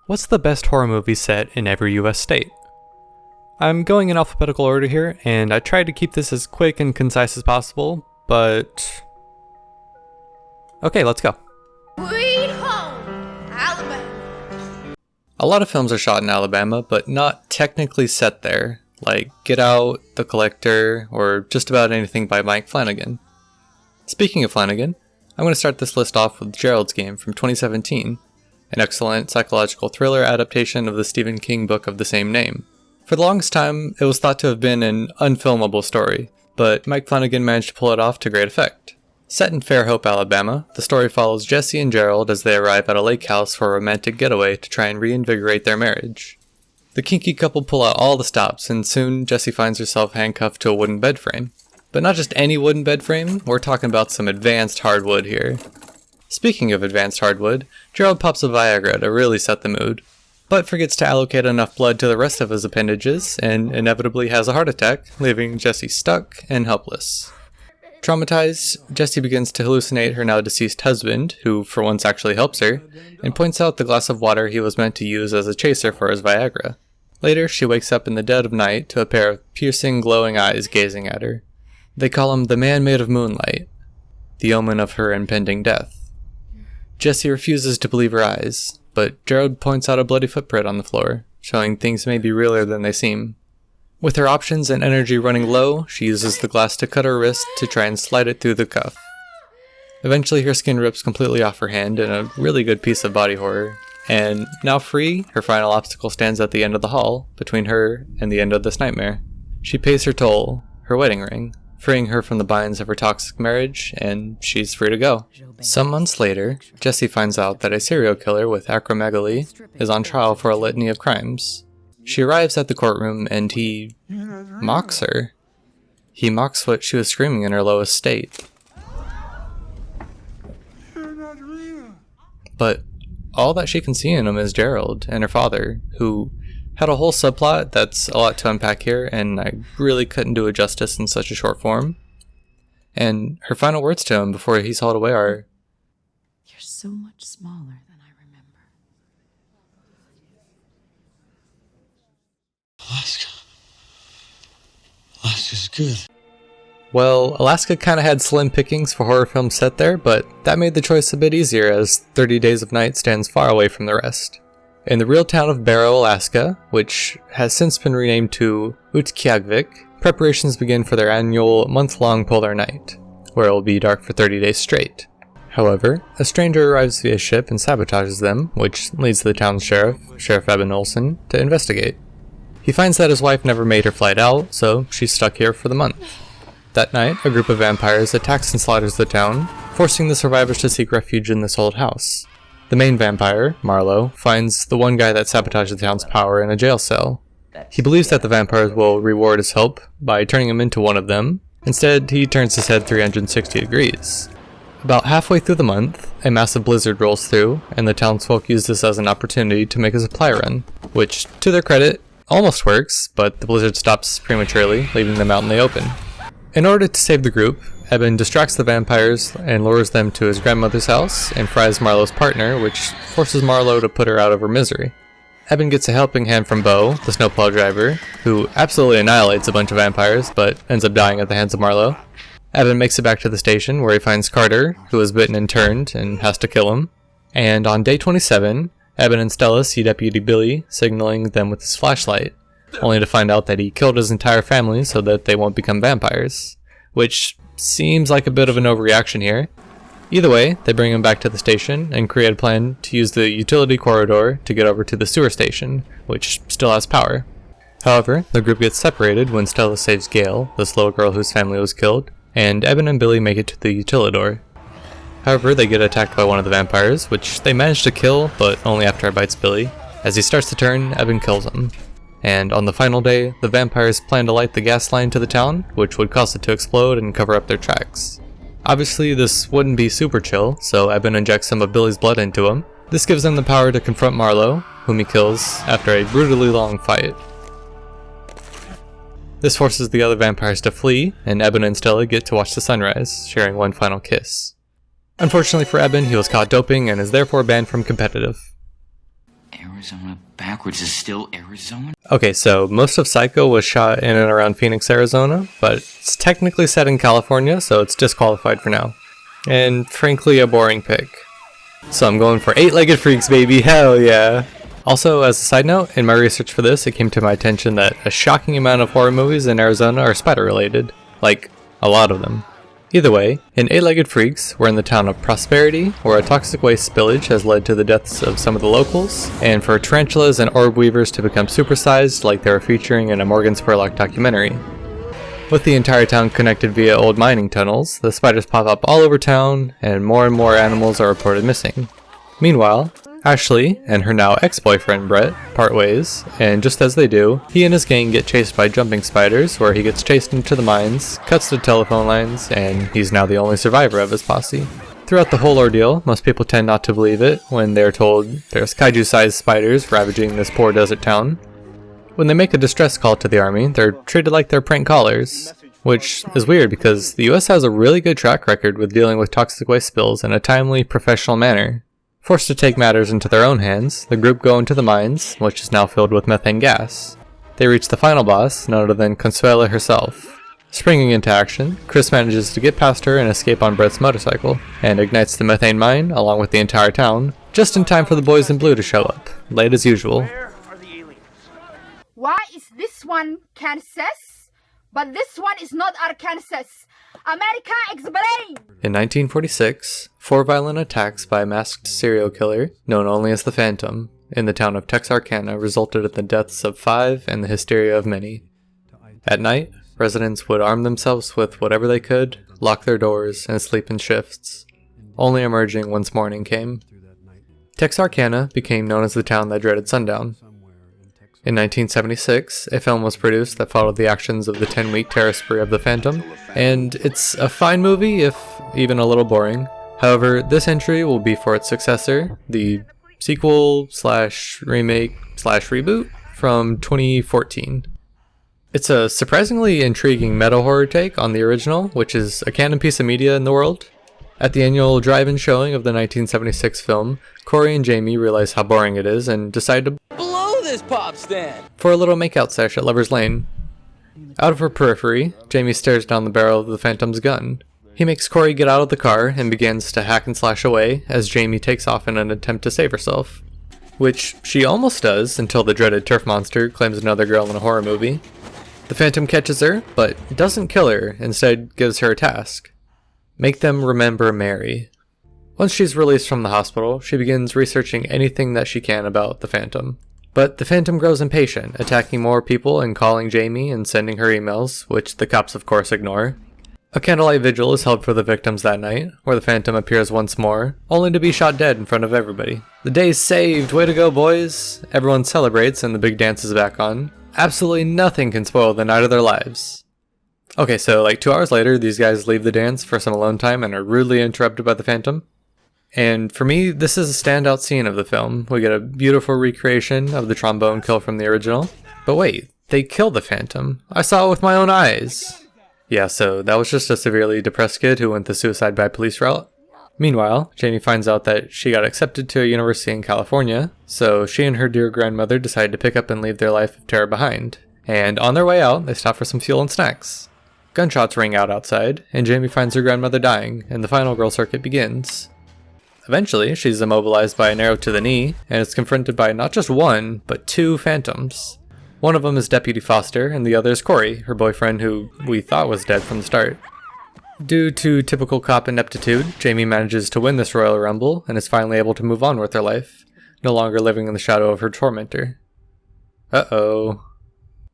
What's the best horror movie set in every US state? I'm going in alphabetical order here, and I tried to keep this as quick and concise as possible, but... Okay, let's go. Sweet home, Alabama. A lot of films are shot in Alabama, but not technically set there, like Get Out, The Collector, or just about anything by Mike Flanagan. Speaking of Flanagan, I'm going to start this list off with Gerald's Game from 2017, an excellent psychological thriller adaptation of the Stephen King book of the same name. For the longest time, it was thought to have been an unfilmable story, but Mike Flanagan managed to pull it off to great effect. Set in Fairhope, Alabama, the story follows Jesse and Gerald as they arrive at a lake house for a romantic getaway to try and reinvigorate their marriage. The kinky couple pull out all the stops, and soon Jesse finds herself handcuffed to a wooden bed frame. But not just any wooden bed frame, we're talking about some advanced hardwood here. Speaking of advanced hardwood, Gerald pops a Viagra to really set the mood, but forgets to allocate enough blood to the rest of his appendages, and inevitably has a heart attack, leaving Jesse stuck and helpless. Traumatized, Jesse begins to hallucinate her now deceased husband, who for once actually helps her, and points out the glass of water he was meant to use as a chaser for his Viagra. Later, she wakes up in the dead of night to a pair of piercing, glowing eyes gazing at her. They call him the man made of moonlight, the omen of her impending death. Jesse refuses to believe her eyes, but Gerald points out a bloody footprint on the floor, showing things may be realer than they seem. With her options and energy running low, she uses the glass to cut her wrist to try and slide it through the cuff. Eventually her skin rips completely off her hand in a really good piece of body horror, and now free, her final obstacle stands at the end of the hall, between her and the end of this nightmare. She pays her toll, her wedding ring, freeing her from the binds of her toxic marriage, and she's free to go. Some months later, Jesse finds out that a serial killer with acromegaly is on trial for a litany of crimes. She arrives at the courtroom and he mocks her. He mocks what she was screaming in her lowest state. But all that she can see in him is Gerald and her father, who had a whole subplot that's a lot to unpack here, and I really couldn't do it justice in such a short form. And her final words to him before he's hauled away are, "You're so much smaller than I remember." Alaska's good. Well, Alaska kinda had slim pickings for horror films set there, but that made the choice a bit easier as 30 Days of Night stands far away from the rest. In the real town of Barrow, Alaska, which has since been renamed to Utqiagvik, preparations begin for their annual month-long polar night, where it will be dark for 30 days straight. However, a stranger arrives via ship and sabotages them, which leads the town's sheriff, Sheriff Eben Olson, to investigate. He finds that his wife never made her flight out, so she's stuck here for the month. That night, a group of vampires attacks and slaughters the town, forcing the survivors to seek refuge in this old house. The main vampire, Marlowe, finds the one guy that sabotaged the town's power in a jail cell. He believes that the vampires will reward his help by turning him into one of them. Instead, he turns his head 360 degrees. About halfway through the month, a massive blizzard rolls through, and the townsfolk use this as an opportunity to make a supply run, which, to their credit, almost works, but the blizzard stops prematurely, leaving them out in the open. In order to save the group, Eben distracts the vampires and lures them to his grandmother's house and fries Marlowe's partner, which forces Marlowe to put her out of her misery. Eben gets a helping hand from Bo, the snowplow driver, who absolutely annihilates a bunch of vampires, but ends up dying at the hands of Marlowe. Eben makes it back to the station, where he finds Carter, who is bitten and turned, and has to kill him. And on day 27, Eben and Stella see Deputy Billy signaling them with his flashlight, only to find out that he killed his entire family so that they won't become vampires, which seems like a bit of an overreaction here. Either way, they bring him back to the station and create a plan to use the utility corridor to get over to the sewer station, which still has power. However, the group gets separated when Stella saves Gail, this little girl whose family was killed, and Eben and Billy make it to the utilidor. However, they get attacked by one of the vampires, which they manage to kill, but only after it bites Billy. As he starts to turn, Eben kills him. And on the final day, the vampires plan to light the gas line to the town, which would cause it to explode and cover up their tracks. Obviously, this wouldn't be super chill, so Eben injects some of Billy's blood into him. This gives him the power to confront Marlowe, whom he kills after a brutally long fight. This forces the other vampires to flee, and Eben and Stella get to watch the sunrise, sharing one final kiss. Unfortunately for Eben, he was caught doping and is therefore banned from competitive. Arizona backwards is still Arizona? Okay, so most of Psycho was shot in and around Phoenix, Arizona, but it's technically set in California, so it's disqualified for now. And frankly, a boring pick. So I'm going for Eight-Legged Freaks, baby, hell yeah! Also, as a side note, in my research for this, it came to my attention that a shocking amount of horror movies in Arizona are spider-related. Like, a lot of them. Either way, in Eight-Legged Freaks, we're in the town of Prosperity, where a toxic waste spillage has led to the deaths of some of the locals, and for tarantulas and orb weavers to become supersized like they were featuring in a Morgan Spurlock documentary. With the entire town connected via old mining tunnels, the spiders pop up all over town, and more animals are reported missing. Meanwhile, Ashley and her now ex-boyfriend Brett part ways, and just as they do, he and his gang get chased by jumping spiders, where he gets chased into the mines, cuts the telephone lines, and he's now the only survivor of his posse. Throughout the whole ordeal, most people tend not to believe it when they're told there's kaiju-sized spiders ravaging this poor desert town. When they make a distress call to the army, they're treated like they're prank callers, which is weird because the US has a really good track record with dealing with toxic waste spills in a timely, professional manner. Forced to take matters into their own hands, the group go into the mines, which is now filled with methane gas. They reach the final boss, none other than Consuela herself. Springing into action, Chris manages to get past her and escape on Brett's motorcycle, and ignites the methane mine, along with the entire town, just in time for the boys in blue to show up, late as usual. Where are the aliens? Why is this one Kansas, but this one is not Arkansas? America, explain! In 1946, 4 violent attacks by a masked serial killer, known only as the Phantom, in the town of Texarkana resulted in the deaths of 5 and the hysteria of many. At night, residents would arm themselves with whatever they could, lock their doors, and sleep in shifts, only emerging once morning came. Texarkana became known as the town that dreaded sundown. In 1976, a film was produced that followed the actions of the 10-week terror spree of the Phantom, and it's a fine movie, if even a little boring. However, this entry will be for its successor, the sequel/remake/reboot from 2014. It's a surprisingly intriguing meta-horror take on the original, which is a canon piece of media in the world. At the annual drive-in showing of the 1976 film, Corey and Jamie realize how boring it is and decide to Blow this pop stand! for a little makeout sesh at Lover's Lane. Out of her periphery, Jamie stares down the barrel of the Phantom's gun. He makes Corey get out of the car and begins to hack and slash away as Jamie takes off in an attempt to save herself. Which she almost does until the dreaded turf monster claims another girl in a horror movie. The Phantom catches her, but doesn't kill her, instead gives her a task. Make them remember Mary. Once she's released from the hospital, she begins researching anything that she can about the Phantom. But the Phantom grows impatient, attacking more people and calling Jamie and sending her emails, which the cops of course ignore. A candlelight vigil is held for the victims that night, where the Phantom appears once more, only to be shot dead in front of everybody. The day's saved! Way to go, boys! Everyone celebrates and the big dance is back on. Absolutely nothing can spoil the night of their lives. Okay, so like 2 hours later, these guys leave the dance for some alone time and are rudely interrupted by the Phantom. And for me, this is a standout scene of the film. We get a beautiful recreation of the trombone kill from the original. But wait, they killed the Phantom. I saw it with my own eyes. Yeah, so that was just a severely depressed kid who went the suicide by police route. Meanwhile, Jamie finds out that she got accepted to a university in California, so she and her dear grandmother decide to pick up and leave their life of terror behind. And on their way out, they stop for some fuel and snacks. Gunshots ring out outside, and Jamie finds her grandmother dying, and the final girl circuit begins. Eventually, she's immobilized by an arrow to the knee, and is confronted by not just one, but 2 Phantoms. One of them is Deputy Foster, and the other is Corey, her boyfriend who we thought was dead from the start. Due to typical cop ineptitude, Jamie manages to win this Royal Rumble, and is finally able to move on with her life, no longer living in the shadow of her tormentor. Uh-oh.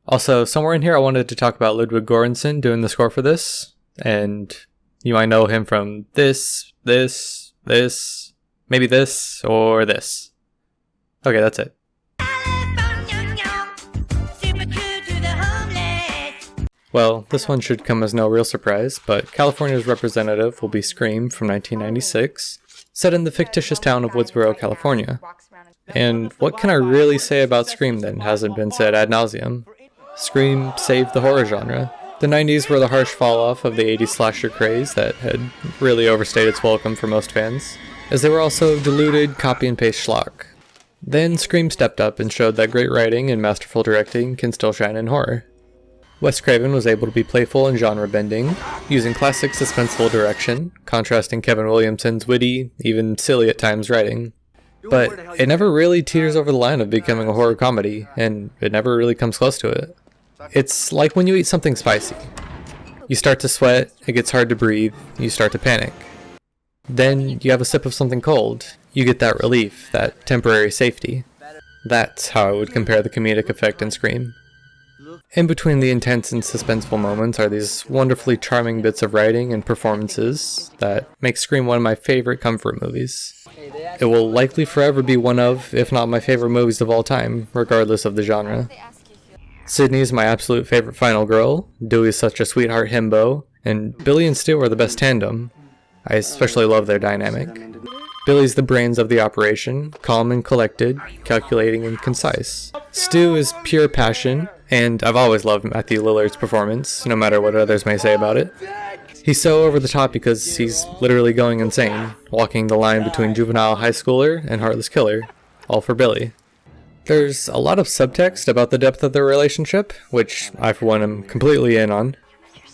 Also, somewhere in here I wanted to talk about Ludwig Göransson doing the score for this, and you might know him from this, maybe this, or this. Okay, that's it. Well, this one should come as no real surprise, but California's representative will be Scream from 1996, set in the fictitious town of Woodsboro, California. And what can I really say about Scream that hasn't been said ad nauseum? Scream saved the horror genre. The 90s were the harsh fall-off of the 80s slasher craze that had really overstayed its welcome for most fans, as they were also diluted copy-and-paste schlock. Then Scream stepped up and showed that great writing and masterful directing can still shine in horror. Wes Craven was able to be playful and genre-bending, using classic suspenseful direction, contrasting Kevin Williamson's witty, even silly at times writing. But it never really teeters over the line of becoming a horror comedy, and it never really comes close to it. It's like when you eat something spicy. You start to sweat, it gets hard to breathe, you start to panic. Then you have a sip of something cold, you get that relief, that temporary safety. That's how I would compare the comedic effect in Scream. In between the intense and suspenseful moments are these wonderfully charming bits of writing and performances that make Scream one of my favorite comfort movies. It will likely forever be one of, if not my favorite movies of all time, regardless of the genre. Sydney is my absolute favorite final girl, Dewey is such a sweetheart himbo, and Billy and Stu are the best tandem. I especially love their dynamic. Billy's the brains of the operation, calm and collected, calculating and concise. Stu is pure passion, and I've always loved Matthew Lillard's performance, no matter what others may say about it. He's so over the top because he's literally going insane, walking the line between juvenile high schooler and heartless killer, all for Billy. There's a lot of subtext about the depth of their relationship, which I for one am completely in on,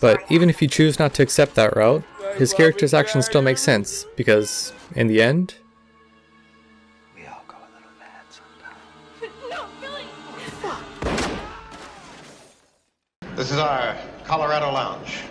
but even if you choose not to accept that route, his character's actions still make sense, because, in the end, We all go a little mad sometimes. This is our Colorado lounge.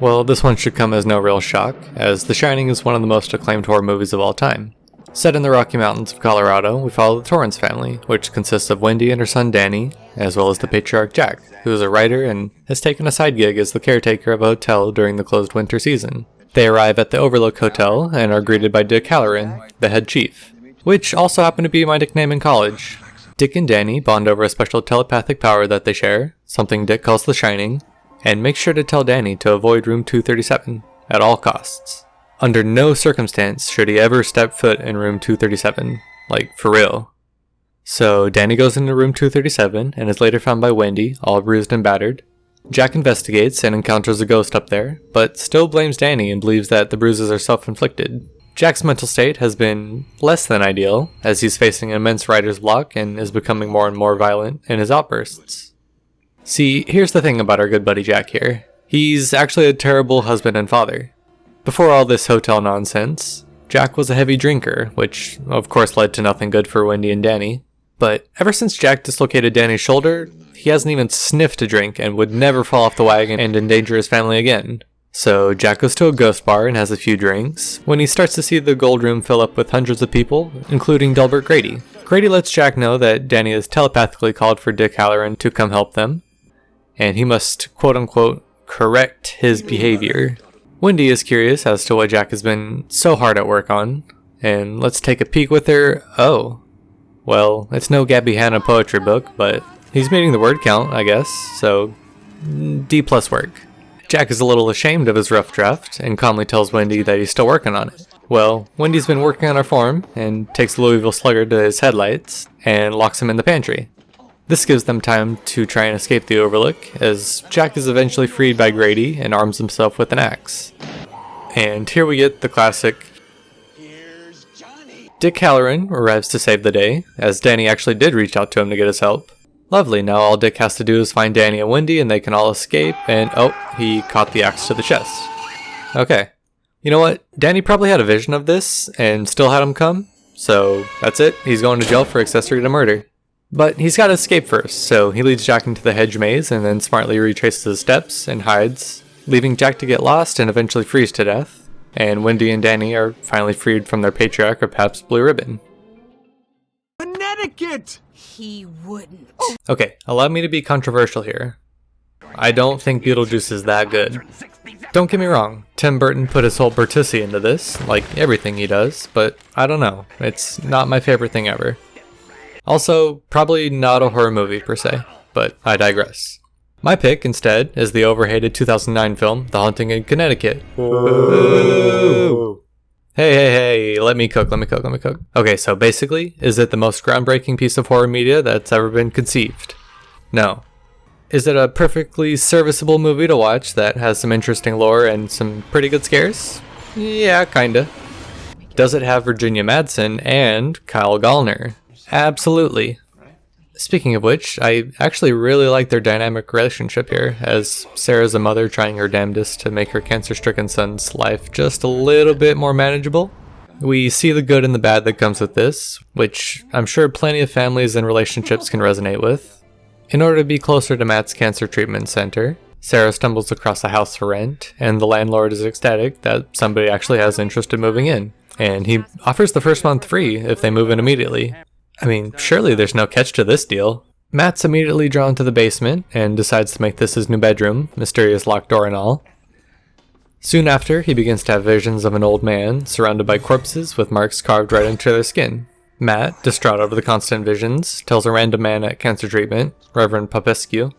well, this one should come as no real shock, as The Shining is one of the most acclaimed horror movies of all time. Set in the Rocky Mountains of Colorado, we follow the Torrance family, which consists of Wendy and her son Danny, as well as the patriarch Jack, who is a writer and has taken a side gig as the caretaker of a hotel during the closed winter season. They arrive at the Overlook Hotel and are greeted by Dick Halloran, the head chief, which also happened to be my nickname in college. Dick and Danny bond over a special telepathic power that they share, something Dick calls the Shining, and make sure to tell Danny to avoid room 237 at all costs. Under no circumstance should he ever step foot in room 237, like for real. So Danny goes into room 237 and is later found by Wendy, all bruised and battered. Jack investigates and encounters a ghost up there, but still blames Danny and believes that the bruises are self-inflicted. Jack's mental state has been less than ideal, as he's facing an immense writer's block and is becoming more and more violent in his outbursts. See, here's the thing about our good buddy Jack here. He's actually a terrible husband and father. Before all this hotel nonsense, Jack was a heavy drinker, which of course led to nothing good for Wendy and Danny. But ever since Jack dislocated Danny's shoulder, he hasn't even sniffed a drink and would never fall off the wagon and endanger his family again. So Jack goes to a ghost bar and has a few drinks, when he starts to see the gold room fill up with hundreds of people, including Delbert Grady. Grady lets Jack know that Danny has telepathically called for Dick Halloran to come help them, and he must quote-unquote correct his behavior. Wendy is curious as to what Jack has been so hard at work on, and let's take a peek with her. Oh, well, it's no Gabby Hanna poetry book, but he's meeting the word count, I guess, so D+ work. Jack is a little ashamed of his rough draft and calmly tells Wendy that he's still working on it. Well, Wendy's been working on her form and takes the Louisville Slugger to his headlights and locks him in the pantry. This gives them time to try and escape the Overlook, as Jack is eventually freed by Grady and arms himself with an axe. And here we get the classic Dick Halloran arrives to save the day, as Danny actually did reach out to him to get his help. Lovely, now all Dick has to do is find Danny and Wendy and they can all escape, and oh, he caught the axe to the chest. Okay. You know what? Danny probably had a vision of this and still had him come, so that's it. He's going to jail for accessory to murder. But he's got to escape first, so he leads Jack into the hedge maze and then smartly retraces his steps and hides, leaving Jack to get lost and eventually freeze to death. And Wendy and Danny are finally freed from their patriarch or Pabst Blue Ribbon. Connecticut! He wouldn't. Okay, allow me to be controversial here. I don't think Beetlejuice is that good. Don't get me wrong, Tim Burton put his whole Bertucci into this, like everything he does, but I don't know, it's not my favorite thing ever. Also, probably not a horror movie per se, but I digress. My pick, instead, is the overhated 2009 film, The Haunting in Connecticut. Whoa. Hey, let me cook. Okay, so basically, is it the most groundbreaking piece of horror media that's ever been conceived? No. Is it a perfectly serviceable movie to watch that has some interesting lore and some pretty good scares? Yeah, kinda. Does it have Virginia Madsen and Kyle Gallner? Absolutely. Speaking of which, I actually really like their dynamic relationship here, as Sarah's a mother trying her damnedest to make her cancer-stricken son's life just a little bit more manageable. We see the good and the bad that comes with this, which I'm sure plenty of families and relationships can resonate with. In order to be closer to Matt's cancer treatment center, Sarah stumbles across a house for rent, and the landlord is ecstatic that somebody actually has interest in moving in, and he offers the first month free if they move in immediately. I mean, surely there's no catch to this deal. Matt's immediately drawn to the basement and decides to make this his new bedroom, mysterious locked door and all. Soon after, he begins to have visions of an old man surrounded by corpses with marks carved right into their skin. Matt, distraught over the constant visions, tells a random man at cancer treatment, Reverend Popescu,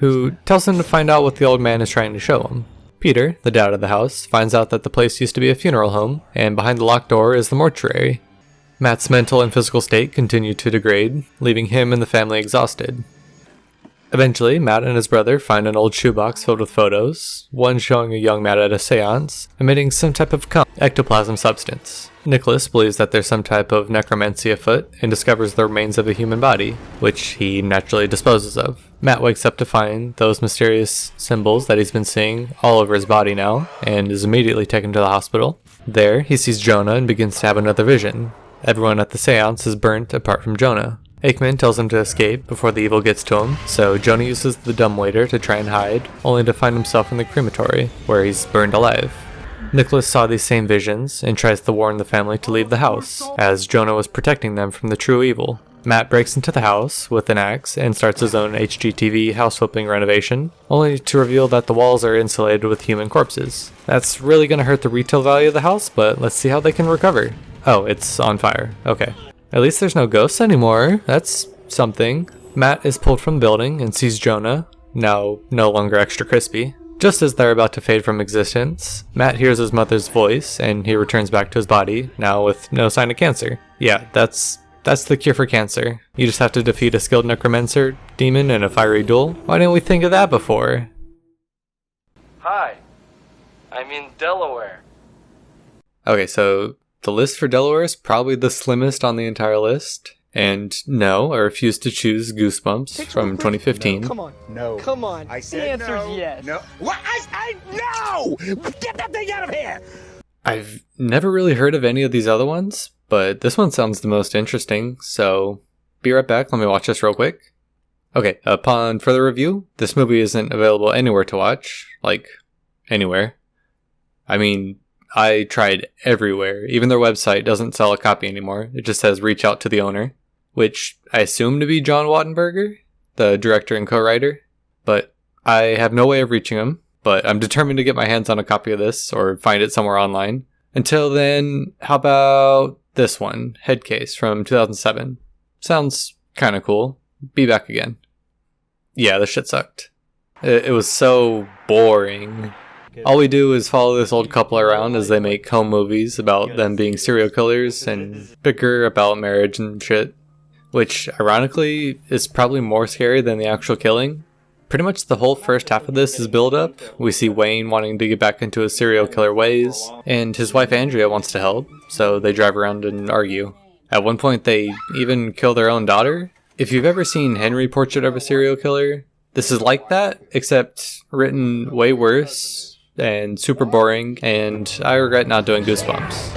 who tells him to find out what the old man is trying to show him. Peter, the dad of the house, finds out that the place used to be a funeral home, and behind the locked door is the mortuary. Matt's mental and physical state continue to degrade, leaving him and the family exhausted. Eventually, Matt and his brother find an old shoebox filled with photos, one showing a young Matt at a seance, emitting some type of ectoplasm substance. Nicholas believes that there's some type of necromancy afoot and discovers the remains of a human body, which he naturally disposes of. Matt wakes up to find those mysterious symbols that he's been seeing all over his body now, and is immediately taken to the hospital. There, he sees Jonah and begins to have another vision. Everyone at the seance is burnt apart from Jonah. Aikman tells him to escape before the evil gets to him, so Jonah uses the dumbwaiter to try and hide, only to find himself in the crematory, where he's burned alive. Nicholas saw these same visions and tries to warn the family to leave the house, as Jonah was protecting them from the true evil. Matt breaks into the house with an axe and starts his own HGTV house-flipping renovation, only to reveal that the walls are insulated with human corpses. That's really going to hurt the retail value of the house, but let's see how they can recover. Oh, it's on fire. Okay. At least there's no ghosts anymore. That's something. Matt is pulled from the building and sees Jonah, now no longer extra crispy. Just as they're about to fade from existence, Matt hears his mother's voice and he returns back to his body, now with no sign of cancer. Yeah, that's the cure for cancer. You just have to defeat a skilled necromancer demon in a fiery duel. Why didn't we think of that before? Hi, I'm in Delaware. Okay, so the list for Delaware is probably the slimmest on the entire list. And no, I refuse to choose Goosebumps from 2015. No, come on. No. Come on. I said the answer's no. Yes. No. What? No! Get that thing out of here! I've never really heard of any of these other ones, but this one sounds the most interesting, so be right back, let me watch this real quick. Okay, upon further review, this movie isn't available anywhere to watch, like, anywhere. I mean, I tried everywhere. Even their website doesn't sell a copy anymore. It just says reach out to the owner, which I assume to be John Wattenberger, the director and co-writer, but I have no way of reaching him, but I'm determined to get my hands on a copy of this or find it somewhere online. Until then, how about this one, Headcase from 2007. Sounds kind of cool. Be back again. Yeah, this shit sucked. It was so boring. All we do is follow this old couple around as they make home movies about them being serial killers and bicker about marriage and shit. Which, ironically, is probably more scary than the actual killing. Pretty much the whole first half of this is build up. We see Wayne wanting to get back into his serial killer ways, and his wife Andrea wants to help, so they drive around and argue. At one point they even kill their own daughter. If you've ever seen Henry Portrait of a Serial Killer, this is like that, except written way worse and super boring, and I regret not doing Goosebumps.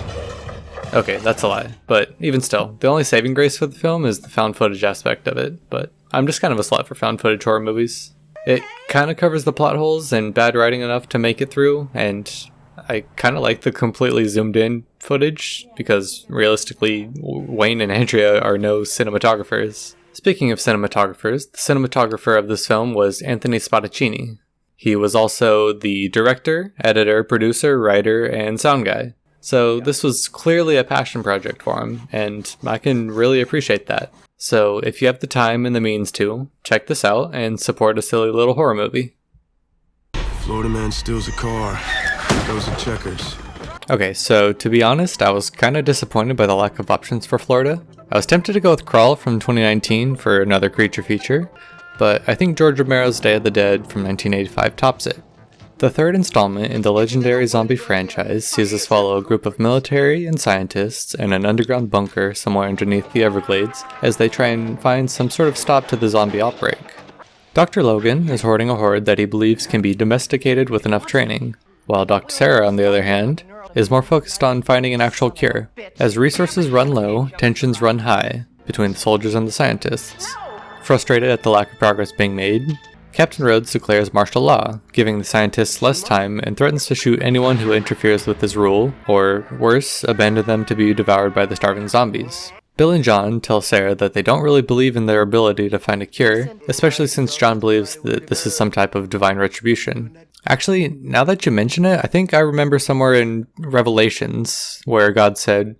Okay, that's a lie, but even still, the only saving grace for the film is the found footage aspect of it, but I'm just kind of a slut for found footage horror movies. It kind of covers the plot holes and bad writing enough to make it through, and I kind of like the completely zoomed in footage, because realistically, Wayne and Andrea are no cinematographers. Speaking of cinematographers, the cinematographer of this film was Anthony Spadaccini. He was also the director, editor, producer, writer, and sound guy. So this was clearly a passion project for him, and I can really appreciate that. So if you have the time and the means to, check this out and support a silly little horror movie. Florida man steals a car, goes to Checkers. Okay, so to be honest, I was kind of disappointed by the lack of options for Florida. I was tempted to go with Crawl from 2019 for another creature feature, but I think George Romero's Day of the Dead from 1985 tops it. The third installment in the legendary zombie franchise sees us follow a group of military and scientists in an underground bunker somewhere underneath the Everglades as they try and find some sort of stop to the zombie outbreak. Dr. Logan is hoarding a horde that he believes can be domesticated with enough training, while Dr. Sarah, on the other hand, is more focused on finding an actual cure. As resources run low, tensions run high between the soldiers and the scientists. Frustrated at the lack of progress being made, Captain Rhodes declares martial law, giving the scientists less time and threatens to shoot anyone who interferes with his rule, or worse, abandon them to be devoured by the starving zombies. Bill and John tell Sarah that they don't really believe in their ability to find a cure, especially since John believes that this is some type of divine retribution. Actually, now that you mention it, I think I remember somewhere in Revelations where God said,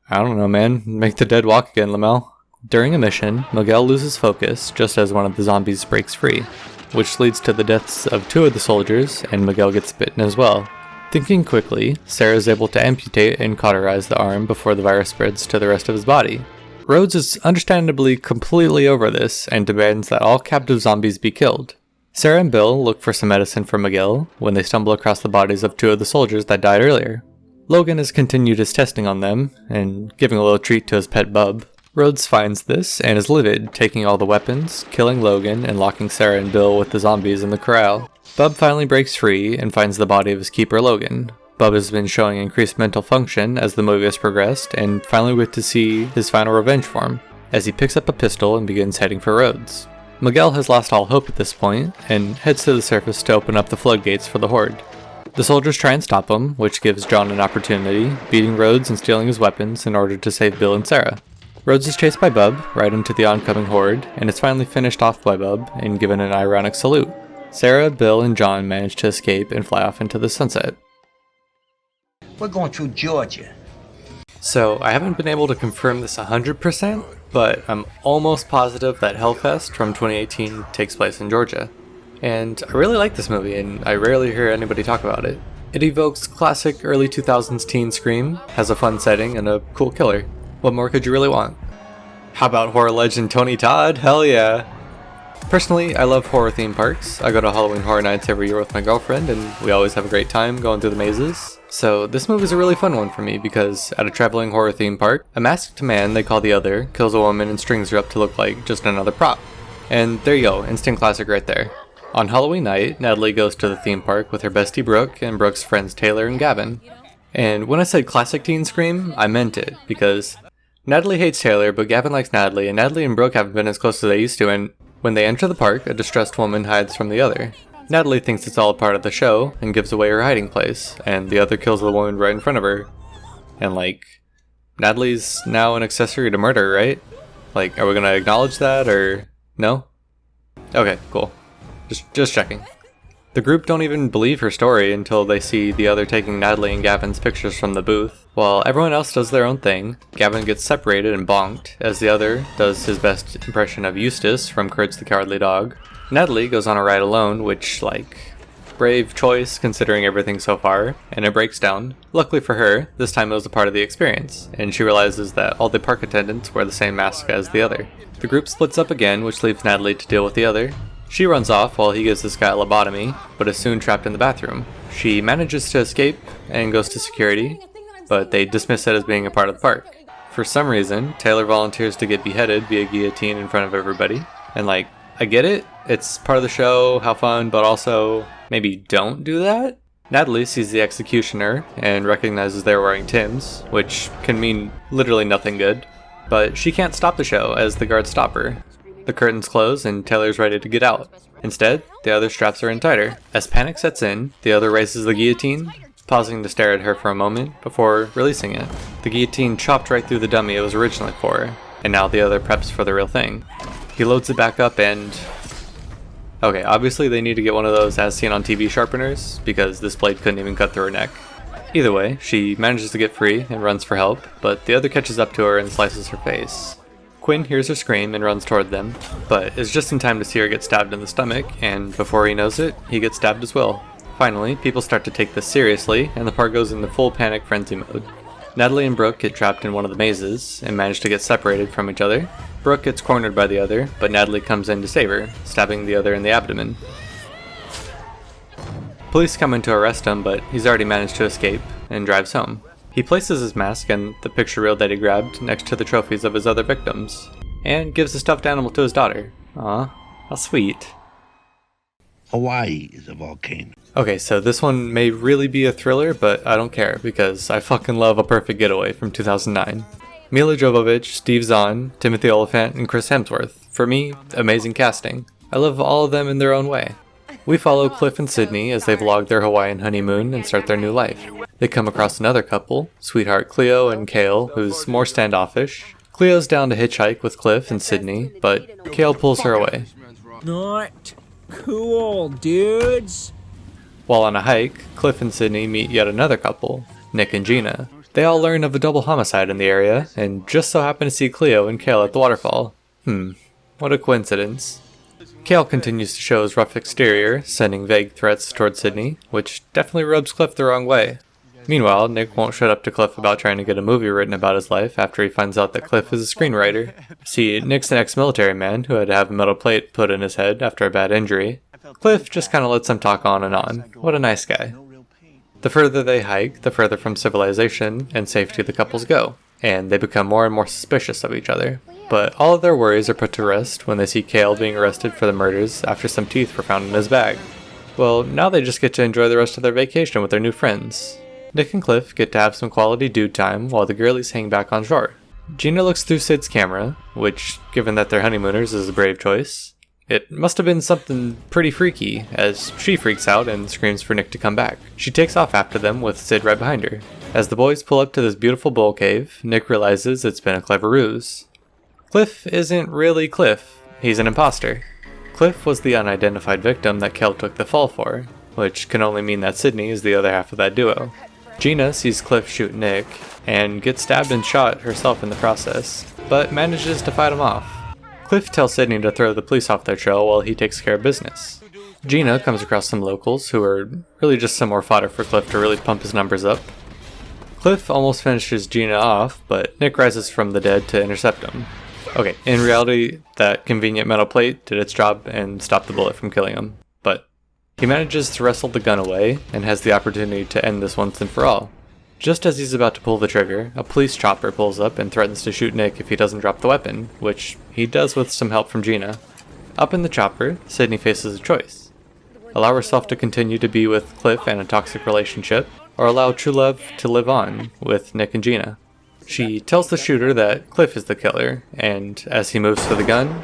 "I don't know, man, make the dead walk again, Lamel." During a mission, Miguel loses focus just as one of the zombies breaks free, which leads to the deaths of 2 of the soldiers, and Miguel gets bitten as well. Thinking quickly, Sarah is able to amputate and cauterize the arm before the virus spreads to the rest of his body. Rhodes is understandably completely over this and demands that all captive zombies be killed. Sarah and Bill look for some medicine for Miguel when they stumble across the bodies of 2 of the soldiers that died earlier. Logan has continued his testing on them, and giving a little treat to his pet bub. Rhodes finds this and is livid, taking all the weapons, killing Logan, and locking Sarah and Bill with the zombies in the corral. Bub finally breaks free and finds the body of his keeper Logan. Bub has been showing increased mental function as the movie has progressed, and finally we get to see his final revenge form, as he picks up a pistol and begins heading for Rhodes. Miguel has lost all hope at this point, and heads to the surface to open up the floodgates for the horde. The soldiers try and stop him, which gives John an opportunity, beating Rhodes and stealing his weapons in order to save Bill and Sarah. Rhodes is chased by Bub right into the oncoming horde, and is finally finished off by Bub and given an ironic salute. Sarah, Bill, and John manage to escape and fly off into the sunset. We're going through Georgia. So, I haven't been able to confirm this 100%, but I'm almost positive that Hellfest from 2018 takes place in Georgia. And I really like this movie, and I rarely hear anybody talk about it. It evokes classic early 2000s teen scream, has a fun setting, and a cool killer. What more could you really want? How about horror legend Tony Todd? Hell yeah! Personally, I love horror theme parks. I go to Halloween Horror Nights every year with my girlfriend, and we always have a great time going through the mazes. So this movie is a really fun one for me because at a traveling horror theme park, a masked man they call the Other kills a woman and strings her up to look like just another prop. And there you go, instant classic right there. On Halloween night, Natalie goes to the theme park with her bestie Brooke and Brooke's friends Taylor and Gavin. And when I said classic teen scream, I meant it, because Natalie hates Taylor, but Gavin likes Natalie, and Natalie and Brooke haven't been as close as they used to, and when they enter the park, a distressed woman hides from the Other. Natalie thinks it's all a part of the show, and gives away her hiding place, and the Other kills the woman right in front of her. And Natalie's now an accessory to murder, right? Are we gonna acknowledge that, or no? Okay, cool. Just checking. The group don't even believe her story until they see the Other taking Natalie and Gavin's pictures from the booth. While everyone else does their own thing, Gavin gets separated and bonked, as the Other does his best impression of Eustace from Kurt's the Cowardly Dog. Natalie goes on a ride alone, which, brave choice considering everything so far, and it breaks down. Luckily for her, this time it was a part of the experience, and she realizes that all the park attendants wear the same mask as the Other. The group splits up again, which leaves Natalie to deal with the Other. She runs off while he gives this guy a lobotomy, but is soon trapped in the bathroom. She manages to escape and goes to security, but they dismiss it as being a part of the park. For some reason, Taylor volunteers to get beheaded via guillotine in front of everybody. And I get it, it's part of the show, how fun, but also, maybe don't do that? Natalie sees the executioner and recognizes they're wearing Timbs, which can mean literally nothing good. But she can't stop the show as the guards stop her. The curtains close and Taylor's ready to get out. Instead, the Other straps her in tighter. As panic sets in, the Other raises the guillotine, pausing to stare at her for a moment before releasing it. The guillotine chopped right through the dummy it was originally for, and now the Other preps for the real thing. He loads it back up and... Okay, obviously they need to get one of those as seen on TV sharpeners, because this blade couldn't even cut through her neck. Either way, she manages to get free and runs for help, but the Other catches up to her and slices her face. Quinn hears her scream and runs toward them, but is just in time to see her get stabbed in the stomach, and before he knows it, he gets stabbed as well. Finally, people start to take this seriously, and the park goes into full panic frenzy mode. Natalie and Brooke get trapped in one of the mazes, and manage to get separated from each other. Brooke gets cornered by the Other, but Natalie comes in to save her, stabbing the Other in the abdomen. Police come in to arrest him, but he's already managed to escape and drives home. He places his mask and the picture reel that he grabbed next to the trophies of his other victims, and gives a stuffed animal to his daughter. Aw, how sweet. Hawaii is a volcano. Okay, so this one may really be a thriller, but I don't care because I fucking love A Perfect Getaway from 2009. Mila Jovovich, Steve Zahn, Timothy Olyphant, and Chris Hemsworth. For me, amazing casting. I love all of them in their own way. We follow Cliff and Sydney as they vlog their Hawaiian honeymoon and start their new life. They come across another couple, sweetheart Cleo and Kale, who's more standoffish. Cleo's down to hitchhike with Cliff and Sydney, but Kale pulls her away. Not cool, dudes. While on a hike, Cliff and Sydney meet yet another couple, Nick and Gina. They all learn of a double homicide in the area, and just so happen to see Cleo and Kale at the waterfall. What a coincidence. Kale continues to show his rough exterior, sending vague threats towards Sydney, which definitely rubs Cliff the wrong way. Meanwhile, Nick won't shut up to Cliff about trying to get a movie written about his life after he finds out that Cliff is a screenwriter. See, Nick's an ex-military man who had to have a metal plate put in his head after a bad injury. Cliff just kinda lets him talk on and on. What a nice guy. The further they hike, the further from civilization and safety the couples go, and they become more and more suspicious of each other. But all of their worries are put to rest when they see Kale being arrested for the murders after some teeth were found in his bag. Well, now they just get to enjoy the rest of their vacation with their new friends. Nick and Cliff get to have some quality dude time while the girlies hang back on shore. Gina looks through Sid's camera, which, given that they're honeymooners, is a brave choice. It must have been something pretty freaky, as she freaks out and screams for Nick to come back. She takes off after them with Sid right behind her. As the boys pull up to this beautiful bull cave, Nick realizes it's been a clever ruse. Cliff isn't really Cliff, he's an imposter. Cliff was the unidentified victim that Kel took the fall for, which can only mean that Sydney is the other half of that duo. Gina sees Cliff shoot Nick, and gets stabbed and shot herself in the process, but manages to fight him off. Cliff tells Sydney to throw the police off their trail while he takes care of business. Gina comes across some locals who are really just some more fodder for Cliff to really pump his numbers up. Cliff almost finishes Gina off, but Nick rises from the dead to intercept him. Okay, in reality, that convenient metal plate did its job and stopped the bullet from killing him, but he manages to wrestle the gun away and has the opportunity to end this once and for all. Just as he's about to pull the trigger, a police chopper pulls up and threatens to shoot Nick if he doesn't drop the weapon, which he does with some help from Gina. Up in the chopper, Sydney faces a choice. Allow herself to continue to be with Cliff and a toxic relationship, or allow true love to live on with Nick and Gina. She tells the shooter that Cliff is the killer, and as he moves for the gun,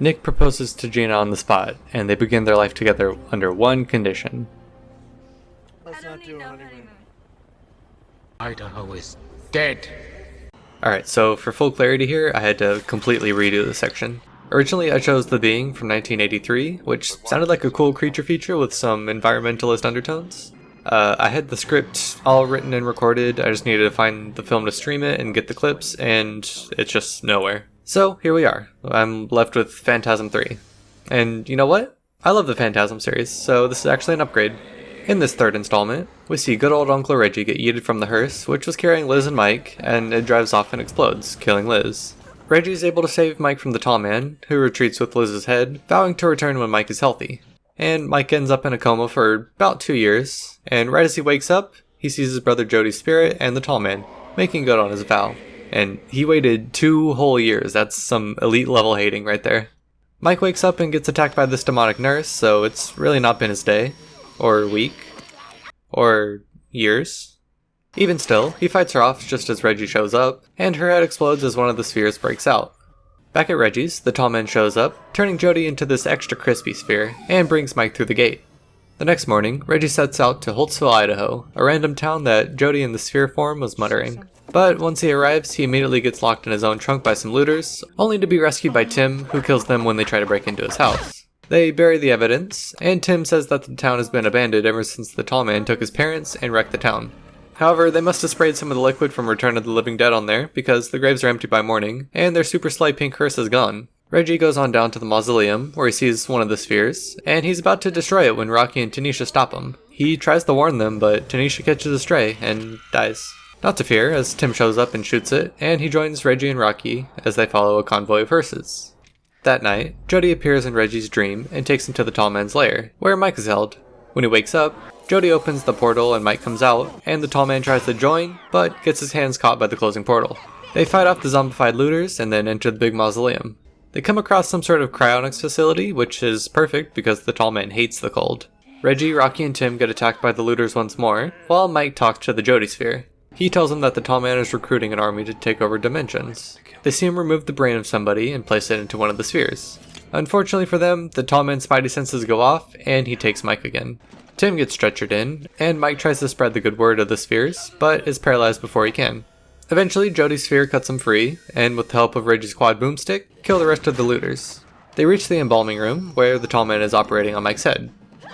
Nick proposes to Gina on the spot, and they begin their life together under one condition. Let's not do a honeymoon. Idaho is dead. Alright, so for full clarity here, I had to completely redo this section. Originally I chose The Being from 1983, which sounded like a cool creature feature with some environmentalist undertones. I had the script all written and recorded, I just needed to find the film to stream it and get the clips, and it's just nowhere. So here we are, I'm left with Phantasm 3. And you know what? I love the Phantasm series, so this is actually an upgrade. In this third installment, we see good old Uncle Reggie get yeeted from the hearse, which was carrying Liz and Mike, and it drives off and explodes, killing Liz. Reggie's able to save Mike from the tall man, who retreats with Liz's head, vowing to return when Mike is healthy. And Mike ends up in a coma for about 2 years, and right as he wakes up, he sees his brother Jody's spirit and the tall man, making good on his vow. And he waited 2 whole years, that's some elite level hating right there. Mike wakes up and gets attacked by this demonic nurse, so it's really not been his day, or week, or years. Even still, he fights her off just as Reggie shows up, and her head explodes as one of the spheres breaks out. Back at Reggie's, the tall man shows up, turning Jody into this extra crispy sphere, and brings Mike through the gate. The next morning, Reggie sets out to Holtzville, Idaho, a random town that Jody in the sphere form was muttering. But once he arrives, he immediately gets locked in his own trunk by some looters, only to be rescued by Tim, who kills them when they try to break into his house. They bury the evidence, and Tim says that the town has been abandoned ever since the tall man took his parents and wrecked the town. However, they must have sprayed some of the liquid from Return of the Living Dead on there, because the graves are empty by morning, and their super sly pink hearse is gone. Reggie goes on down to the mausoleum, where he sees one of the spheres, and he's about to destroy it when Rocky and Tanisha stop him. He tries to warn them, but Tanisha catches a stray, and dies. Not to fear, as Tim shows up and shoots it, and he joins Reggie and Rocky as they follow a convoy of hearses. That night, Jody appears in Reggie's dream and takes him to the tall man's lair, where Mike is held. When he wakes up, Jody opens the portal and Mike comes out, and the tall man tries to join, but gets his hands caught by the closing portal. They fight off the zombified looters and then enter the big mausoleum. They come across some sort of cryonics facility, which is perfect because the tall man hates the cold. Reggie, Rocky, and Tim get attacked by the looters once more, while Mike talks to the Jody sphere. He tells him that the tall man is recruiting an army to take over dimensions. They see him remove the brain of somebody and place it into one of the spheres. Unfortunately for them, the tall man's spidey senses go off, and he takes Mike again. Tim gets stretchered in, and Mike tries to spread the good word of the spheres, but is paralyzed before he can. Eventually, Jody's sphere cuts him free, and with the help of Reggie's quad boomstick, kill the rest of the looters. They reach the embalming room, where the tall man is operating on Mike's head.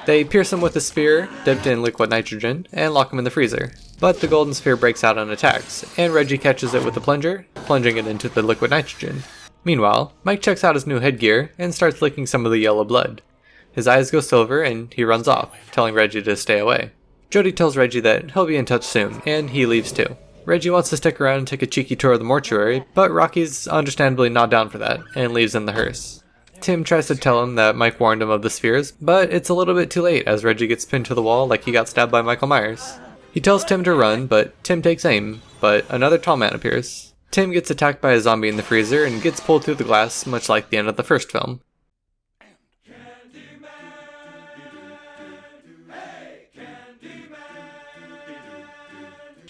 They pierce him with a spear, dipped in liquid nitrogen, and lock him in the freezer. But the golden sphere breaks out and attacks, and Reggie catches it with a plunger, plunging it into the liquid nitrogen. Meanwhile, Mike checks out his new headgear, and starts licking some of the yellow blood. His eyes go silver, and he runs off, telling Reggie to stay away. Jody tells Reggie that he'll be in touch soon, and he leaves too. Reggie wants to stick around and take a cheeky tour of the mortuary, but Rocky's understandably not down for that, and leaves in the hearse. Tim tries to tell him that Mike warned him of the spheres, but it's a little bit too late as Reggie gets pinned to the wall like he got stabbed by Michael Myers. He tells Tim to run, but Tim takes aim, but another tall man appears. Tim gets attacked by a zombie in the freezer and gets pulled through the glass, much like the end of the first film.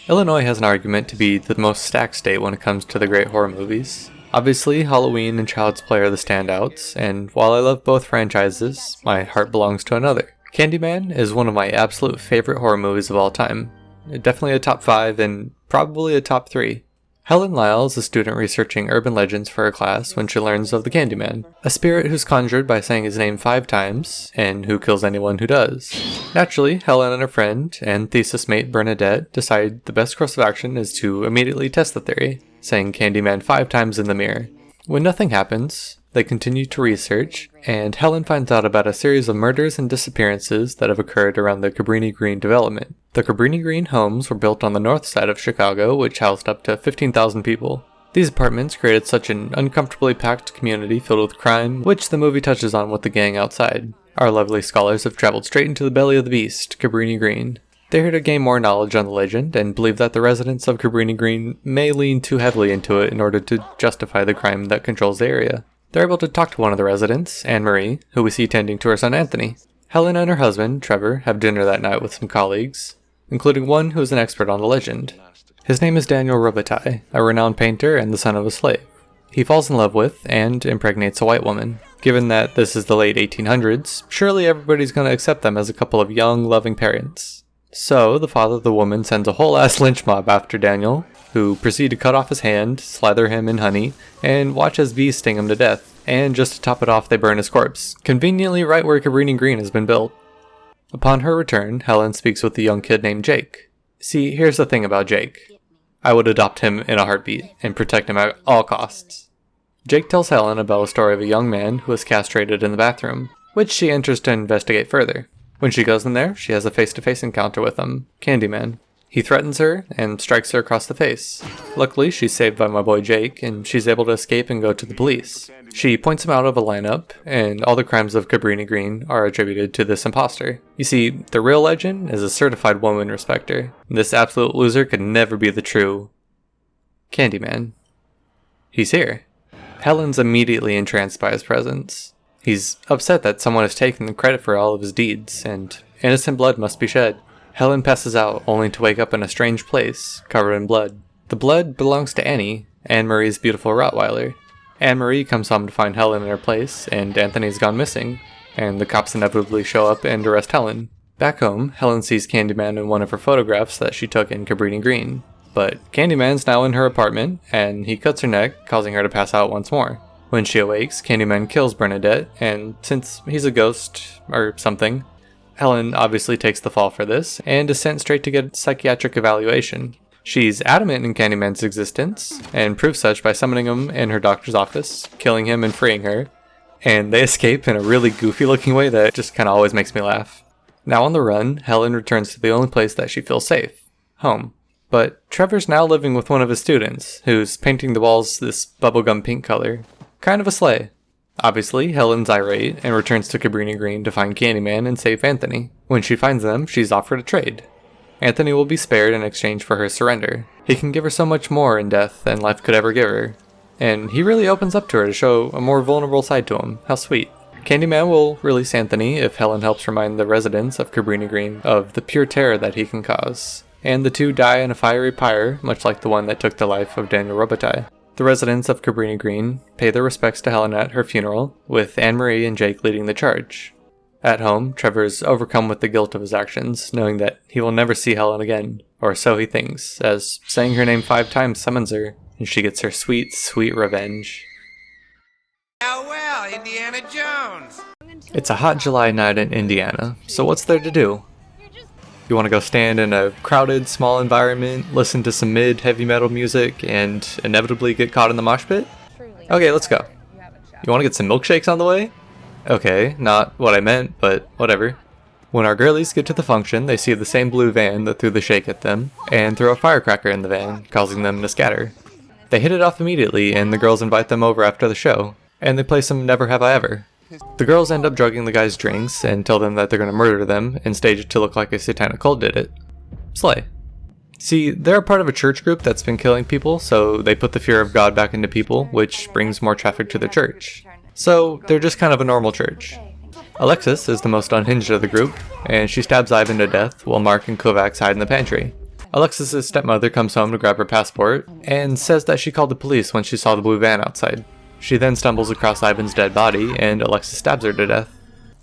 Illinois has an argument to be the most stacked state when it comes to the great horror movies. Obviously, Halloween and Child's Play are the standouts, and while I love both franchises, my heart belongs to another. Candyman is one of my absolute favorite horror movies of all time. Definitely a top 5 and probably a top 3. Helen Lyle is a student researching urban legends for her class when she learns of the Candyman, a spirit who's conjured by saying his name 5 times, and who kills anyone who does. Naturally, Helen and her friend, and thesis mate Bernadette, decide the best course of action is to immediately test the theory, saying Candyman 5 times in the mirror. When nothing happens, they continue to research, and Helen finds out about a series of murders and disappearances that have occurred around the Cabrini Green development. The Cabrini Green homes were built on the north side of Chicago, which housed up to 15,000 people. These apartments created such an uncomfortably packed community filled with crime, which the movie touches on with the gang outside. Our lovely scholars have traveled straight into the belly of the beast, Cabrini Green. They're here to gain more knowledge on the legend, and believe that the residents of Cabrini Green may lean too heavily into it in order to justify the crime that controls the area. They're able to talk to one of the residents, Anne-Marie, who we see tending to her son Anthony. Helen and her husband, Trevor, have dinner that night with some colleagues, including one who is an expert on the legend. His name is Daniel Robitaille, a renowned painter and the son of a slave. He falls in love with and impregnates a white woman. Given that this is the late 1800s, surely everybody's going to accept them as a couple of young, loving parents. So, the father of the woman sends a whole-ass lynch mob after Daniel, who proceed to cut off his hand, slather him in honey, and watch as bees sting him to death, and just to top it off they burn his corpse, conveniently right where Cabrini Green has been built. Upon her return, Helen speaks with a young kid named Jake. See, here's the thing about Jake. I would adopt him in a heartbeat, and protect him at all costs. Jake tells Helen about a story of a young man who was castrated in the bathroom, which she enters to investigate further. When she goes in there, she has a face-to-face encounter with him, Candyman. He threatens her and strikes her across the face. Luckily, she's saved by my boy Jake, and she's able to escape and go to the police. She points him out of a lineup, and all the crimes of Cabrini Green are attributed to this imposter. You see, the real legend is a certified woman respecter. This absolute loser could never be the true Candyman. He's here. Helen's immediately entranced by his presence. He's upset that someone has taken the credit for all of his deeds, and innocent blood must be shed. Helen passes out, only to wake up in a strange place, covered in blood. The blood belongs to Annie, Anne-Marie's beautiful Rottweiler. Anne-Marie comes home to find Helen in her place, and Anthony's gone missing, and the cops inevitably show up and arrest Helen. Back home, Helen sees Candyman in one of her photographs that she took in Cabrini Green. But Candyman's now in her apartment, and he cuts her neck, causing her to pass out once more. When she awakes, Candyman kills Bernadette, and since he's a ghost, or something, Helen obviously takes the fall for this, and is sent straight to get psychiatric evaluation. She's adamant in Candyman's existence, and proves such by summoning him in her doctor's office, killing him and freeing her, and they escape in a really goofy looking way that just kinda always makes me laugh. Now on the run, Helen returns to the only place that she feels safe, home. But Trevor's now living with one of his students, who's painting the walls this bubblegum pink color. Kind of a slay. Obviously, Helen's irate and returns to Cabrini Green to find Candyman and save Anthony. When she finds them, she's offered a trade. Anthony will be spared in exchange for her surrender. He can give her so much more in death than life could ever give her. And he really opens up to her to show a more vulnerable side to him. How sweet. Candyman will release Anthony if Helen helps remind the residents of Cabrini Green of the pure terror that he can cause. And the two die in a fiery pyre, much like the one that took the life of Daniel Robitaille. The residents of Cabrini Green pay their respects to Helen at her funeral, with Anne-Marie and Jake leading the charge. At home, Trevor is overcome with the guilt of his actions, knowing that he will never see Helen again, or so he thinks, as saying her name 5 times summons her, and she gets her sweet, sweet revenge. Well, Indiana Jones! It's a hot July night in Indiana, so what's there to do? You want to go stand in a crowded, small environment, listen to some mid-heavy metal music, and inevitably get caught in the mosh pit? Okay, let's go. You want to get some milkshakes on the way? Okay, not what I meant, but whatever. When our girlies get to the function, they see the same blue van that threw the shake at them, and throw a firecracker in the van, causing them to scatter. They hit it off immediately, and the girls invite them over after the show, and they play some Never Have I Ever. The girls end up drugging the guys' drinks and tell them that they're going to murder them and stage it to look like a satanic cult did it. Slay. See, they're a part of a church group that's been killing people, so they put the fear of God back into people, which brings more traffic to the church. So they're just kind of a normal church. Alexis is the most unhinged of the group, and she stabs Ivan to death while Mark and Kovacs hide in the pantry. Alexis' stepmother comes home to grab her passport and says that she called the police when she saw the blue van outside. She then stumbles across Ivan's dead body, and Alexis stabs her to death.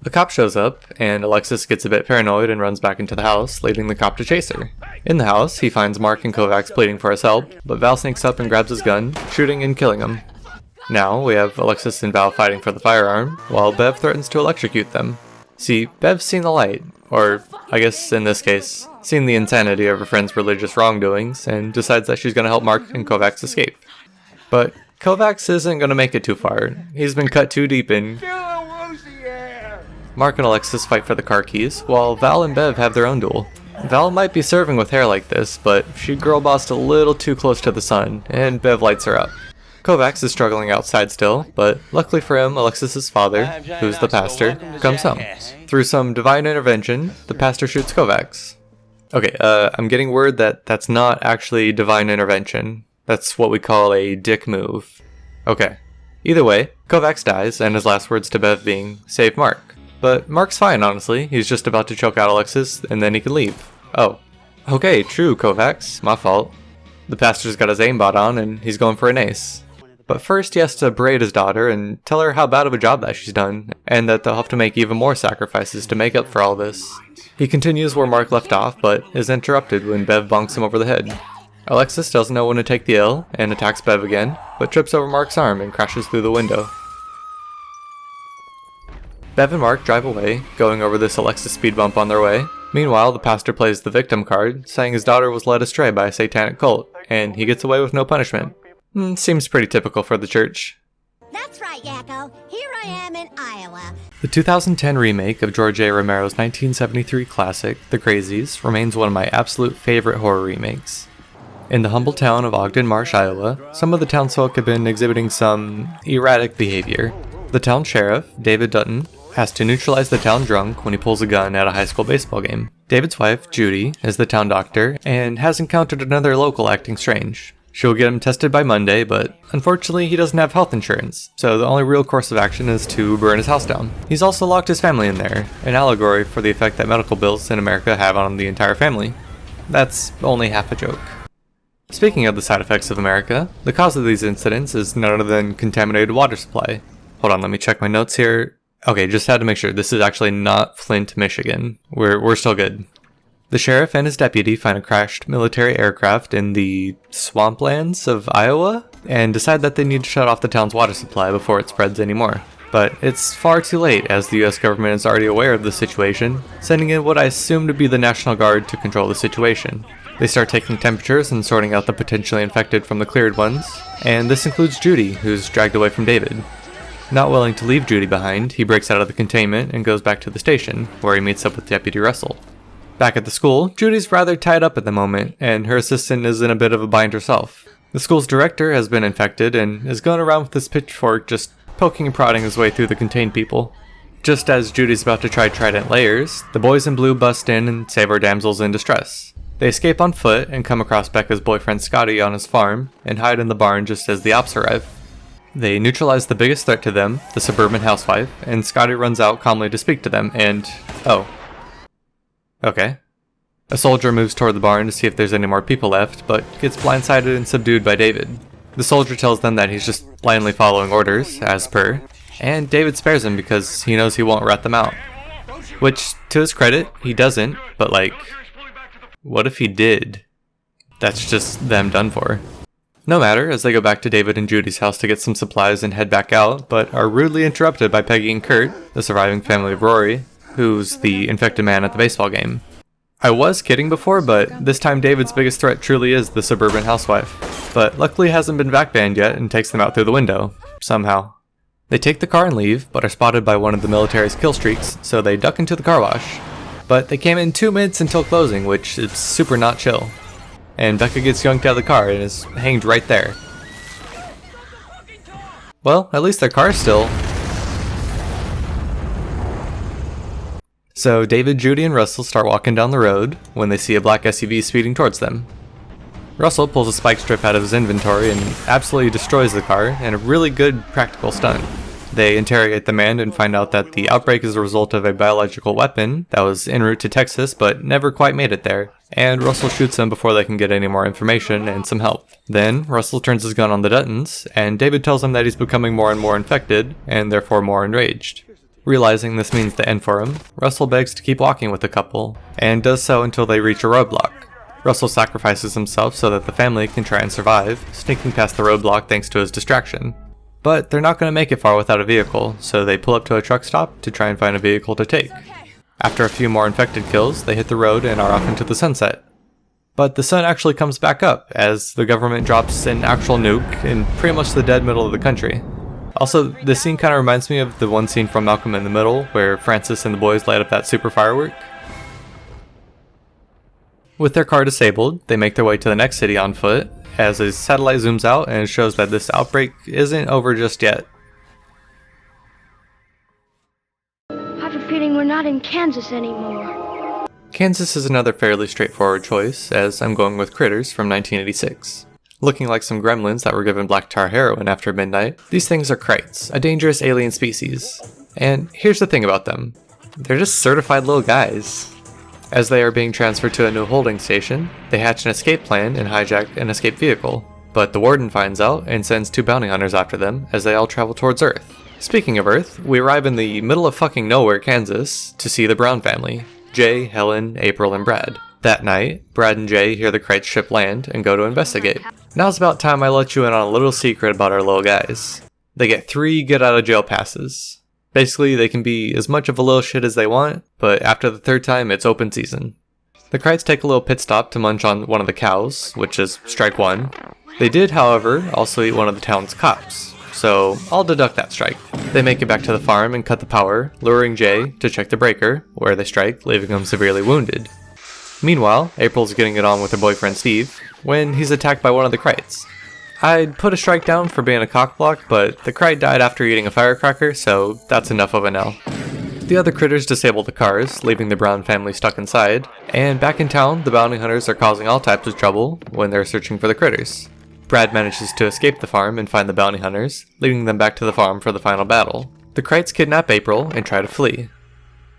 The cop shows up, and Alexis gets a bit paranoid and runs back into the house, leading the cop to chase her. In the house, he finds Mark and Kovacs pleading for his help, but Val sneaks up and grabs his gun, shooting and killing him. Now, we have Alexis and Val fighting for the firearm, while Bev threatens to electrocute them. See, Bev's seen the light, or, I guess in this case, seen the insanity of her friend's religious wrongdoings, and decides that she's going to help Mark and Kovacs escape. But Kovacs isn't going to make it too far. He's been cut too deep in. Mark and Alexis fight for the car keys, while Val and Bev have their own duel. Val might be serving with hair like this, but she girl-bossed a little too close to the sun, and Bev lights her up. Kovacs is struggling outside still, but luckily for him, Alexis' father, who's the pastor, comes home. Through some divine intervention, the pastor shoots Kovacs. Okay, I'm getting word that that's not actually divine intervention. That's what we call a dick move. Okay. Either way, Kovacs dies, and his last words to Bev being, "Save Mark." But Mark's fine, honestly. He's just about to choke out Alexis, and then he can leave. Oh. Okay, true, Kovacs. My fault. The pastor's got his aimbot on, and he's going for an ace. But first he has to berate his daughter and tell her how bad of a job that she's done, and that they'll have to make even more sacrifices to make up for all this. He continues where Mark left off, but is interrupted when Bev bonks him over the head. Alexis doesn't know when to take the L, and attacks Bev again, but trips over Mark's arm and crashes through the window. Bev and Mark drive away, going over this Alexis speed bump on their way. Meanwhile, the pastor plays the victim card, saying his daughter was led astray by a satanic cult, and he gets away with no punishment. Seems pretty typical for the church. That's right, Yakko. Here I am in Iowa. The 2010 remake of George A. Romero's 1973 classic, The Crazies, remains one of my absolute favorite horror remakes. In the humble town of Ogden Marsh, Iowa, some of the townsfolk have been exhibiting some erratic behavior. The town sheriff, David Dutton, has to neutralize the town drunk when he pulls a gun at a high school baseball game. David's wife, Judy, is the town doctor and has encountered another local acting strange. She'll get him tested by Monday, but unfortunately he doesn't have health insurance, so the only real course of action is to burn his house down. He's also locked his family in there, an allegory for the effect that medical bills in America have on the entire family. That's only half a joke. Speaking of the side effects of America, the cause of these incidents is none other than contaminated water supply. Hold on, let me check my notes here. Okay, just had to make sure this is actually not Flint, Michigan. We're still good. The sheriff and his deputy find a crashed military aircraft in the swamplands of Iowa and decide that they need to shut off the town's water supply before it spreads anymore. But it's far too late, as the US government is already aware of the situation, sending in what I assume to be the National Guard to control the situation. They start taking temperatures and sorting out the potentially infected from the cleared ones, and this includes Judy, who's dragged away from David. Not willing to leave Judy behind, he breaks out of the containment and goes back to the station, where he meets up with Deputy Russell. Back at the school, Judy's rather tied up at the moment, and her assistant is in a bit of a bind herself. The school's director has been infected and is going around with his pitchfork just poking and prodding his way through the contained people. Just as Judy's about to try trident layers, the boys in blue bust in and save our damsels in distress. They escape on foot and come across Becca's boyfriend Scotty on his farm and hide in the barn just as the ops arrive. They neutralize the biggest threat to them, the suburban housewife, and Scotty runs out calmly to speak to them and... oh. Okay. A soldier moves toward the barn to see if there's any more people left, but gets blindsided and subdued by David. The soldier tells them that he's just blindly following orders, as per, and David spares him because he knows he won't rat them out. Which, to his credit, he doesn't, but like, what if he did? That's just them done for. No matter, as they go back to David and Judy's house to get some supplies and head back out, but are rudely interrupted by Peggy and Kurt, the surviving family of Rory, who's the infected man at the baseball game. I was kidding before, but this time David's biggest threat truly is the suburban housewife, but luckily hasn't been back banned yet and takes them out through the window, somehow. They take the car and leave, but are spotted by one of the military's kill streaks, so they duck into the car wash. But they came in 2 minutes until closing, which is super not chill. And Becca gets yanked out of the car and is hanged right there. Well, at least their car's still... So David, Judy, and Russell start walking down the road when they see a black SUV speeding towards them. Russell pulls a spike strip out of his inventory and absolutely destroys the car in a really good practical stunt. They interrogate the man and find out that the outbreak is a result of a biological weapon that was en route to Texas but never quite made it there, and Russell shoots him before they can get any more information and some help. Then, Russell turns his gun on the Duttons, and David tells him that he's becoming more and more infected, and therefore more enraged. Realizing this means the end for him, Russell begs to keep walking with the couple, and does so until they reach a roadblock. Russell sacrifices himself so that the family can try and survive, sneaking past the roadblock thanks to his distraction. But they're not going to make it far without a vehicle, so they pull up to a truck stop to try and find a vehicle to take. After a few more infected kills, they hit the road and are off into the sunset. But the sun actually comes back up, as the government drops an actual nuke in pretty much the dead middle of the country. Also, this scene kind of reminds me of the one scene from Malcolm in the Middle, where Francis and the boys light up that super firework. With their car disabled, they make their way to the next city on foot, as a satellite zooms out and shows that this outbreak isn't over just yet. I have a feeling we're not in Kansas anymore. Kansas is another fairly straightforward choice, as I'm going with Critters from 1986. Looking like some gremlins that were given black tar heroin after midnight, these things are krites, a dangerous alien species. And here's the thing about them. They're just certified little guys. As they are being transferred to a new holding station, they hatch an escape plan and hijack an escape vehicle. But the warden finds out and sends 2 bounty hunters after them as they all travel towards Earth. Speaking of Earth, we arrive in the middle of fucking nowhere, Kansas, to see the Brown family. Jay, Helen, April, and Brad. That night, Brad and Jay hear the Krite ship land and go to investigate. Now's about time I let you in on a little secret about our little guys. They get 3 get-out-of-jail passes. Basically, they can be as much of a little shit as they want, but after the 3rd time, it's open season. The Krites take a little pit stop to munch on one of the cows, which is strike 1. They did, however, also eat one of the town's cops, so I'll deduct that strike. They make it back to the farm and cut the power, luring Jay to check the breaker, where they strike, leaving him severely wounded. Meanwhile, April's getting it on with her boyfriend Steve, when he's attacked by one of the Krites. I'd put a strike down for being a cockblock, but the Krite died after eating a firecracker, so that's enough of an L. The other critters disable the cars, leaving the Brown family stuck inside, and back in town, the bounty hunters are causing all types of trouble when they're searching for the critters. Brad manages to escape the farm and find the bounty hunters, leading them back to the farm for the final battle. The Krites kidnap April and try to flee.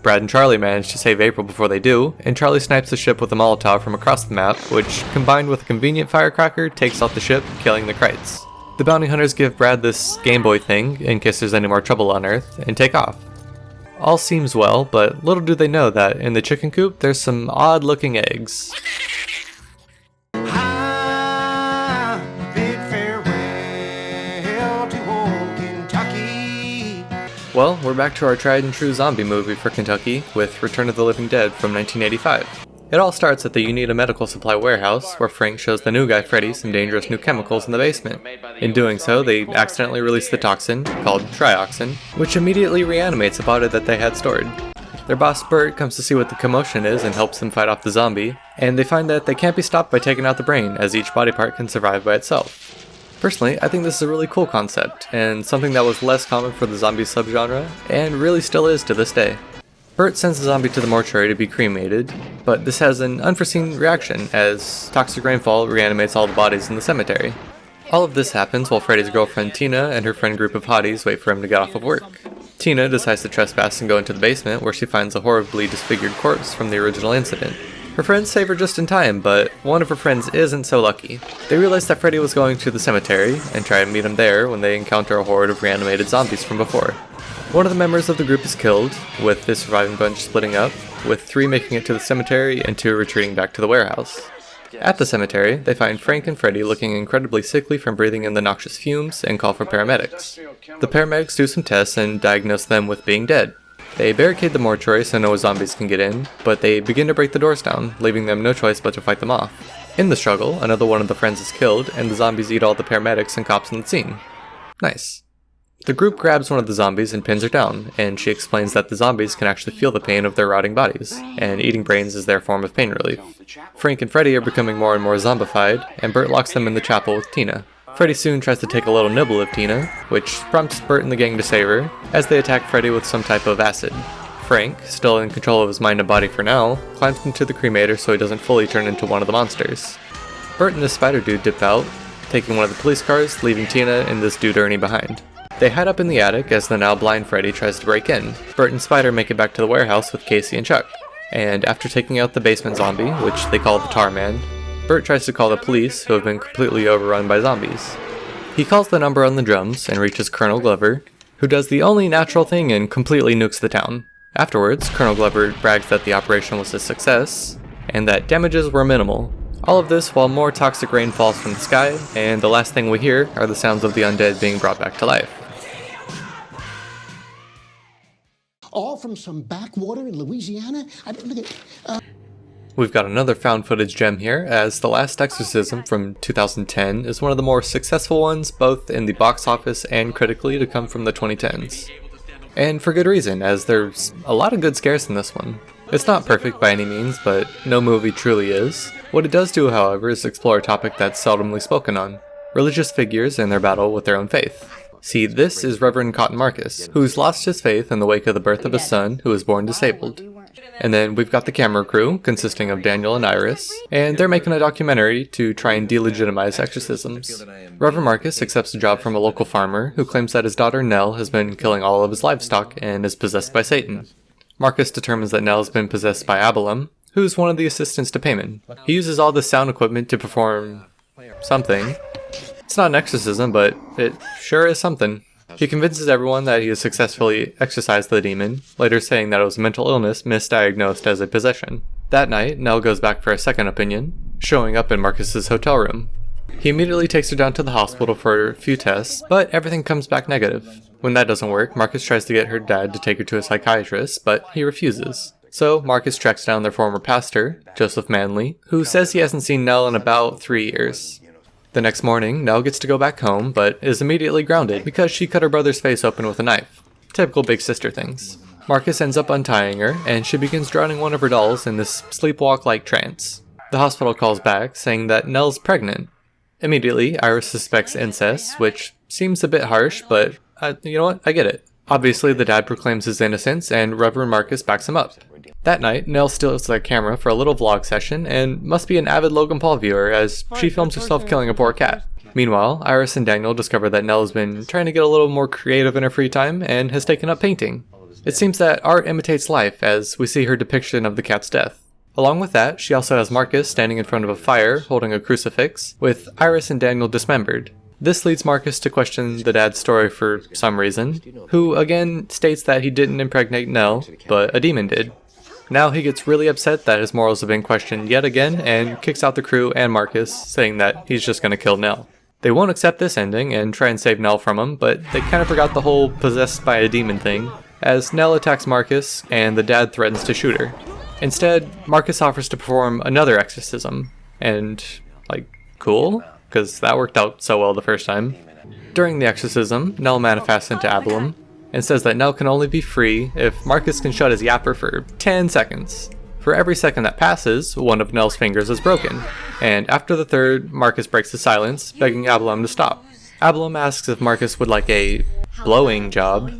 Brad and Charlie manage to save April before they do, and Charlie snipes the ship with a Molotov from across the map, which, combined with a convenient firecracker, takes out the ship, killing the Krites. The bounty hunters give Brad this Game Boy thing, in case there's any more trouble on Earth, and take off. All seems well, but little do they know that in the chicken coop, there's some odd-looking eggs. Well, we're back to our tried and true zombie movie for Kentucky with Return of the Living Dead from 1985. It all starts at the Uneeda Medical Supply warehouse, where Frank shows the new guy Freddy some dangerous new chemicals in the basement. In doing so, they accidentally release the toxin, called trioxin, which immediately reanimates a body that they had stored. Their boss Bert comes to see what the commotion is and helps them fight off the zombie, and they find that they can't be stopped by taking out the brain, as each body part can survive by itself. Personally, I think this is a really cool concept, and something that was less common for the zombie subgenre, and really still is to this day. Bert sends the zombie to the mortuary to be cremated, but this has an unforeseen reaction as toxic rainfall reanimates all the bodies in the cemetery. All of this happens while Freddy's girlfriend Tina and her friend group of hotties wait for him to get off of work. Tina decides to trespass and go into the basement where she finds a horribly disfigured corpse from the original incident. Her friends save her just in time, but one of her friends isn't so lucky. They realize that Freddy was going to the cemetery and try to meet him there when they encounter a horde of reanimated zombies from before. One of the members of the group is killed, with the surviving bunch splitting up, with 3 making it to the cemetery and 2 retreating back to the warehouse. At the cemetery, they find Frank and Freddy looking incredibly sickly from breathing in the noxious fumes and call for paramedics. The paramedics do some tests and diagnose them with being dead. They barricade the mortuary so no zombies can get in, but they begin to break the doors down, leaving them no choice but to fight them off. In the struggle, another one of the friends is killed, and the zombies eat all the paramedics and cops on the scene. Nice. The group grabs one of the zombies and pins her down, and she explains that the zombies can actually feel the pain of their rotting bodies, and eating brains is their form of pain relief. Frank and Freddy are becoming more and more zombified, and Bert locks them in the chapel with Tina. Freddy soon tries to take a little nibble of Tina, which prompts Bert and the gang to save her, as they attack Freddy with some type of acid. Frank, still in control of his mind and body for now, climbs into the cremator so he doesn't fully turn into one of the monsters. Bert and the spider dude dip out, taking one of the police cars, leaving Tina and this dude Ernie behind. They hide up in the attic as the now blind Freddy tries to break in. Bert and Spider make it back to the warehouse with Casey and Chuck. And after taking out the basement zombie, which they call the Tar Man, Bert tries to call the police, who have been completely overrun by zombies. He calls the number on the drums and reaches Colonel Glover, who does the only natural thing and completely nukes the town. Afterwards, Colonel Glover brags that the operation was a success, and that damages were minimal. All of this while more toxic rain falls from the sky, and the last thing we hear are the sounds of the undead being brought back to life. All from some backwater in Louisiana? We've got another found footage gem here, as The Last Exorcism from 2010 is one of the more successful ones both in the box office and critically to come from the 2010s. And for good reason, as there's a lot of good scares in this one. It's not perfect by any means, but no movie truly is. What it does do, however, is explore a topic that's seldomly spoken on: religious figures and their battle with their own faith. See, this is Reverend Cotton Marcus, who's lost his faith in the wake of the birth of his son, who was born disabled. And then we've got the camera crew, consisting of Daniel and Iris, and they're making a documentary to try and delegitimize exorcisms. Reverend Marcus accepts a job from a local farmer, who claims that his daughter Nell has been killing all of his livestock and is possessed by Satan. Marcus determines that Nell has been possessed by Abelum, who's one of the assistants to Payman. He uses all the sound equipment to perform something. It's not an exorcism, but it sure is something. He convinces everyone that he has successfully exorcised the demon, later saying that it was a mental illness misdiagnosed as a possession. That night, Nell goes back for a second opinion, showing up in Marcus's hotel room. He immediately takes her down to the hospital for a few tests, but everything comes back negative. When that doesn't work, Marcus tries to get her dad to take her to a psychiatrist, but he refuses. So Marcus tracks down their former pastor, Joseph Manley, who says he hasn't seen Nell in about 3 years. The next morning, Nell gets to go back home, but is immediately grounded because she cut her brother's face open with a knife. Typical big sister things. Marcus ends up untying her, and she begins drowning one of her dolls in this sleepwalk-like trance. The hospital calls back, saying that Nell's pregnant. Immediately, Iris suspects incest, which seems a bit harsh, but you know what? I get it. Obviously, the dad proclaims his innocence, and Reverend Marcus backs him up. That night, Nell steals the camera for a little vlog session, and must be an avid Logan Paul viewer as she films herself killing a poor cat. Meanwhile, Iris and Daniel discover that Nell has been trying to get a little more creative in her free time, and has taken up painting. It seems that art imitates life, as we see her depiction of the cat's death. Along with that, she also has Marcus standing in front of a fire, holding a crucifix, with Iris and Daniel dismembered. This leads Marcus to question the dad's story for some reason, who again states that he didn't impregnate Nell, but a demon did. Now he gets really upset that his morals have been questioned yet again and kicks out the crew and Marcus, saying that he's just gonna kill Nell. They won't accept this ending and try and save Nell from him, but they kind of forgot the whole possessed by a demon thing, as Nell attacks Marcus and the dad threatens to shoot her. Instead, Marcus offers to perform another exorcism, and cool, because that worked out so well the first time. During the exorcism, Nell manifests into Abelum, and says that Nell can only be free if Marcus can shut his yapper for 10 seconds. For every second that passes, one of Nell's fingers is broken, and after the third, Marcus breaks the silence, begging Abelum to stop. Abelum asks if Marcus would like a blowing job,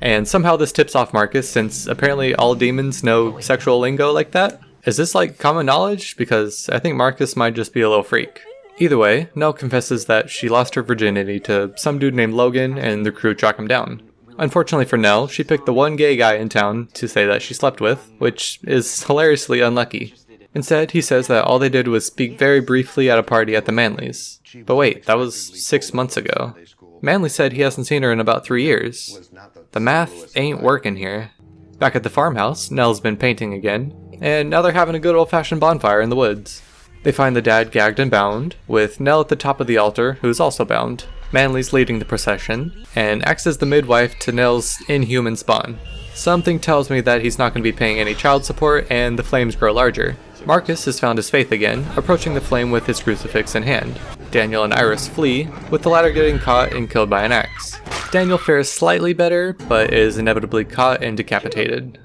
and somehow this tips off Marcus since apparently all demons know sexual lingo like that. Is this like common knowledge? Because I think Marcus might just be a little freak. Either way, Nell confesses that she lost her virginity to some dude named Logan and the crew track him down. Unfortunately for Nell, she picked the one gay guy in town to say that she slept with, which is hilariously unlucky. Instead, he says that all they did was speak very briefly at a party at the Manleys. But wait, that was 6 months ago. Manley said he hasn't seen her in about 3 years. The math ain't working here. Back at the farmhouse, Nell's been painting again, and now they're having a good old-fashioned bonfire in the woods. They find the dad gagged and bound, with Nell at the top of the altar, who's also bound. Manley's leading the procession, and acts as the midwife to Nell's inhuman spawn. Something tells me that he's not going to be paying any child support, and the flames grow larger. Marcus has found his faith again, approaching the flame with his crucifix in hand. Daniel and Iris flee, with the latter getting caught and killed by an axe. Daniel fares slightly better, but is inevitably caught and decapitated.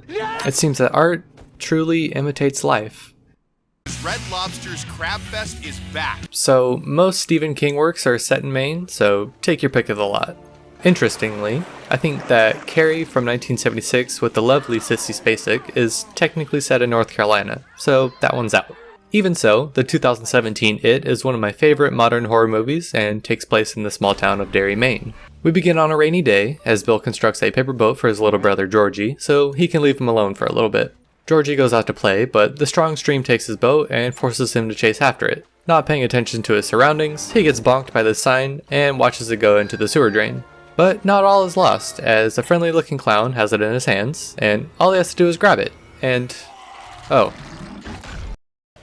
It seems that art truly imitates life. Red Lobster's Crab Fest is back. So, most Stephen King works are set in Maine, so take your pick of the lot. Interestingly, I think that Carrie from 1976 with the lovely Sissy Spacek is technically set in North Carolina, so that one's out. Even so, the 2017 It is one of my favorite modern horror movies and takes place in the small town of Derry, Maine. We begin on a rainy day as Bill constructs a paper boat for his little brother Georgie so he can leave him alone for a little bit. Georgie goes out to play, but the strong stream takes his boat and forces him to chase after it. Not paying attention to his surroundings, he gets bonked by the sign and watches it go into the sewer drain. But not all is lost, as a friendly looking clown has it in his hands, and all he has to do is grab it, and... oh.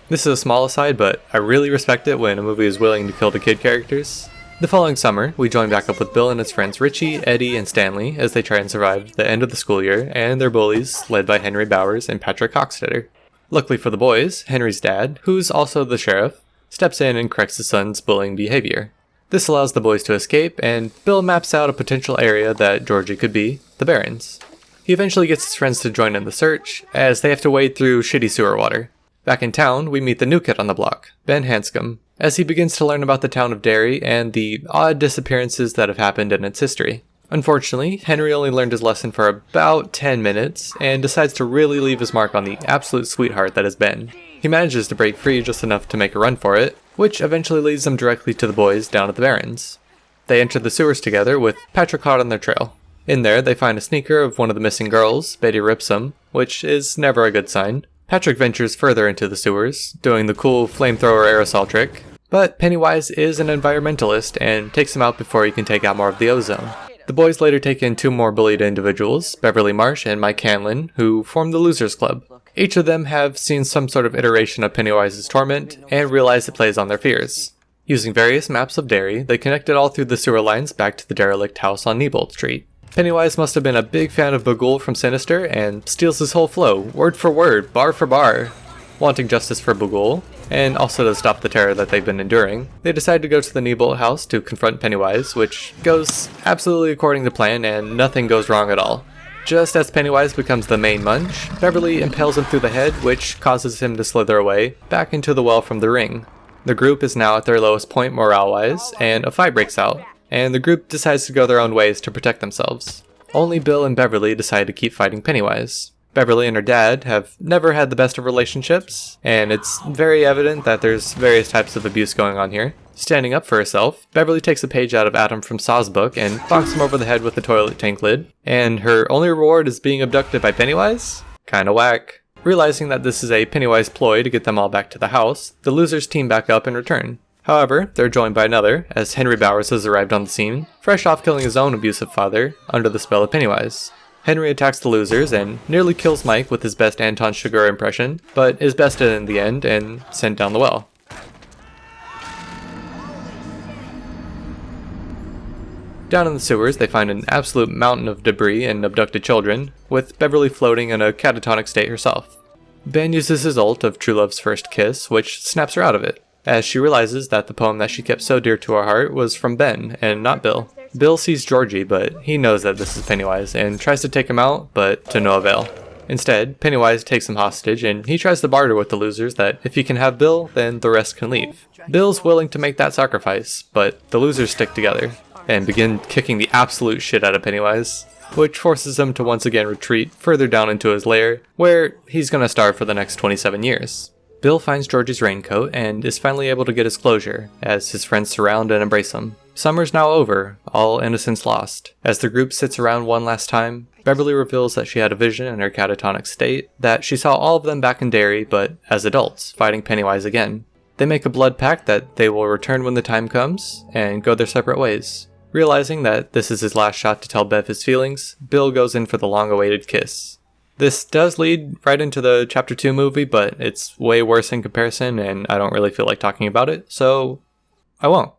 This is a small aside, but I really respect it when a movie is willing to kill the kid characters. The following summer, we join back up with Bill and his friends Richie, Eddie, and Stanley as they try and survive the end of the school year and their bullies, led by Henry Bowers and Patrick Hockstetter. Luckily for the boys, Henry's dad, who's also the sheriff, steps in and corrects his son's bullying behavior. This allows the boys to escape, and Bill maps out a potential area that Georgie could be, the Barrens. He eventually gets his friends to join in the search, as they have to wade through shitty sewer water. Back in town, we meet the new kid on the block, Ben Hanscom, as he begins to learn about the town of Derry and the odd disappearances that have happened in its history. Unfortunately, Henry only learned his lesson for about 10 minutes, and decides to really leave his mark on the absolute sweetheart that is Ben. He manages to break free just enough to make a run for it, which eventually leads them directly to the boys down at the Barrens. They enter the sewers together with Patrick hot on their trail. In there, they find a sneaker of one of the missing girls, Betty Ripsum, which is never a good sign. Patrick ventures further into the sewers, doing the cool flamethrower aerosol trick, but Pennywise is an environmentalist and takes him out before he can take out more of the ozone. The boys later take in 2 more bullied individuals, Beverly Marsh and Mike Hanlon, who form the Losers Club. Each of them have seen some sort of iteration of Pennywise's torment and realize it plays on their fears. Using various maps of Derry, they connect it all through the sewer lines back to the derelict house on Neibolt Street. Pennywise must have been a big fan of Bagul from Sinister and steals his whole flow, word for word, bar for bar. Wanting justice for Bagul, and also to stop the terror that they've been enduring, they decide to go to the Neibolt house to confront Pennywise, which goes absolutely according to plan and nothing goes wrong at all. Just as Pennywise becomes the main munch, Beverly impales him through the head, which causes him to slither away, back into the well from the ring. The group is now at their lowest point morale-wise, and a fight breaks out, and the group decides to go their own ways to protect themselves. Only Bill and Beverly decide to keep fighting Pennywise. Beverly and her dad have never had the best of relationships, and it's very evident that there's various types of abuse going on here. Standing up for herself, Beverly takes a page out of Adam from Saw's book and bonks him over the head with the toilet tank lid, and her only reward is being abducted by Pennywise? Kinda whack. Realizing that this is a Pennywise ploy to get them all back to the house, the losers team back up and return. However, they're joined by another, as Henry Bowers has arrived on the scene, fresh off killing his own abusive father, under the spell of Pennywise. Henry attacks the losers and nearly kills Mike with his best Anton Chigurh impression, but is bested in the end and sent down the well. Down in the sewers, they find an absolute mountain of debris and abducted children, with Beverly floating in a catatonic state herself. Ben uses his ult of True Love's First Kiss, which snaps her out of it, as she realizes that the poem that she kept so dear to her heart was from Ben, and not Bill. Bill sees Georgie, but he knows that this is Pennywise, and tries to take him out, but to no avail. Instead, Pennywise takes him hostage, and he tries to barter with the losers that if he can have Bill, then the rest can leave. Bill's willing to make that sacrifice, but the losers stick together. and begin kicking the absolute shit out of Pennywise, which forces him to once again retreat further down into his lair, where he's gonna starve for the next 27 years. Bill finds Georgie's raincoat and is finally able to get his closure, as his friends surround and embrace him. Summer's now over, all innocence lost. As the group sits around one last time, Beverly reveals that she had a vision in her catatonic state, that she saw all of them back in Derry, but as adults, fighting Pennywise again. They make a blood pact that they will return when the time comes, and go their separate ways. Realizing that this is his last shot to tell Bev his feelings, Bill goes in for the long-awaited kiss. This does lead right into the Chapter 2 movie, but it's way worse in comparison, and I don't really feel like talking about it, so I won't.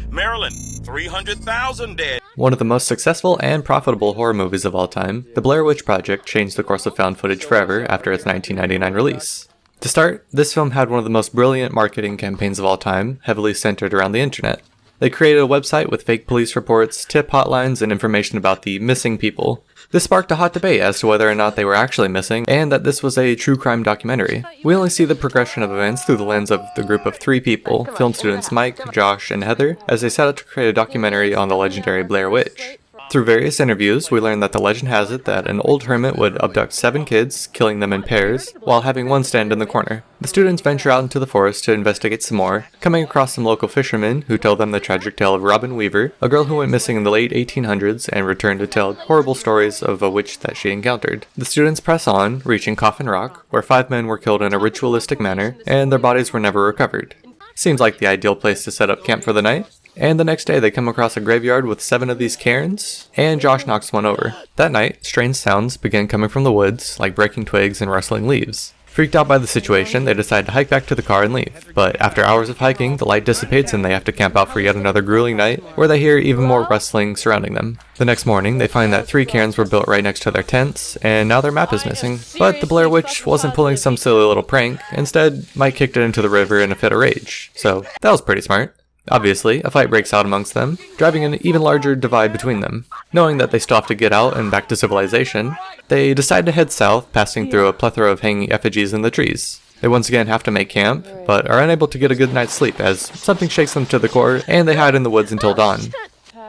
Maryland, 300,000 dead. One of the most successful and profitable horror movies of all time, The Blair Witch Project changed the course of found footage forever after its 1999 release. To start, this film had one of the most brilliant marketing campaigns of all time, heavily centered around the internet. They created a website with fake police reports, tip hotlines, and information about the missing people. This sparked a hot debate as to whether or not they were actually missing, and that this was a true crime documentary. We only see the progression of events through the lens of the group of 3 people, film students Mike, Josh, and Heather, as they set out to create a documentary on the legendary Blair Witch. Through various interviews, we learn that the legend has it that an old hermit would abduct 7 kids, killing them in pairs, while having one stand in the corner. The students venture out into the forest to investigate some more, coming across some local fishermen who tell them the tragic tale of Robin Weaver, a girl who went missing in the late 1800s and returned to tell horrible stories of a witch that she encountered. The students press on, reaching Coffin Rock, where 5 men were killed in a ritualistic manner, and their bodies were never recovered. Seems like the ideal place to set up camp for the night. And the next day they come across a graveyard with 7 of these cairns, and Josh knocks one over. That night, strange sounds begin coming from the woods, like breaking twigs and rustling leaves. Freaked out by the situation, they decide to hike back to the car and leave. But after hours of hiking, the light dissipates and they have to camp out for yet another grueling night, where they hear even more rustling surrounding them. The next morning, they find that 3 cairns were built right next to their tents, and now their map is missing. But the Blair Witch wasn't pulling some silly little prank. Instead, Mike kicked it into the river in a fit of rage. So that was pretty smart. Obviously, a fight breaks out amongst them, driving an even larger divide between them. Knowing that they still have to get out and back to civilization, they decide to head south, passing through a plethora of hanging effigies in the trees. They once again have to make camp, but are unable to get a good night's sleep as something shakes them to the core, and they hide in the woods until dawn.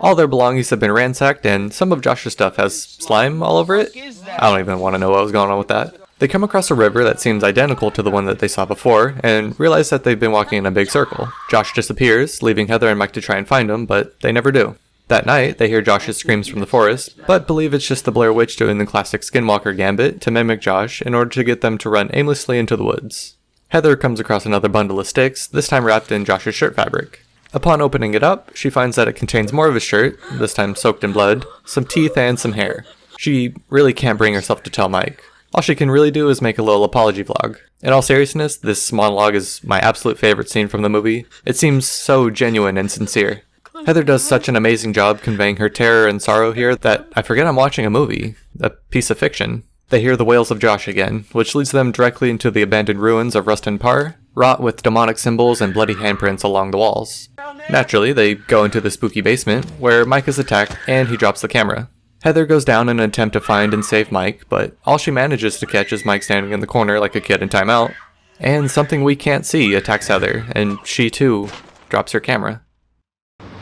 All their belongings have been ransacked, and some of Josh's stuff has slime all over it. I don't even want to know what was going on with that. They come across a river that seems identical to the one that they saw before, and realize that they've been walking in a big circle. Josh disappears, leaving Heather and Mike to try and find him, but they never do. That night, they hear Josh's screams from the forest, but believe it's just the Blair Witch doing the classic Skinwalker gambit to mimic Josh in order to get them to run aimlessly into the woods. Heather comes across another bundle of sticks, this time wrapped in Josh's shirt fabric. Upon opening it up, she finds that it contains more of his shirt, this time soaked in blood, some teeth, and some hair. She really can't bring herself to tell Mike. All she can really do is make a little apology vlog. In all seriousness, this monologue is my absolute favorite scene from the movie. It seems so genuine and sincere. Heather does such an amazing job conveying her terror and sorrow here that I forget I'm watching a movie, a piece of fiction. They hear the wails of Josh again, which leads them directly into the abandoned ruins of Rustin Parr, wrought with demonic symbols and bloody handprints along the walls. Naturally, they go into the spooky basement, where Mike is attacked and he drops the camera. Heather goes down in an attempt to find and save Mike, but all she manages to catch is Mike standing in the corner like a kid in timeout. And something we can't see attacks Heather, and she too drops her camera.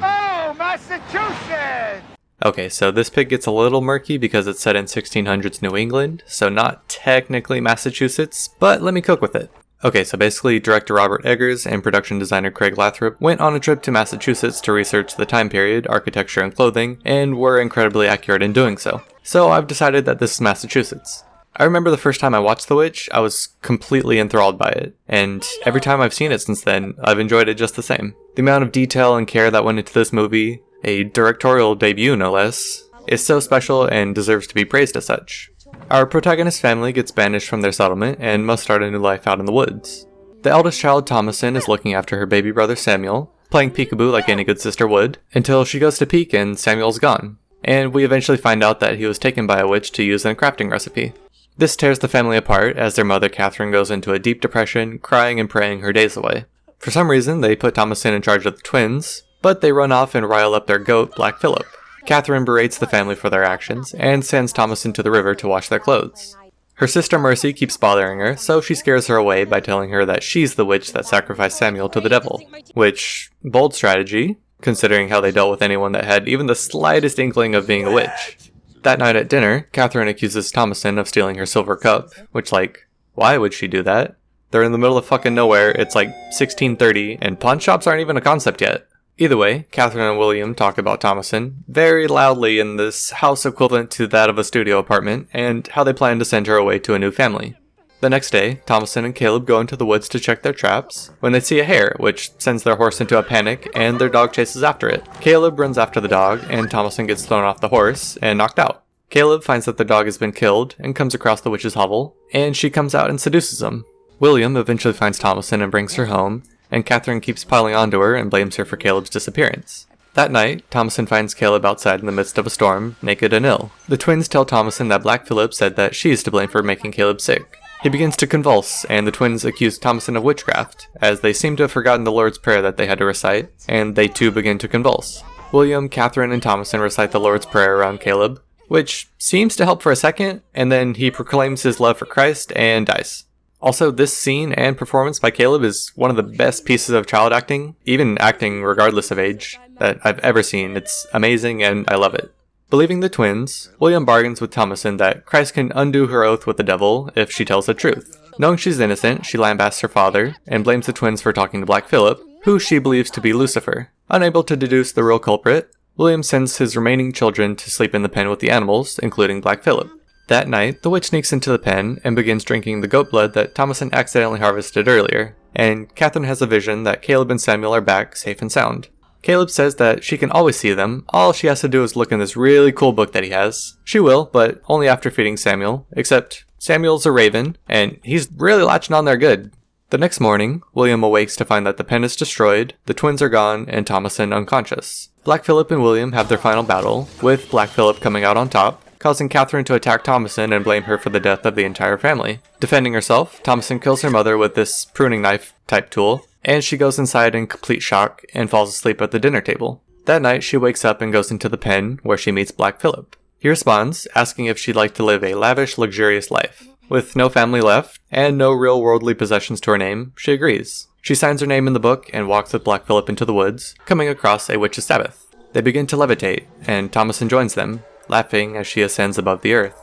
Oh, Massachusetts! Okay, so this pic gets a little murky because it's set in 1600s New England, so not technically Massachusetts, but let me cook with it. Okay, so basically director Robert Eggers and production designer Craig Lathrop went on a trip to Massachusetts to research the time period, architecture, and clothing, and were incredibly accurate in doing so. So I've decided that this is Massachusetts. I remember the first time I watched The Witch, I was completely enthralled by it, and every time I've seen it since then, I've enjoyed it just the same. The amount of detail and care that went into this movie, a directorial debut no less, is so special and deserves to be praised as such. Our protagonist's family gets banished from their settlement and must start a new life out in the woods. The eldest child, Thomason, is looking after her baby brother Samuel, playing peekaboo like any good sister would, until she goes to peek and Samuel's gone. And we eventually find out that he was taken by a witch to use in a crafting recipe. This tears the family apart as their mother Catherine goes into a deep depression, crying and praying her days away. For some reason, they put Thomason in charge of the twins, but they run off and rile up their goat, Black Phillip. Catherine berates the family for their actions, and sends Thomason to the river to wash their clothes. Her sister Mercy keeps bothering her, so she scares her away by telling her that she's the witch that sacrificed Samuel to the devil. Which, bold strategy, considering how they dealt with anyone that had even the slightest inkling of being a witch. That night at dinner, Catherine accuses Thomason of stealing her silver cup, which, like, why would she do that? They're in the middle of fucking nowhere, it's like 1630, and pawn shops aren't even a concept yet. Either way, Catherine and William talk about Thomason very loudly in this house equivalent to that of a studio apartment, and how they plan to send her away to a new family. The next day, Thomason and Caleb go into the woods to check their traps, when they see a hare, which sends their horse into a panic, and their dog chases after it. Caleb runs after the dog, and Thomason gets thrown off the horse and knocked out. Caleb finds that the dog has been killed, and comes across the witch's hovel, and she comes out and seduces him. William eventually finds Thomason and brings her home, and Catherine keeps piling onto her and blames her for Caleb's disappearance. That night, Thomason finds Caleb outside in the midst of a storm, naked and ill. The twins tell Thomason that Black Phillip said that she is to blame for making Caleb sick. He begins to convulse, and the twins accuse Thomason of witchcraft, as they seem to have forgotten the Lord's Prayer that they had to recite, and they too begin to convulse. William, Catherine, and Thomason recite the Lord's Prayer around Caleb, which seems to help for a second, and then he proclaims his love for Christ and dies. Also, this scene and performance by Caleb is one of the best pieces of child acting, even acting regardless of age, that I've ever seen. It's amazing and I love it. Believing the twins, William bargains with Thomason that Christ can undo her oath with the devil if she tells the truth. Knowing she's innocent, she lambasts her father, and blames the twins for talking to Black Phillip, who she believes to be Lucifer. Unable to deduce the real culprit, William sends his remaining children to sleep in the pen with the animals, including Black Phillip. That night, the witch sneaks into the pen and begins drinking the goat blood that Thomason accidentally harvested earlier, and Catherine has a vision that Caleb and Samuel are back, safe and sound. Caleb says that she can always see them, all she has to do is look in this really cool book that he has. She will, but only after feeding Samuel, except Samuel's a raven, and he's really latching on there good. The next morning, William awakes to find that the pen is destroyed, the twins are gone, and Thomason unconscious. Black Phillip and William have their final battle, with Black Phillip coming out on top, causing Catherine to attack Thomason and blame her for the death of the entire family. Defending herself, Thomason kills her mother with this pruning knife type tool, and she goes inside in complete shock and falls asleep at the dinner table. That night, she wakes up and goes into the pen, where she meets Black Phillip. He responds, asking if she'd like to live a lavish, luxurious life. With no family left, and no real worldly possessions to her name, she agrees. She signs her name in the book and walks with Black Phillip into the woods, coming across a witch's Sabbath. They begin to levitate, and Thomason joins them, laughing as she ascends above the earth.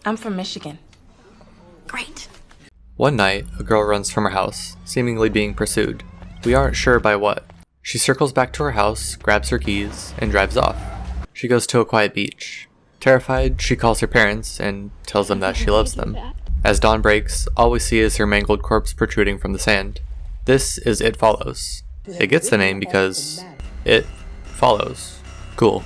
I'm from Michigan. Great. One night, a girl runs from her house, seemingly being pursued. We aren't sure by what. She circles back to her house, grabs her keys, and drives off. She goes to a quiet beach. Terrified, she calls her parents and tells them that she loves them. As dawn breaks, all we see is her mangled corpse protruding from the sand. This is It Follows. It gets the name because it follows. Cool.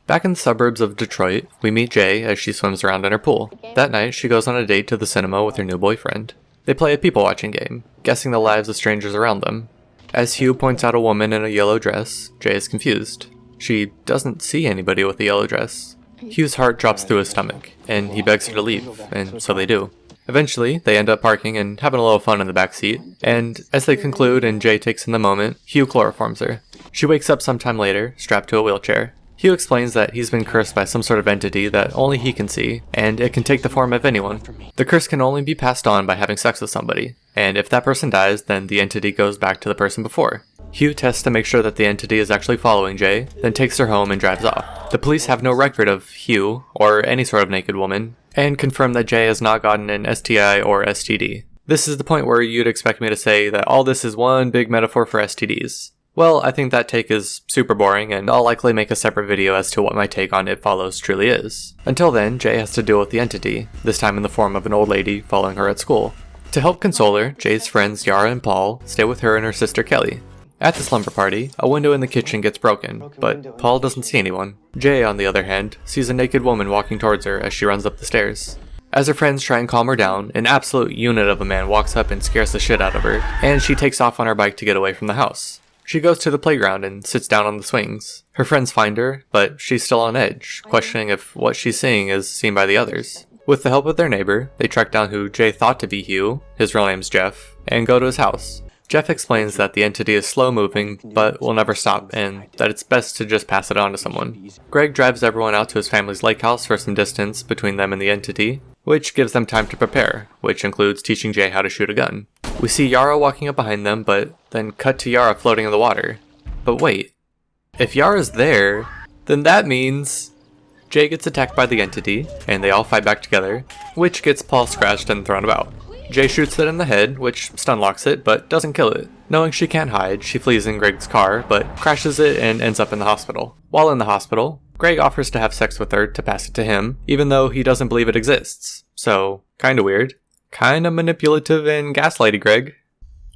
Back in the suburbs of Detroit, we meet Jay as she swims around in her pool. That night, she goes on a date to the cinema with her new boyfriend. They play a people-watching game, guessing the lives of strangers around them. As Hugh points out a woman in a yellow dress, Jay is confused. She doesn't see anybody with a yellow dress. Hugh's heart drops through his stomach, and he begs her to leave, and so they do. Eventually, they end up parking and having a little fun in the backseat, and as they conclude and Jay takes in the moment, Hugh chloroforms her. She wakes up sometime later, strapped to a wheelchair. Hugh explains that he's been cursed by some sort of entity that only he can see, and it can take the form of anyone. The curse can only be passed on by having sex with somebody, and if that person dies, then the entity goes back to the person before. Hugh tests to make sure that the entity is actually following Jay, then takes her home and drives off. The police have no record of Hugh, or any sort of naked woman, and confirm that Jay has not gotten an STI or STD. This is the point where you'd expect me to say that all this is one big metaphor for STDs. Well, I think that take is super boring, and I'll likely make a separate video as to what my take on It Follows truly is. Until then, Jay has to deal with the entity, this time in the form of an old lady following her at school. To help console her, Jay's friends Yara and Paul stay with her and her sister Kelly. At the slumber party, a window in the kitchen gets broken, but Paul doesn't see anyone. Jay, on the other hand, sees a naked woman walking towards her as she runs up the stairs. As her friends try and calm her down, an absolute unit of a man walks up and scares the shit out of her, and she takes off on her bike to get away from the house. She goes to the playground and sits down on the swings. Her friends find her, but she's still on edge, questioning if what she's seeing is seen by the others. With the help of their neighbor, they track down who Jay thought to be Hugh, his real name's Jeff, and go to his house. Jeff explains that the entity is slow-moving, but will never stop, and that it's best to just pass it on to someone. Greg drives everyone out to his family's lake house for some distance between them and the entity, which gives them time to prepare, which includes teaching Jay how to shoot a gun. We see Yara walking up behind them, but then cut to Yara floating in the water. But wait, if Yara's there, then that means Jay gets attacked by the entity, and they all fight back together, which gets Paul scratched and thrown about. Jay shoots it in the head, which stun locks it, but doesn't kill it. Knowing she can't hide, she flees in Greg's car, but crashes it and ends up in the hospital. While in the hospital, Greg offers to have sex with her to pass it to him, even though he doesn't believe it exists. So, kinda weird. Kinda manipulative and gaslighty Greg.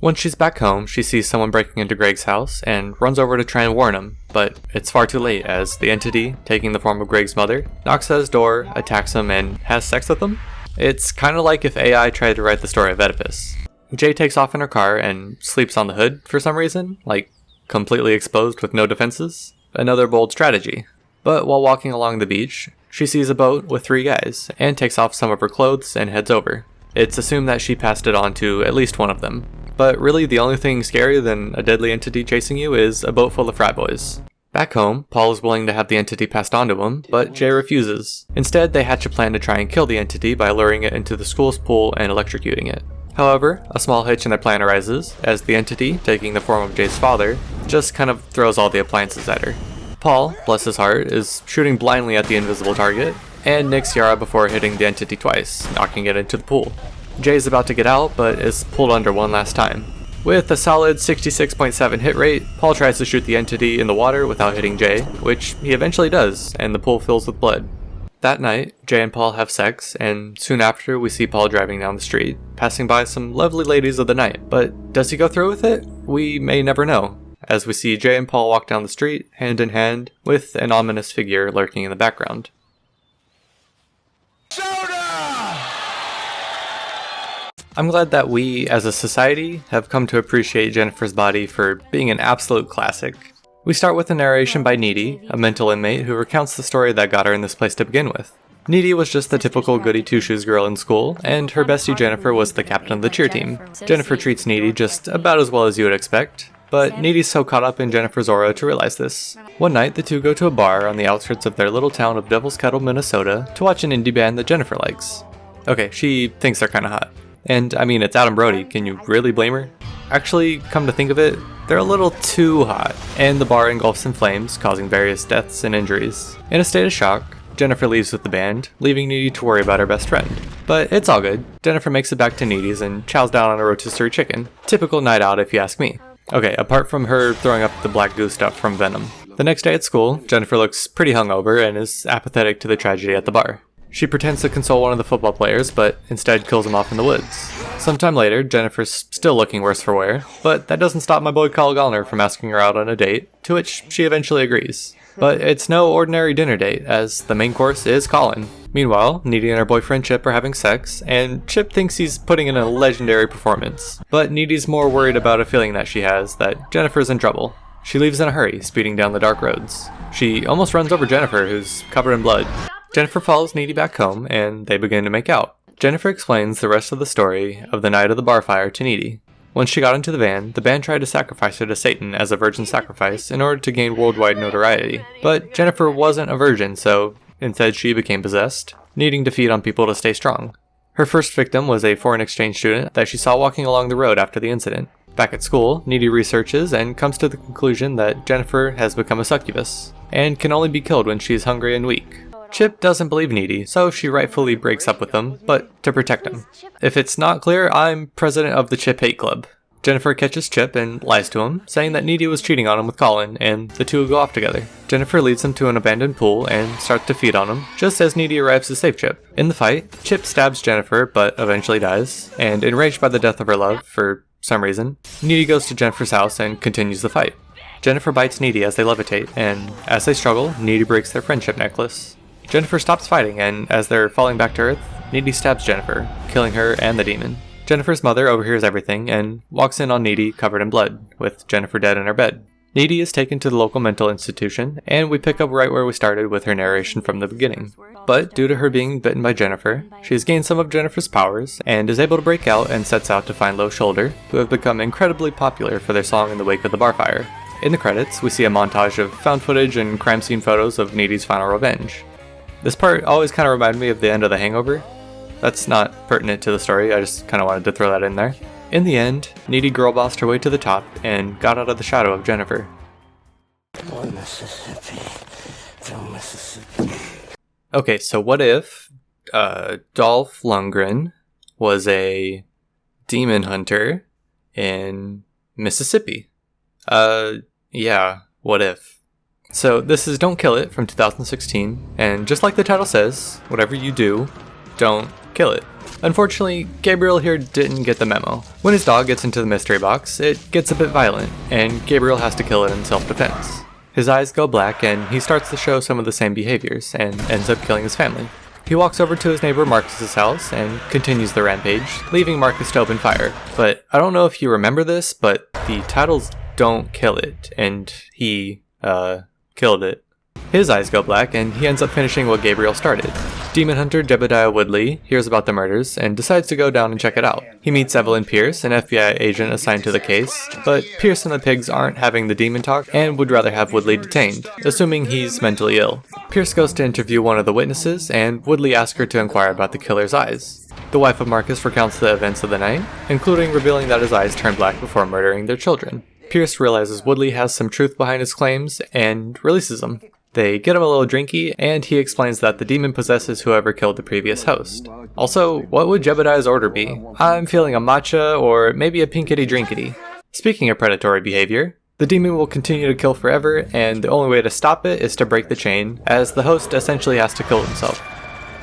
Once she's back home, she sees someone breaking into Greg's house and runs over to try and warn him, but it's far too late as the entity, taking the form of Greg's mother, knocks at his door, attacks him, and has sex with him? It's kinda like if AI tried to write the story of Oedipus. Jay takes off in her car and sleeps on the hood for some reason, like completely exposed with no defenses. Another bold strategy. But while walking along the beach, she sees a boat with 3 guys, and takes off some of her clothes and heads over. It's assumed that she passed it on to at least one of them. But really the only thing scarier than a deadly entity chasing you is a boat full of frat boys. Back home, Paul is willing to have the entity passed on to him, but Jay refuses. Instead, they hatch a plan to try and kill the entity by luring it into the school's pool and electrocuting it. However, a small hitch in their plan arises, as the entity, taking the form of Jay's father, just kind of throws all the appliances at her. Paul, bless his heart, is shooting blindly at the invisible target, and nicks Yara before hitting the entity twice, knocking it into the pool. Jay is about to get out, but is pulled under one last time. With a solid 66.7 hit rate, Paul tries to shoot the entity in the water without hitting Jay, which he eventually does, and the pool fills with blood. That night, Jay and Paul have sex, and soon after we see Paul driving down the street, passing by some lovely ladies of the night. But does he go through with it? We may never know, as we see Jay and Paul walk down the street, hand in hand, with an ominous figure lurking in the background. I'm glad that we, as a society, have come to appreciate Jennifer's Body for being an absolute classic. We start with a narration by Needy, a mental inmate who recounts the story that got her in this place to begin with. Needy was just the typical goody two-shoes girl in school, and her bestie Jennifer was the captain of the cheer team. Jennifer treats Needy just about as well as you would expect, but Needy's so caught up in Jennifer's aura to realize this. One night, the two go to a bar on the outskirts of their little town of Devil's Kettle, Minnesota, to watch an indie band that Jennifer likes. Okay, she thinks they're kinda hot. And I mean, it's Adam Brody, can you really blame her? Actually, come to think of it, they're a little too hot, and the bar engulfs in flames, causing various deaths and injuries. In a state of shock, Jennifer leaves with the band, leaving Needy to worry about her best friend. But it's all good. Jennifer makes it back to Needy's and chows down on a rotisserie chicken. Typical night out if you ask me. Okay, apart from her throwing up the black goo stuff from Venom. The next day at school, Jennifer looks pretty hungover and is apathetic to the tragedy at the bar. She pretends to console one of the football players, but instead kills him off in the woods. Sometime later, Jennifer's still looking worse for wear, but that doesn't stop my boy Kyle Gallner from asking her out on a date, to which she eventually agrees. But it's no ordinary dinner date, as the main course is Colin. Meanwhile, Needy and her boyfriend Chip are having sex, and Chip thinks he's putting in a legendary performance. But Needy's more worried about a feeling that she has that Jennifer's in trouble. She leaves in a hurry, speeding down the dark roads. She almost runs over Jennifer, who's covered in blood. Jennifer follows Needy back home, and they begin to make out. Jennifer explains the rest of the story of the night of the bar fire to Needy. Once she got into the band tried to sacrifice her to Satan as a virgin sacrifice in order to gain worldwide notoriety. But Jennifer wasn't a virgin, so instead she became possessed, needing to feed on people to stay strong. Her first victim was a foreign exchange student that she saw walking along the road after the incident. Back at school, Needy researches and comes to the conclusion that Jennifer has become a succubus, and can only be killed when she is hungry and weak. Chip doesn't believe Needy, so she rightfully breaks up with him, but to protect him. If it's not clear, I'm president of the Chip Hate Club. Jennifer catches Chip and lies to him, saying that Needy was cheating on him with Colin, and the two go off together. Jennifer leads him to an abandoned pool and starts to feed on him, just as Needy arrives to save Chip. In the fight, Chip stabs Jennifer, but eventually dies, and enraged by the death of her love, for some reason, Needy goes to Jennifer's house and continues the fight. Jennifer bites Needy as they levitate, and as they struggle, Needy breaks their friendship necklace. Jennifer stops fighting, and as they're falling back to Earth, Needy stabs Jennifer, killing her and the demon. Jennifer's mother overhears everything and walks in on Needy covered in blood, with Jennifer dead in her bed. Needy is taken to the local mental institution, and we pick up right where we started with her narration from the beginning. But due to her being bitten by Jennifer, she has gained some of Jennifer's powers, and is able to break out and sets out to find Low Shoulder, who have become incredibly popular for their song in the wake of the bar fire. In the credits, we see a montage of found footage and crime scene photos of Needy's final revenge. This part always kind of reminded me of the end of The Hangover. That's not pertinent to the story, I just kind of wanted to throw that in there. In the end, Needy Girl bossed her way to the top and got out of the shadow of Jennifer. Okay, so what if Dolph Lundgren was a demon hunter in Mississippi? Yeah, what if? So this is Don't Kill It from 2016, and just like the title says, whatever you do, don't kill it. Unfortunately, Gabriel here didn't get the memo. When his dog gets into the mystery box, it gets a bit violent, and Gabriel has to kill it in self-defense. His eyes go black, and he starts to show some of the same behaviors, and ends up killing his family. He walks over to his neighbor Marcus's house, and continues the rampage, leaving Marcus to open fire. But I don't know if you remember this, but the title's Don't Kill It, and he, killed it. His eyes go black, and he ends up finishing what Gabriel started. Demon hunter Jebediah Woodley hears about the murders and decides to go down and check it out. He meets Evelyn Pierce, an FBI agent assigned to the case, but Pierce and the pigs aren't having the demon talk and would rather have Woodley detained, assuming he's mentally ill. Pierce goes to interview one of the witnesses, and Woodley asks her to inquire about the killer's eyes. The wife of Marcus recounts the events of the night, including revealing that his eyes turned black before murdering their children. Pierce realizes Woodley has some truth behind his claims and releases him. They get him a little drinky, and he explains that the demon possesses whoever killed the previous host. Also, what would Jebediah's order be? I'm feeling a matcha or maybe a pinkety drinkety. Speaking of predatory behavior, the demon will continue to kill forever, and the only way to stop it is to break the chain, as the host essentially has to kill himself.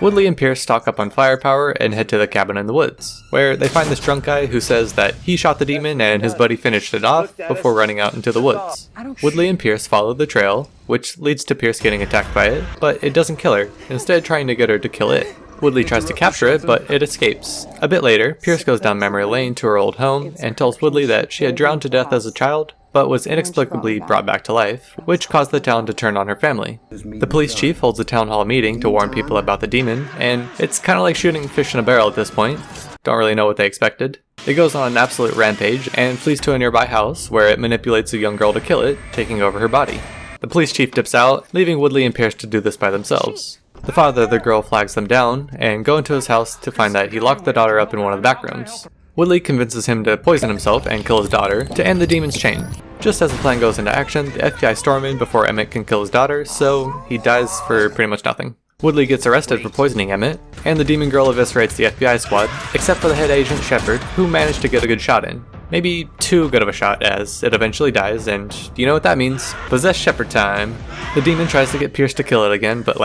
Woodley and Pierce stock up on firepower and head to the cabin in the woods, where they find this drunk guy who says that he shot the demon and his buddy finished it off before running out into the woods. Woodley and Pierce follow the trail, which leads to Pierce getting attacked by it, but it doesn't kill her, instead trying to get her to kill it. Woodley tries to capture it, but it escapes. A bit later, Pierce goes down memory lane to her old home and tells Woodley that she had drowned to death as a child, but was inexplicably brought back to life, which caused the town to turn on her family. The police chief holds a town hall meeting to warn people about the demon, and it's kinda like shooting fish in a barrel at this point. Don't really know what they expected. It goes on an absolute rampage and flees to a nearby house, where it manipulates a young girl to kill it, taking over her body. The police chief dips out, leaving Woodley and Pierce to do this by themselves. The father of the girl flags them down, and go into his house to find that he locked the daughter up in one of the back rooms. Woodley convinces him to poison himself and kill his daughter to end the demon's chain. Just as the plan goes into action, the FBI storm in before Emmett can kill his daughter, so he dies for pretty much nothing. Woodley gets arrested for poisoning Emmett, and the demon girl eviscerates the FBI squad, except for the head agent Shepard, who managed to get a good shot in. Maybe too good of a shot, as it eventually dies, and you know what that means. Possess Shepard time. The demon tries to get Pierce to kill it again, but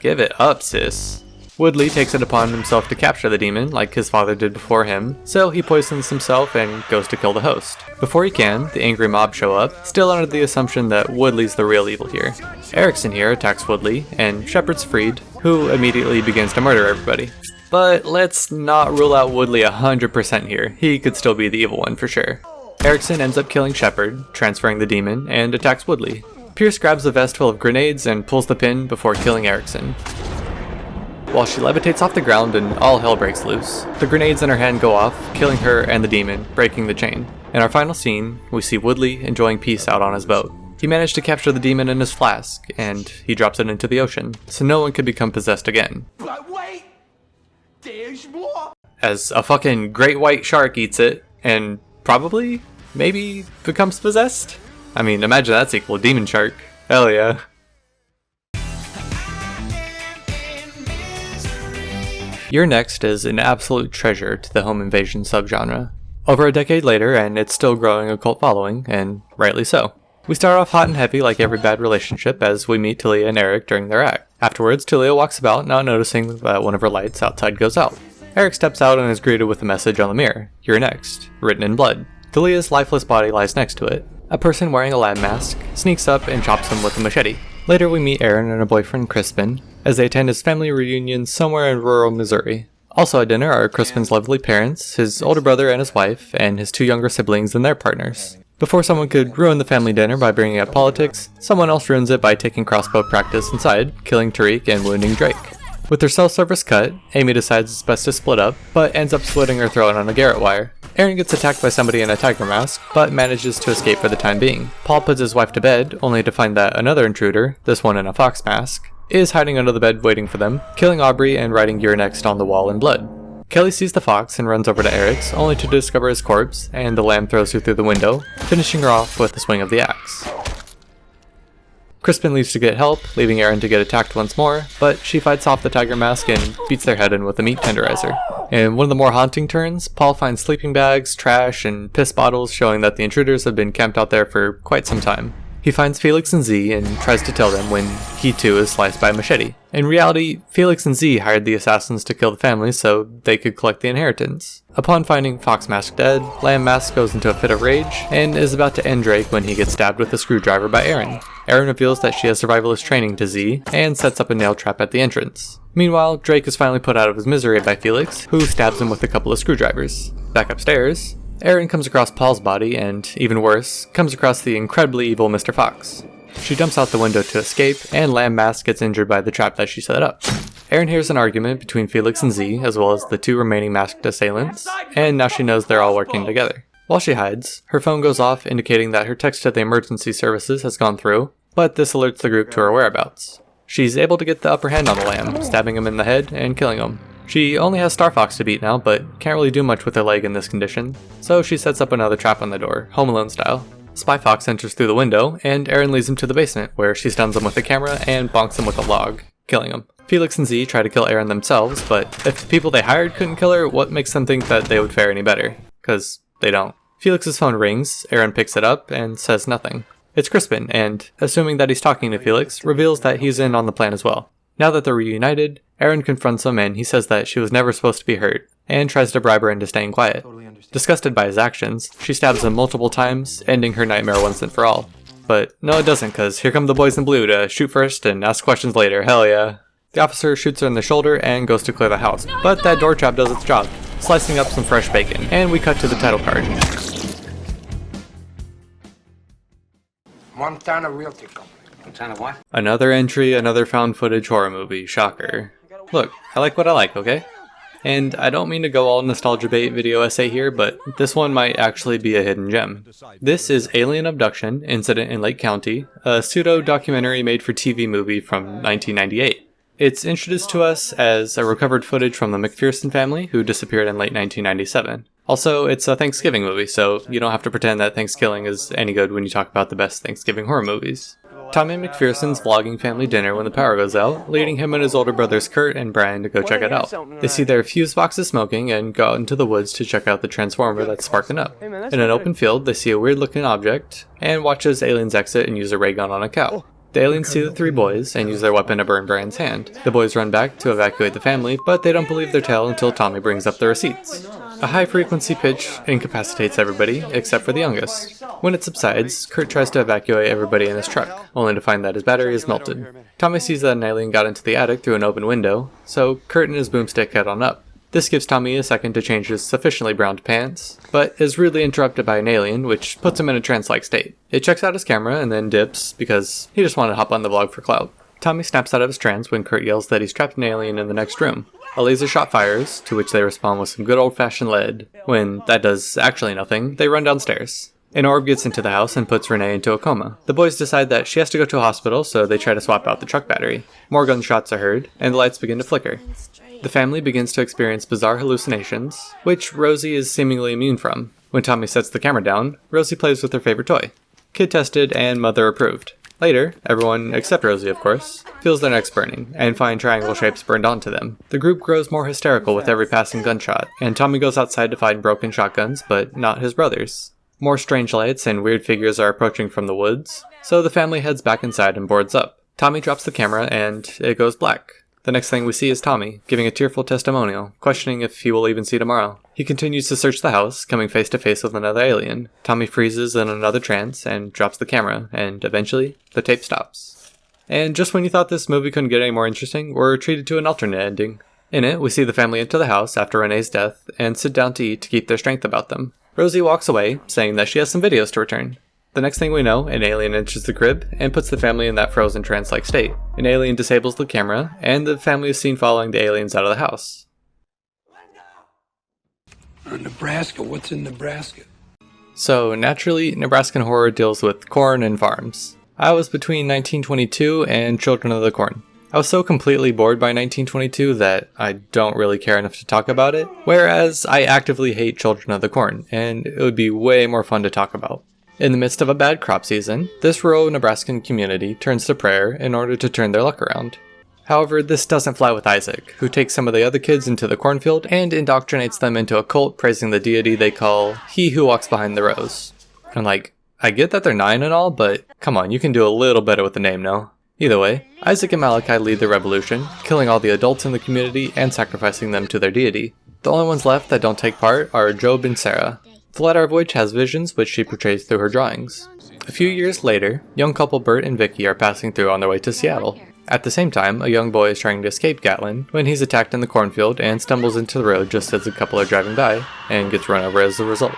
give it up, sis. Woodley takes it upon himself to capture the demon, like his father did before him, so he poisons himself and goes to kill the host. Before he can, the angry mob show up, still under the assumption that Woodley's the real evil here. Erickson here attacks Woodley, and Shepard's freed, who immediately begins to murder everybody. But let's not rule out Woodley 100% here, he could still be the evil one for sure. Erickson ends up killing Shepard, transferring the demon, and attacks Woodley. Pierce grabs a vest full of grenades and pulls the pin before killing Erickson. While she levitates off the ground and all hell breaks loose, the grenades in her hand go off, killing her and the demon, breaking the chain. In our final scene, we see Woodley enjoying peace out on his boat. He managed to capture the demon in his flask, and he drops it into the ocean, so no one could become possessed again. But wait! There's more! As a fucking great white shark eats it, and probably, maybe, becomes possessed? I mean, imagine that sequel, Demon Shark. Hell yeah. Your Next is an absolute treasure to the home invasion subgenre. Over a decade later, and it's still growing a cult following, and rightly so. We start off hot and heavy like every bad relationship as we meet Talia and Eric during their act. Afterwards, Talia walks about, not noticing that one of her lights outside goes out. Eric steps out and is greeted with a message on the mirror, "You're next," written in blood. Talia's lifeless body lies next to it. A person wearing a lab mask sneaks up and chops him with a machete. Later we meet Aaron and her boyfriend Crispin as they attend his family reunion somewhere in rural Missouri. Also at dinner are Crispin's lovely parents, his older brother and his wife, and his two younger siblings and their partners. Before someone could ruin the family dinner by bringing up politics, someone else ruins it by taking crossbow practice inside, killing Tariq and wounding Drake. With her self-service cut, Amy decides it's best to split up, but ends up slitting her throat on a garrote wire. Aaron gets attacked by somebody in a tiger mask, but manages to escape for the time being. Paul puts his wife to bed, only to find that another intruder, this one in a fox mask, is hiding under the bed waiting for them, killing Aubrey and writing "You're next" on the wall in blood. Kelly sees the fox and runs over to Eric's, only to discover his corpse, and the lamb throws her through the window, finishing her off with a swing of the axe. Crispin leaves to get help, leaving Aaron to get attacked once more, but she fights off the tiger mask and beats their head in with a meat tenderizer. In one of the more haunting turns, Paul finds sleeping bags, trash, and piss bottles, showing that the intruders have been camped out there for quite some time. He finds Felix and Z and tries to tell them when he too is sliced by a machete. In reality, Felix and Z hired the assassins to kill the family so they could collect the inheritance. Upon finding Fox Mask dead, Lamb Mask goes into a fit of rage and is about to end Drake when he gets stabbed with a screwdriver by Aaron. Aaron reveals that she has survivalist training to Z and sets up a nail trap at the entrance. Meanwhile, Drake is finally put out of his misery by Felix, who stabs him with a couple of screwdrivers. Back upstairs, Aaron comes across Paul's body and, even worse, comes across the incredibly evil Mr. Fox. She jumps out the window to escape, and Lamb Mask gets injured by the trap that she set up. Aaron hears an argument between Felix and Z, as well as the two remaining masked assailants, and now she knows they're all working together. While she hides, her phone goes off indicating that her text to the emergency services has gone through, but this alerts the group to her whereabouts. She's able to get the upper hand on the lamb, stabbing him in the head and killing him. She only has Star Fox to beat now, but can't really do much with her leg in this condition, so she sets up another trap on the door, Home Alone style. Spy Fox enters through the window, and Aaron leads him to the basement, where she stuns him with a camera and bonks him with a log, killing him. Felix and Z try to kill Aaron themselves, but if the people they hired couldn't kill her, what makes them think that they would fare any better? 'Cause they don't. Felix's phone rings, Aaron picks it up, and says nothing. It's Crispin, and, assuming that he's talking to Felix, reveals that he's in on the plan as well. Now that they're reunited, Aaron confronts him and he says that she was never supposed to be hurt, and tries to bribe her into staying quiet. Disgusted by his actions, she stabs him multiple times, ending her nightmare once and for all. But no, it doesn't, cause here come the boys in blue to shoot first and ask questions later, hell yeah. The officer shoots her in the shoulder and goes to clear the house, but that door trap does its job, slicing up some fresh bacon, and we cut to the title card. Montana Realty Company. Montana what? Another entry, another found footage horror movie, shocker. Look, I like what I like, okay? And I don't mean to go all nostalgia bait video essay here, but this one might actually be a hidden gem. This is Alien Abduction, Incident in Lake County, a pseudo-documentary made for TV movie from 1998. It's introduced to us as a recovered footage from the McPherson family, who disappeared in late 1997. Also, it's a Thanksgiving movie, so you don't have to pretend that Thanksgiving is any good when you talk about the best Thanksgiving horror movies. Tommy McPherson's vlogging family dinner when the power goes out, leading him and his older brothers Kurt and Brian to go check it out. They see their fuse boxes smoking and go out into the woods to check out the transformer that's sparking up. In an open field, they see a weird looking object, and watch as aliens exit and use a ray gun on a cow. The aliens see the three boys and use their weapon to burn Brian's hand. The boys run back to evacuate the family, but they don't believe their tale until Tommy brings up the receipts. A high-frequency pitch incapacitates everybody, except for the youngest. When it subsides, Kurt tries to evacuate everybody in his truck, only to find that his battery is melted. Tommy sees that an alien got into the attic through an open window, so Kurt and his boomstick head on up. This gives Tommy a second to change his sufficiently browned pants, but is rudely interrupted by an alien, which puts him in a trance-like state. It checks out his camera and then dips, because he just wanted to hop on the vlog for clout. Tommy snaps out of his trance when Kurt yells that he's trapped an alien in the next room. A laser shot fires, to which they respond with some good old-fashioned lead. When that does actually nothing, they run downstairs. An orb gets into the house and puts Renee into a coma. The boys decide that she has to go to a hospital, so they try to swap out the truck battery. More gunshots are heard, and the lights begin to flicker. The family begins to experience bizarre hallucinations, which Rosie is seemingly immune from. When Tommy sets the camera down, Rosie plays with her favorite toy. Kid tested and mother approved. Later, everyone, except Rosie of course, feels their necks burning, and find triangle shapes burned onto them. The group grows more hysterical with every passing gunshot, and Tommy goes outside to find broken shotguns, but not his brothers. More strange lights and weird figures are approaching from the woods, so the family heads back inside and boards up. Tommy drops the camera, and it goes black. The next thing we see is Tommy, giving a tearful testimonial, questioning if he will even see tomorrow. He continues to search the house, coming face to face with another alien. Tommy freezes in another trance and drops the camera, and eventually, the tape stops. And just when you thought this movie couldn't get any more interesting, we're treated to an alternate ending. In it, we see the family enter the house after Renee's death, and sit down to eat to keep their strength about them. Rosie walks away, saying that she has some videos to return. The next thing we know, an alien enters the crib and puts the family in that frozen trance-like state. An alien disables the camera, and the family is seen following the aliens out of the house. Nebraska, what's in Nebraska? So, naturally, Nebraskan horror deals with corn and farms. I was between 1922 and Children of the Corn. I was so completely bored by 1922 that I don't really care enough to talk about it, whereas I actively hate Children of the Corn, and it would be way more fun to talk about. In the midst of a bad crop season, this rural Nebraskan community turns to prayer in order to turn their luck around. However, this doesn't fly with Isaac, who takes some of the other kids into the cornfield and indoctrinates them into a cult praising the deity they call He Who Walks Behind the Rows. And I get that they're 9 and all, but come on, you can do a little better with the name, no? Either way, Isaac and Malachi lead the revolution, killing all the adults in the community and sacrificing them to their deity. The only ones left that don't take part are Job and Sarah, the latter of which has visions which she portrays through her drawings. A few years later, young couple Bert and Vicky are passing through on their way to Seattle. At the same time, a young boy is trying to escape Gatlin when he's attacked in the cornfield and stumbles into the road just as the couple are driving by, and gets run over as a result.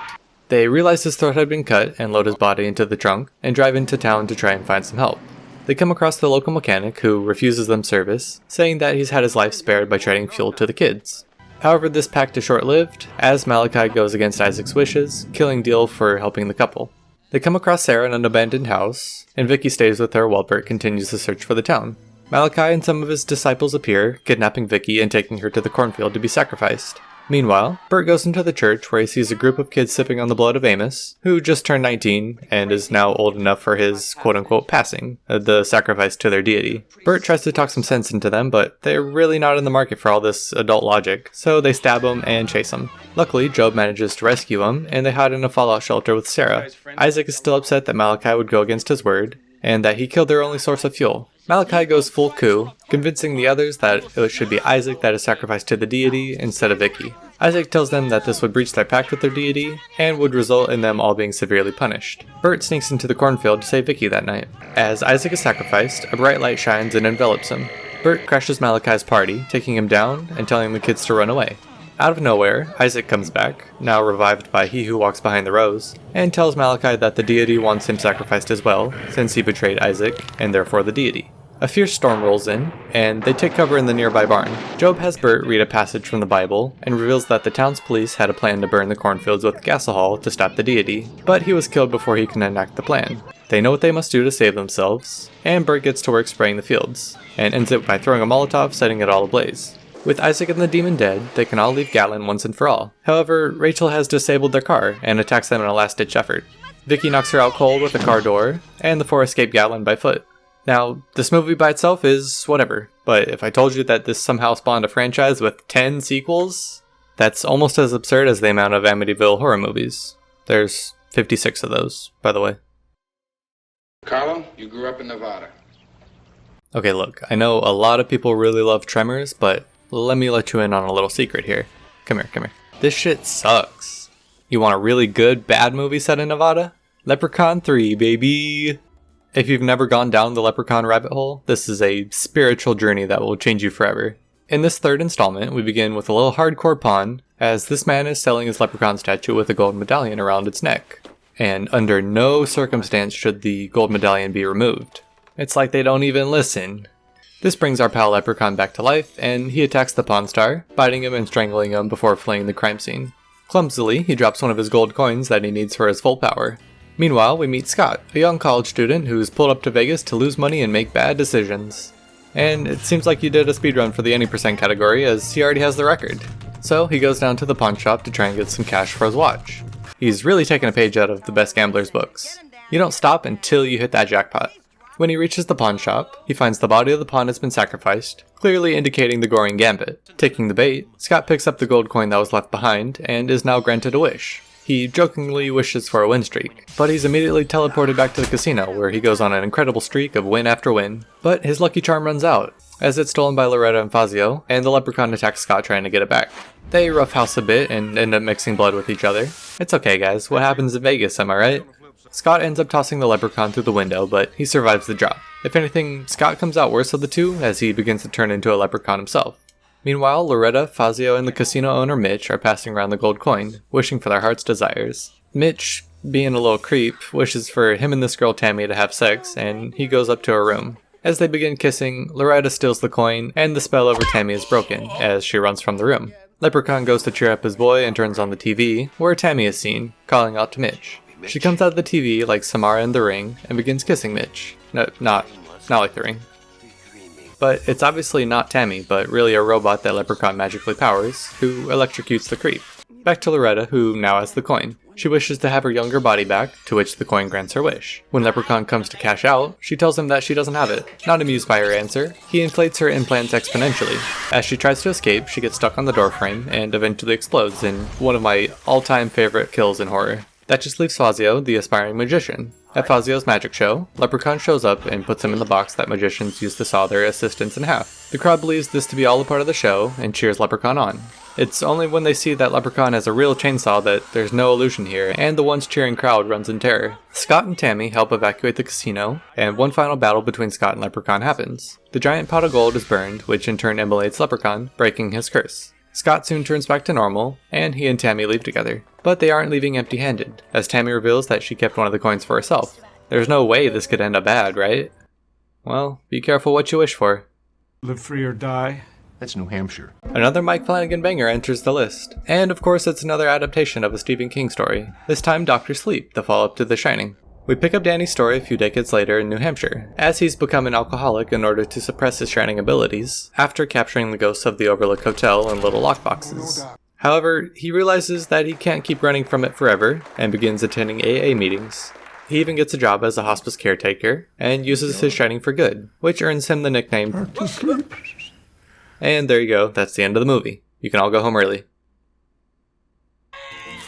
They realize his throat had been cut and load his body into the trunk and drive into town to try and find some help. They come across the local mechanic who refuses them service, saying that he's had his life spared by trading fuel to the kids. However, this pact is short-lived, as Malachi goes against Isaac's wishes, killing Deal for helping the couple. They come across Sarah in an abandoned house, and Vicky stays with her while Bert continues the search for the town. Malachi and some of his disciples appear, kidnapping Vicky and taking her to the cornfield to be sacrificed. Meanwhile, Bert goes into the church where he sees a group of kids sipping on the blood of Amos, who just turned 19 and is now old enough for his quote-unquote passing, the sacrifice to their deity. Bert tries to talk some sense into them, but they're really not in the market for all this adult logic, so they stab him and chase him. Luckily, Job manages to rescue him, and they hide in a fallout shelter with Sarah. Isaac is still upset that Malachi would go against his word, and that he killed their only source of fuel. Malachi goes full coup, convincing the others that it should be Isaac that is sacrificed to the deity instead of Vicky. Isaac tells them that this would breach their pact with their deity, and would result in them all being severely punished. Bert sneaks into the cornfield to save Vicky that night. As Isaac is sacrificed, a bright light shines and envelops him. Bert crashes Malachi's party, taking him down and telling the kids to run away. Out of nowhere, Isaac comes back, now revived by He Who Walks Behind the Rows, and tells Malachi that the deity wants him sacrificed as well, since he betrayed Isaac, and therefore the deity. A fierce storm rolls in, and they take cover in the nearby barn. Job has Bert read a passage from the Bible, and reveals that the town's police had a plan to burn the cornfields with gasohol to stop the deity, but he was killed before he can enact the plan. They know what they must do to save themselves, and Bert gets to work spraying the fields, and ends it by throwing a Molotov, setting it all ablaze. With Isaac and the demon dead, they can all leave Gatlin once and for all. However, Rachel has disabled their car, and attacks them in a last-ditch effort. Vicky knocks her out cold with a car door, and the four escape Gatlin by foot. Now, this movie by itself is whatever, but if I told you that this somehow spawned a franchise with 10 sequels, that's almost as absurd as the amount of Amityville horror movies. There's 56 of those, by the way. Carlo, you grew up in Nevada. Okay, look, I know a lot of people really love Tremors, but let me let you in on a little secret here. Come here. This shit sucks. You want a really good, bad movie set in Nevada? Leprechaun 3, baby! If you've never gone down the Leprechaun rabbit hole, this is a spiritual journey that will change you forever. In this third installment, we begin with a little hardcore pun, as this man is selling his leprechaun statue with a gold medallion around its neck. And under no circumstance should the gold medallion be removed. It's like they don't even listen. This brings our pal Leprechaun back to life, and he attacks the Pawn Star, biting him and strangling him before fleeing the crime scene. Clumsily, he drops one of his gold coins that he needs for his full power. Meanwhile, we meet Scott, a young college student who's pulled up to Vegas to lose money and make bad decisions. And it seems like you did a speedrun for the any percent category, as he already has the record. So he goes down to the pawn shop to try and get some cash for his watch. He's really taken a page out of the best gamblers' books. You don't stop until you hit that jackpot. When he reaches the pawn shop, he finds the body of the pawn has been sacrificed, clearly indicating the goring gambit. Taking the bait, Scott picks up the gold coin that was left behind, and is now granted a wish. He jokingly wishes for a win streak, but he's immediately teleported back to the casino, where he goes on an incredible streak of win after win. But his lucky charm runs out, as it's stolen by Loretta and Fazio, and the leprechaun attacks Scott trying to get it back. They roughhouse a bit and end up mixing blood with each other. It's okay guys, what happens in Vegas, am I right? Scott ends up tossing the leprechaun through the window, but he survives the drop. If anything, Scott comes out worse of the two, as he begins to turn into a leprechaun himself. Meanwhile, Loretta, Fazio, and the casino owner Mitch are passing around the gold coin, wishing for their heart's desires. Mitch, being a little creep, wishes for him and this girl Tammy to have sex, and he goes up to her room. As they begin kissing, Loretta steals the coin, and the spell over Tammy is broken, as she runs from the room. Leprechaun goes to cheer up his boy and turns on the TV, where Tammy is seen, calling out to Mitch. She comes out of the TV like Samara in The Ring, and begins kissing Mitch. No, not like The Ring. but it's obviously not Tammy, but really a robot that Leprechaun magically powers, who electrocutes the creep. Back to Loretta, who now has the coin. She wishes to have her younger body back, to which the coin grants her wish. When Leprechaun comes to cash out, she tells him that she doesn't have it. Not amused by her answer, he inflates her implants exponentially. As she tries to escape, she gets stuck on the doorframe and eventually explodes in one of my all-time favorite kills in horror. That just leaves Fazio, the aspiring magician. At Fazio's magic show, Leprechaun shows up and puts him in the box that magicians use to saw their assistants in half. The crowd believes this to be all a part of the show and cheers Leprechaun on. It's only when they see that Leprechaun has a real chainsaw that there's no illusion here, and the once cheering crowd runs in terror. Scott and Tammy help evacuate the casino, and one final battle between Scott and Leprechaun happens. The giant pot of gold is burned, which in turn immolates Leprechaun, breaking his curse. Scott soon turns back to normal, and he and Tammy leave together. But they aren't leaving empty-handed, as Tammy reveals that she kept one of the coins for herself. There's no way this could end up bad, right? Well, be careful what you wish for. Live free or die. That's New Hampshire. Another Mike Flanagan banger enters the list. And of course it's another adaptation of a Stephen King story, this time Dr. Sleep, the follow-up to The Shining. We pick up Danny's story a few decades later in New Hampshire, as he's become an alcoholic in order to suppress his shining abilities, after capturing the ghosts of the Overlook Hotel in little lockboxes. However, he realizes that he can't keep running from it forever, and begins attending AA meetings. He even gets a job as a hospice caretaker, and uses his shining for good, which earns him the nickname. And there you go, that's the end of the movie. You can all go home early.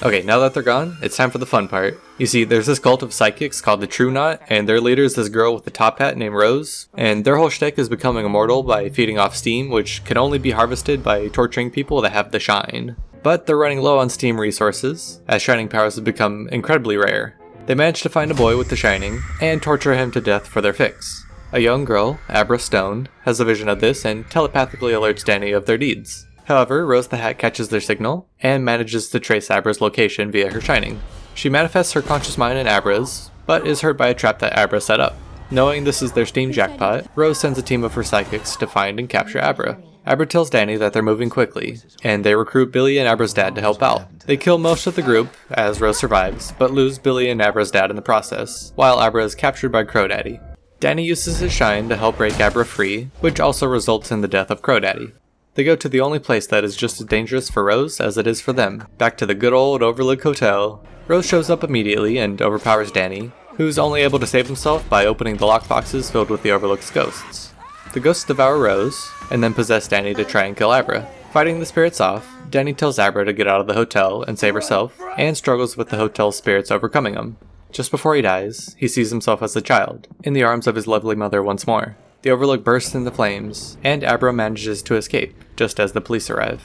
Okay, now that they're gone, it's time for the fun part. You see, there's this cult of psychics called the True Knot, and their leader is this girl with the top hat named Rose, and their whole shtick is becoming immortal by feeding off steam, which can only be harvested by torturing people that have the shine. But they're running low on steam resources, as shining powers have become incredibly rare. They manage to find a boy with the shining, and torture him to death for their fix. A young girl, Abra Stone, has a vision of this and telepathically alerts Danny of their deeds. However, Rose the Hat catches their signal, and manages to trace Abra's location via her shining. She manifests her conscious mind in Abra's, but is hurt by a trap that Abra set up. Knowing this is their steam jackpot, Rose sends a team of her psychics to find and capture Abra. Abra tells Danny that they're moving quickly, and they recruit Billy and Abra's dad to help out. They kill most of the group, as Rose survives, but lose Billy and Abra's dad in the process, while Abra is captured by Crow Daddy. Danny uses his shine to help break Abra free, which also results in the death of Crow Daddy. They go to the only place that is just as dangerous for Rose as it is for them, back to the good old Overlook Hotel. Rose shows up immediately and overpowers Danny, who's only able to save himself by opening the lockboxes filled with the Overlook's ghosts. The ghosts devour Rose, and then possess Danny to try and kill Abra. Fighting the spirits off, Danny tells Abra to get out of the hotel and save herself, and struggles with the hotel's spirits overcoming him. Just before he dies, he sees himself as a child, in the arms of his lovely mother once more. The Overlook bursts into flames, and Abra manages to escape, just as the police arrive.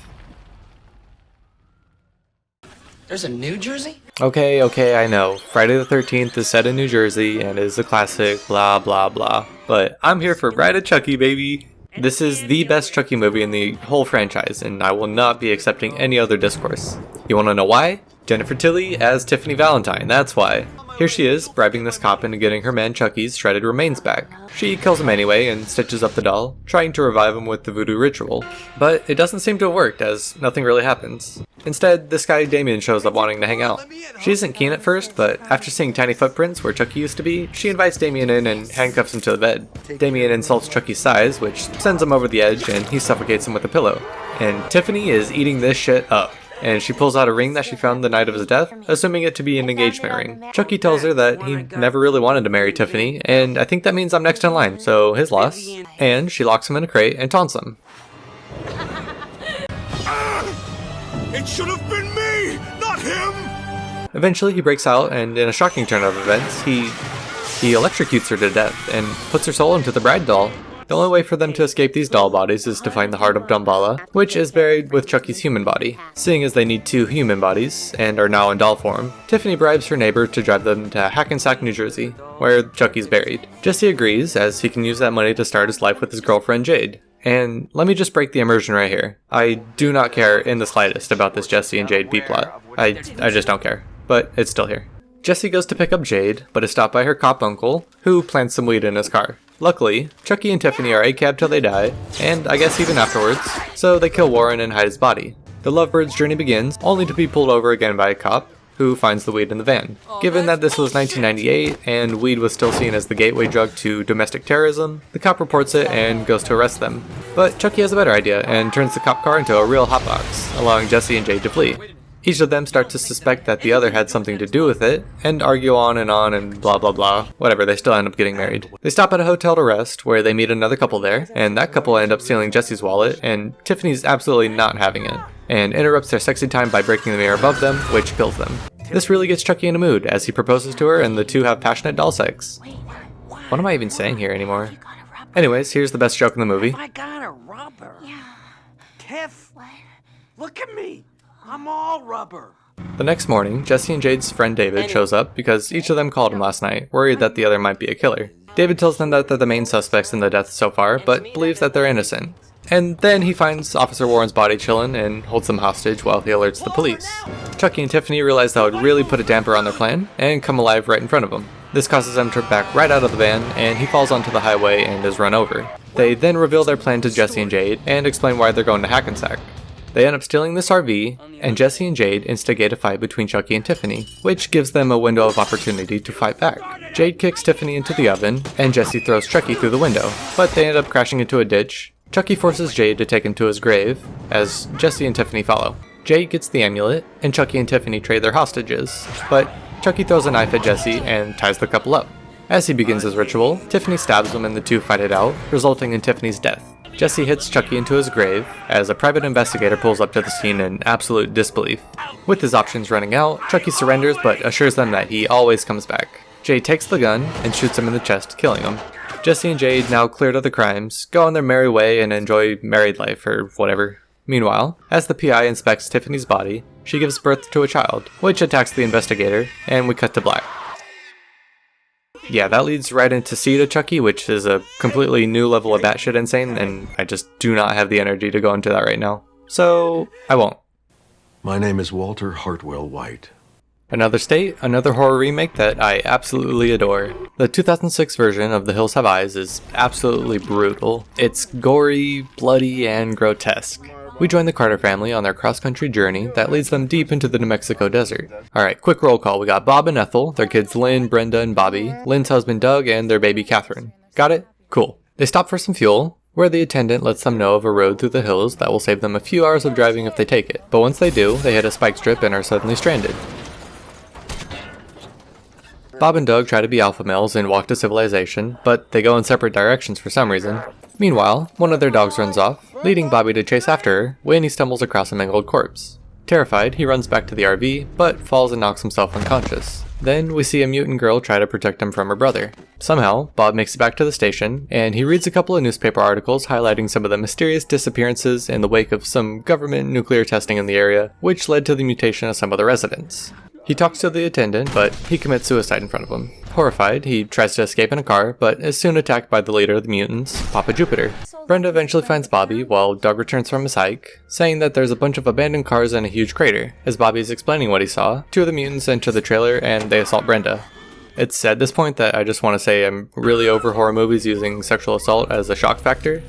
There's a New Jersey? Okay, I know. Friday the 13th is set in New Jersey and is a classic, blah blah blah. But I'm here for Bride of Chucky, baby! This is the best Chucky movie in the whole franchise, and I will not be accepting any other discourse. You wanna know why? Jennifer Tilly as Tiffany Valentine, that's why. Here she is, bribing this cop into getting her man Chucky's shredded remains back. She kills him anyway and stitches up the doll, trying to revive him with the voodoo ritual. But it doesn't seem to have worked, as nothing really happens. Instead, this guy Damien shows up wanting to hang out. She isn't keen at first, but after seeing tiny footprints where Chucky used to be, she invites Damien in and handcuffs him to the bed. Damien insults Chucky's size, which sends him over the edge, and he suffocates him with a pillow. And Tiffany is eating this shit up. And she pulls out a ring that she found the night of his death, assuming it to be an engagement ring. Chucky tells her that he never really wanted to marry Tiffany, and I think that means I'm next in line, so his loss. And she locks him in a crate and taunts him. It should have been me, not him! Eventually he breaks out, and in a shocking turn of events, he electrocutes her to death, and puts her soul into the bride doll. The only way for them to escape these doll bodies is to find the heart of Dumbala, which is buried with Chucky's human body. Seeing as they need 2 human bodies, and are now in doll form, Tiffany bribes her neighbor to drive them to Hackensack, New Jersey, where Chucky's buried. Jesse agrees, as he can use that money to start his life with his girlfriend Jade. And let me just break the immersion right here. I do not care in the slightest about this Jesse and Jade B-plot. I just don't care. But it's still here. Jesse goes to pick up Jade, but is stopped by her cop uncle, who plants some weed in his car. Luckily, Chucky and Tiffany are ACAB till they die, and I guess even afterwards, so they kill Warren and hide his body. The lovebirds' journey begins, only to be pulled over again by a cop, who finds the weed in the van. Given that this was 1998 and weed was still seen as the gateway drug to domestic terrorism, the cop reports it and goes to arrest them. But Chucky has a better idea and turns the cop car into a real hotbox, allowing Jesse and Jade to flee. Each of them start to suspect that the other had something to do with it, and argue on and blah blah blah. Whatever, they still end up getting married. They stop at a hotel to rest, where they meet another couple there, and that couple end up stealing Jesse's wallet, and Tiffany's absolutely not having it, and interrupts their sexy time by breaking the mirror above them, which kills them. This really gets Chucky in a mood, as he proposes to her and the two have passionate doll sex. What am I even saying here anymore? Anyways, here's the best joke in the movie. I got a rubber. Yeah. Tiff, look at me. I'm all rubber. The next morning, Jesse and Jade's friend David shows up because each of them called him last night, worried that the other might be a killer. David tells them that they're the main suspects in the deaths so far, but believes that they're innocent. And then he finds Officer Warren's body chillin' and holds them hostage while he alerts the police. Chucky and Tiffany realize that would really put a damper on their plan, and come alive right in front of him. This causes them to back right out of the van, and he falls onto the highway and is run over. They then reveal their plan to Jesse and Jade, and explain why they're going to Hackensack. They end up stealing this RV, and Jesse and Jade instigate a fight between Chucky and Tiffany, which gives them a window of opportunity to fight back. Jade kicks Tiffany into the oven, and Jesse throws Chucky through the window, but they end up crashing into a ditch. Chucky forces Jade to take him to his grave, as Jesse and Tiffany follow. Jade gets the amulet, and Chucky and Tiffany trade their hostages, but Chucky throws a knife at Jesse and ties the couple up. As he begins his ritual, Tiffany stabs him and the two fight it out, resulting in Tiffany's death. Jesse hits Chucky into his grave, as a private investigator pulls up to the scene in absolute disbelief. With his options running out, Chucky surrenders but assures them that he always comes back. Jade takes the gun and shoots him in the chest, killing him. Jesse and Jade, now cleared of the crimes, go on their merry way and enjoy married life or whatever. Meanwhile, as the PI inspects Tiffany's body, she gives birth to a child, which attacks the investigator, and we cut to black. Yeah, that leads right into Seed of Chucky, which is a completely new level of batshit insane, and I just do not have the energy to go into that right now. So, I won't. My name is Walter Hartwell White. Another state, another horror remake that I absolutely adore. The 2006 version of The Hills Have Eyes is absolutely brutal. It's gory, bloody, and grotesque. We join the Carter family on their cross-country journey that leads them deep into the New Mexico desert. Alright, quick roll call. We got Bob and Ethel, their kids Lynn, Brenda, and Bobby, Lynn's husband Doug, and their baby Catherine. Got it? Cool. They stop for some fuel, where the attendant lets them know of a road through the hills that will save them a few hours of driving if they take it. But once they do, they hit a spike strip and are suddenly stranded. Bob and Doug try to be alpha males and walk to civilization, but they go in separate directions for some reason. Meanwhile, one of their dogs runs off, leading Bobby to chase after her when he stumbles across a mangled corpse. Terrified, he runs back to the RV, but falls and knocks himself unconscious. Then we see a mutant girl try to protect him from her brother. Somehow, Bob makes it back to the station, and he reads a couple of newspaper articles highlighting some of the mysterious disappearances in the wake of some government nuclear testing in the area, which led to the mutation of some of the residents. He talks to the attendant, but he commits suicide in front of him. Horrified, he tries to escape in a car, but is soon attacked by the leader of the mutants, Papa Jupiter. Brenda eventually finds Bobby, while Doug returns from his hike, saying that there's a bunch of abandoned cars and a huge crater. As Bobby is explaining what he saw, two of the mutants enter the trailer and they assault Brenda. It's at this point that I just want to say I'm really over horror movies using sexual assault as a shock factor.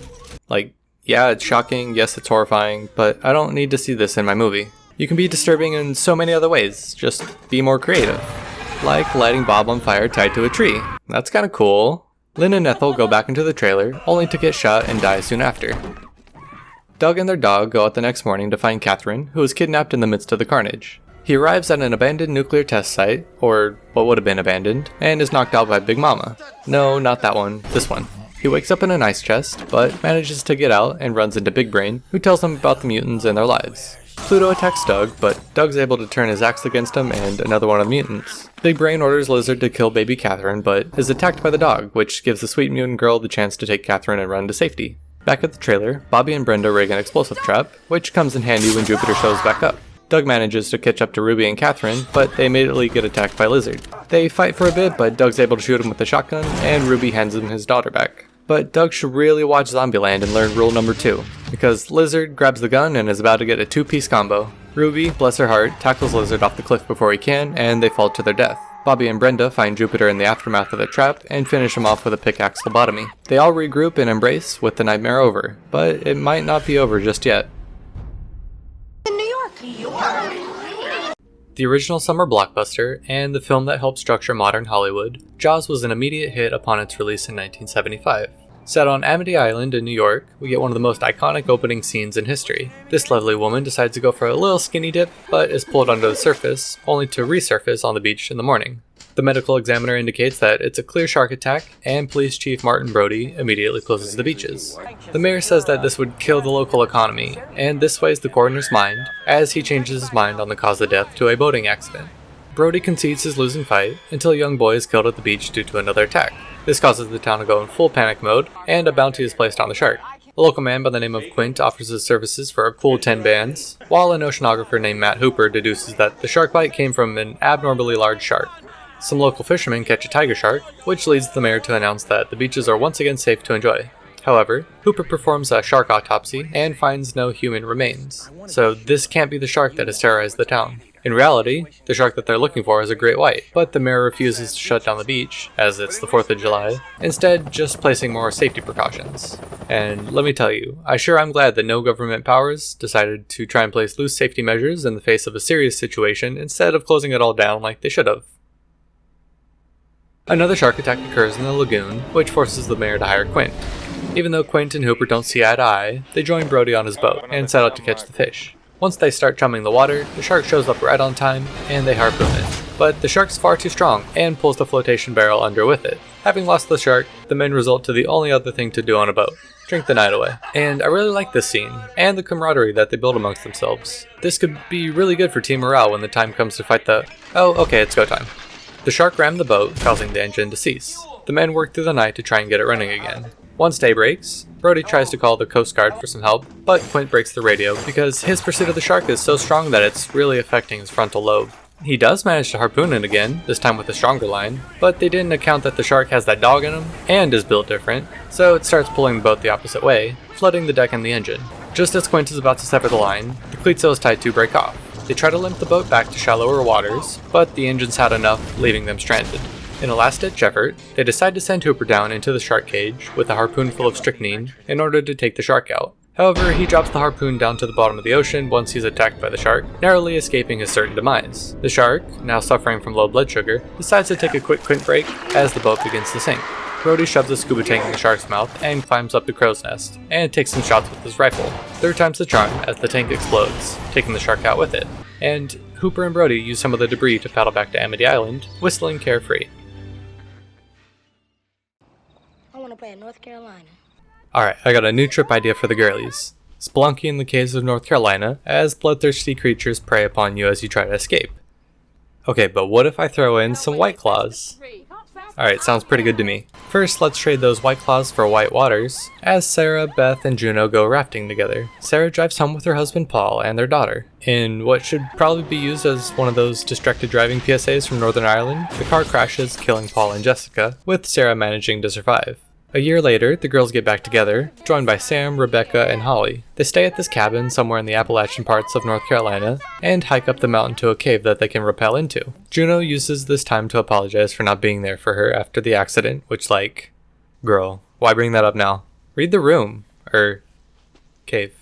Like, yeah, it's shocking, yes, it's horrifying, but I don't need to see this in my movie. You can be disturbing in so many other ways, just be more creative. Like lighting Bob on fire tied to a tree. That's kinda cool. Lynn and Ethel go back into the trailer, only to get shot and die soon after. Doug and their dog go out the next morning to find Catherine, who is kidnapped in the midst of the carnage. He arrives at an abandoned nuclear test site, or what would have been abandoned, and is knocked out by Big Mama. No, not that one, this one. He wakes up in an ice chest, but manages to get out and runs into Big Brain, who tells him about the mutants and their lives. Pluto attacks Doug, but Doug's able to turn his axe against him and another one of the mutants. Big Brain orders Lizard to kill baby Catherine, but is attacked by the dog, which gives the sweet mutant girl the chance to take Catherine and run to safety. Back at the trailer, Bobby and Brenda rig an explosive trap, which comes in handy when Jupiter shows back up. Doug manages to catch up to Ruby and Catherine, but they immediately get attacked by Lizard. They fight for a bit, but Doug's able to shoot him with a shotgun, and Ruby hands him his daughter back. But Doug should really watch Zombieland and learn rule number 2, because Lizard grabs the gun and is about to get a 2-piece combo. Ruby, bless her heart, tackles Lizard off the cliff before he can, and they fall to their death. Bobby and Brenda find Jupiter in the aftermath of the trap and finish him off with a pickaxe lobotomy. They all regroup and embrace with the nightmare over, but it might not be over just yet. In New York. The original summer blockbuster, and the film that helped structure modern Hollywood, Jaws was an immediate hit upon its release in 1975. Set on Amity Island in New York, we get one of the most iconic opening scenes in history. This lovely woman decides to go for a little skinny dip, but is pulled under the surface, only to resurface on the beach in the morning. The medical examiner indicates that it's a clear shark attack, and Police Chief Martin Brody immediately closes the beaches. The mayor says that this would kill the local economy, and this sways the coroner's mind, as he changes his mind on the cause of death to a boating accident. Brody concedes his losing fight, until a young boy is killed at the beach due to another attack. This causes the town to go in full panic mode, and a bounty is placed on the shark. A local man by the name of Quint offers his services for a cool 10 bands, while an oceanographer named Matt Hooper deduces that the shark bite came from an abnormally large shark. Some local fishermen catch a tiger shark, which leads the mayor to announce that the beaches are once again safe to enjoy. However, Hooper performs a shark autopsy and finds no human remains, so this can't be the shark that has terrorized the town. In reality, the shark that they're looking for is a great white, but the mayor refuses to shut down the beach, as it's the 4th of July, instead just placing more safety precautions. And let me tell you, I'm glad that no government powers decided to try and place loose safety measures in the face of a serious situation instead of closing it all down like they should have. Another shark attack occurs in the lagoon, which forces the mayor to hire Quint. Even though Quint and Hooper don't see eye to eye, they join Brody on his boat and set out to catch the fish. Once they start chumming the water, the shark shows up right on time, and they harpoon it. But the shark's far too strong, and pulls the flotation barrel under with it. Having lost the shark, the men resort to the only other thing to do on a boat: drink the night away. And I really like this scene, and the camaraderie that they build amongst themselves. This could be really good for team morale when the time comes to fight the... Oh, okay, it's go time. The shark rammed the boat, causing the engine to cease. The men work through the night to try and get it running again. Once day breaks, Brody tries to call the Coast Guard for some help, but Quint breaks the radio because his pursuit of the shark is so strong that it's really affecting his frontal lobe. He does manage to harpoon it again, this time with a stronger line, but they didn't account that the shark has that dog in him, and is built different, so it starts pulling the boat the opposite way, flooding the deck and the engine. Just as Quint is about to sever the line, the cleats it was tied to break off. They try to limp the boat back to shallower waters, but the engines had enough, leaving them stranded. In a last-ditch effort, they decide to send Hooper down into the shark cage with a harpoon full of strychnine in order to take the shark out. However, he drops the harpoon down to the bottom of the ocean once he's attacked by the shark, narrowly escaping his certain demise. The shark, now suffering from low blood sugar, decides to take a quick Quint break as the boat begins to sink. Brody shoves a scuba tank in the shark's mouth and climbs up the crow's nest, and takes some shots with his rifle. 3rd time's the charm as the tank explodes, taking the shark out with it. And Hooper and Brody use some of the debris to paddle back to Amity Island, whistling carefree. I want to play in North Carolina. Alright, I got a new trip idea for the girlies. Spelunky in the caves of North Carolina as bloodthirsty creatures prey upon you as you try to escape. Okay, but what if I throw in some White Claws? Alright, sounds pretty good to me. First, let's trade those White Claws for White Waters, as Sarah, Beth, and Juno go rafting together. Sarah drives home with her husband Paul and their daughter. In what should probably be used as one of those distracted driving PSAs from Northern Ireland, the car crashes, killing Paul and Jessica, with Sarah managing to survive. A year later, the girls get back together, joined by Sam, Rebecca, and Holly. They stay at this cabin somewhere in the Appalachian parts of North Carolina, and hike up the mountain to a cave that they can rappel into. Juno uses this time to apologize for not being there for her after the accident, which girl, why bring that up now? Read the room. Cave.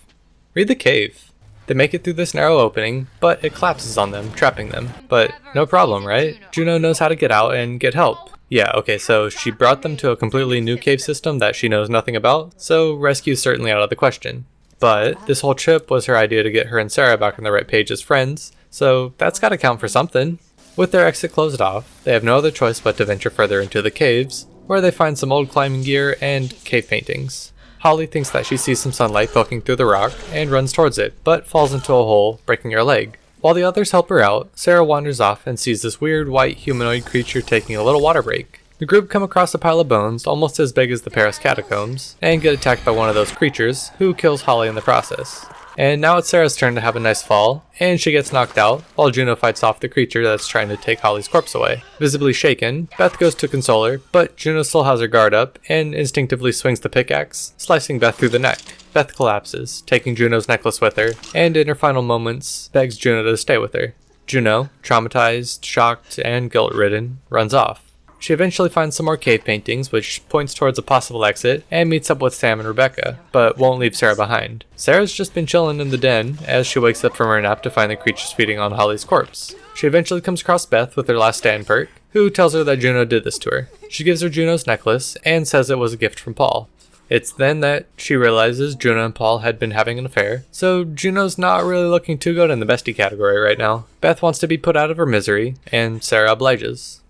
Read the cave. They make it through this narrow opening, but it collapses on them, trapping them. But no problem, right? Juno knows how to get out and get help. Yeah, okay, so she brought them to a completely new cave system that she knows nothing about, so rescue's certainly out of the question. But this whole trip was her idea to get her and Sarah back on the right page as friends, so that's gotta count for something. With their exit closed off, they have no other choice but to venture further into the caves, where they find some old climbing gear and cave paintings. Holly thinks that she sees some sunlight poking through the rock and runs towards it, but falls into a hole, breaking her leg. While the others help her out, Sarah wanders off and sees this weird white humanoid creature taking a little water break. The group come across a pile of bones almost as big as the Paris catacombs, and get attacked by one of those creatures, who kills Holly in the process. And now it's Sarah's turn to have a nice fall, and she gets knocked out, while Juno fights off the creature that's trying to take Holly's corpse away. Visibly shaken, Beth goes to console her, but Juno still has her guard up, and instinctively swings the pickaxe, slicing Beth through the neck. Beth collapses, taking Juno's necklace with her, and in her final moments, begs Juno to stay with her. Juno, traumatized, shocked, and guilt-ridden, runs off. She eventually finds some more cave paintings, which points towards a possible exit, and meets up with Sam and Rebecca, but won't leave Sarah behind. Sarah's just been chilling in the den as she wakes up from her nap to find the creatures feeding on Holly's corpse. She eventually comes across Beth with her last stand perk, who tells her that Juno did this to her. She gives her Juno's necklace and says it was a gift from Paul. It's then that she realizes Juno and Paul had been having an affair, so Juno's not really looking too good in the bestie category right now. Beth wants to be put out of her misery, and Sarah obliges.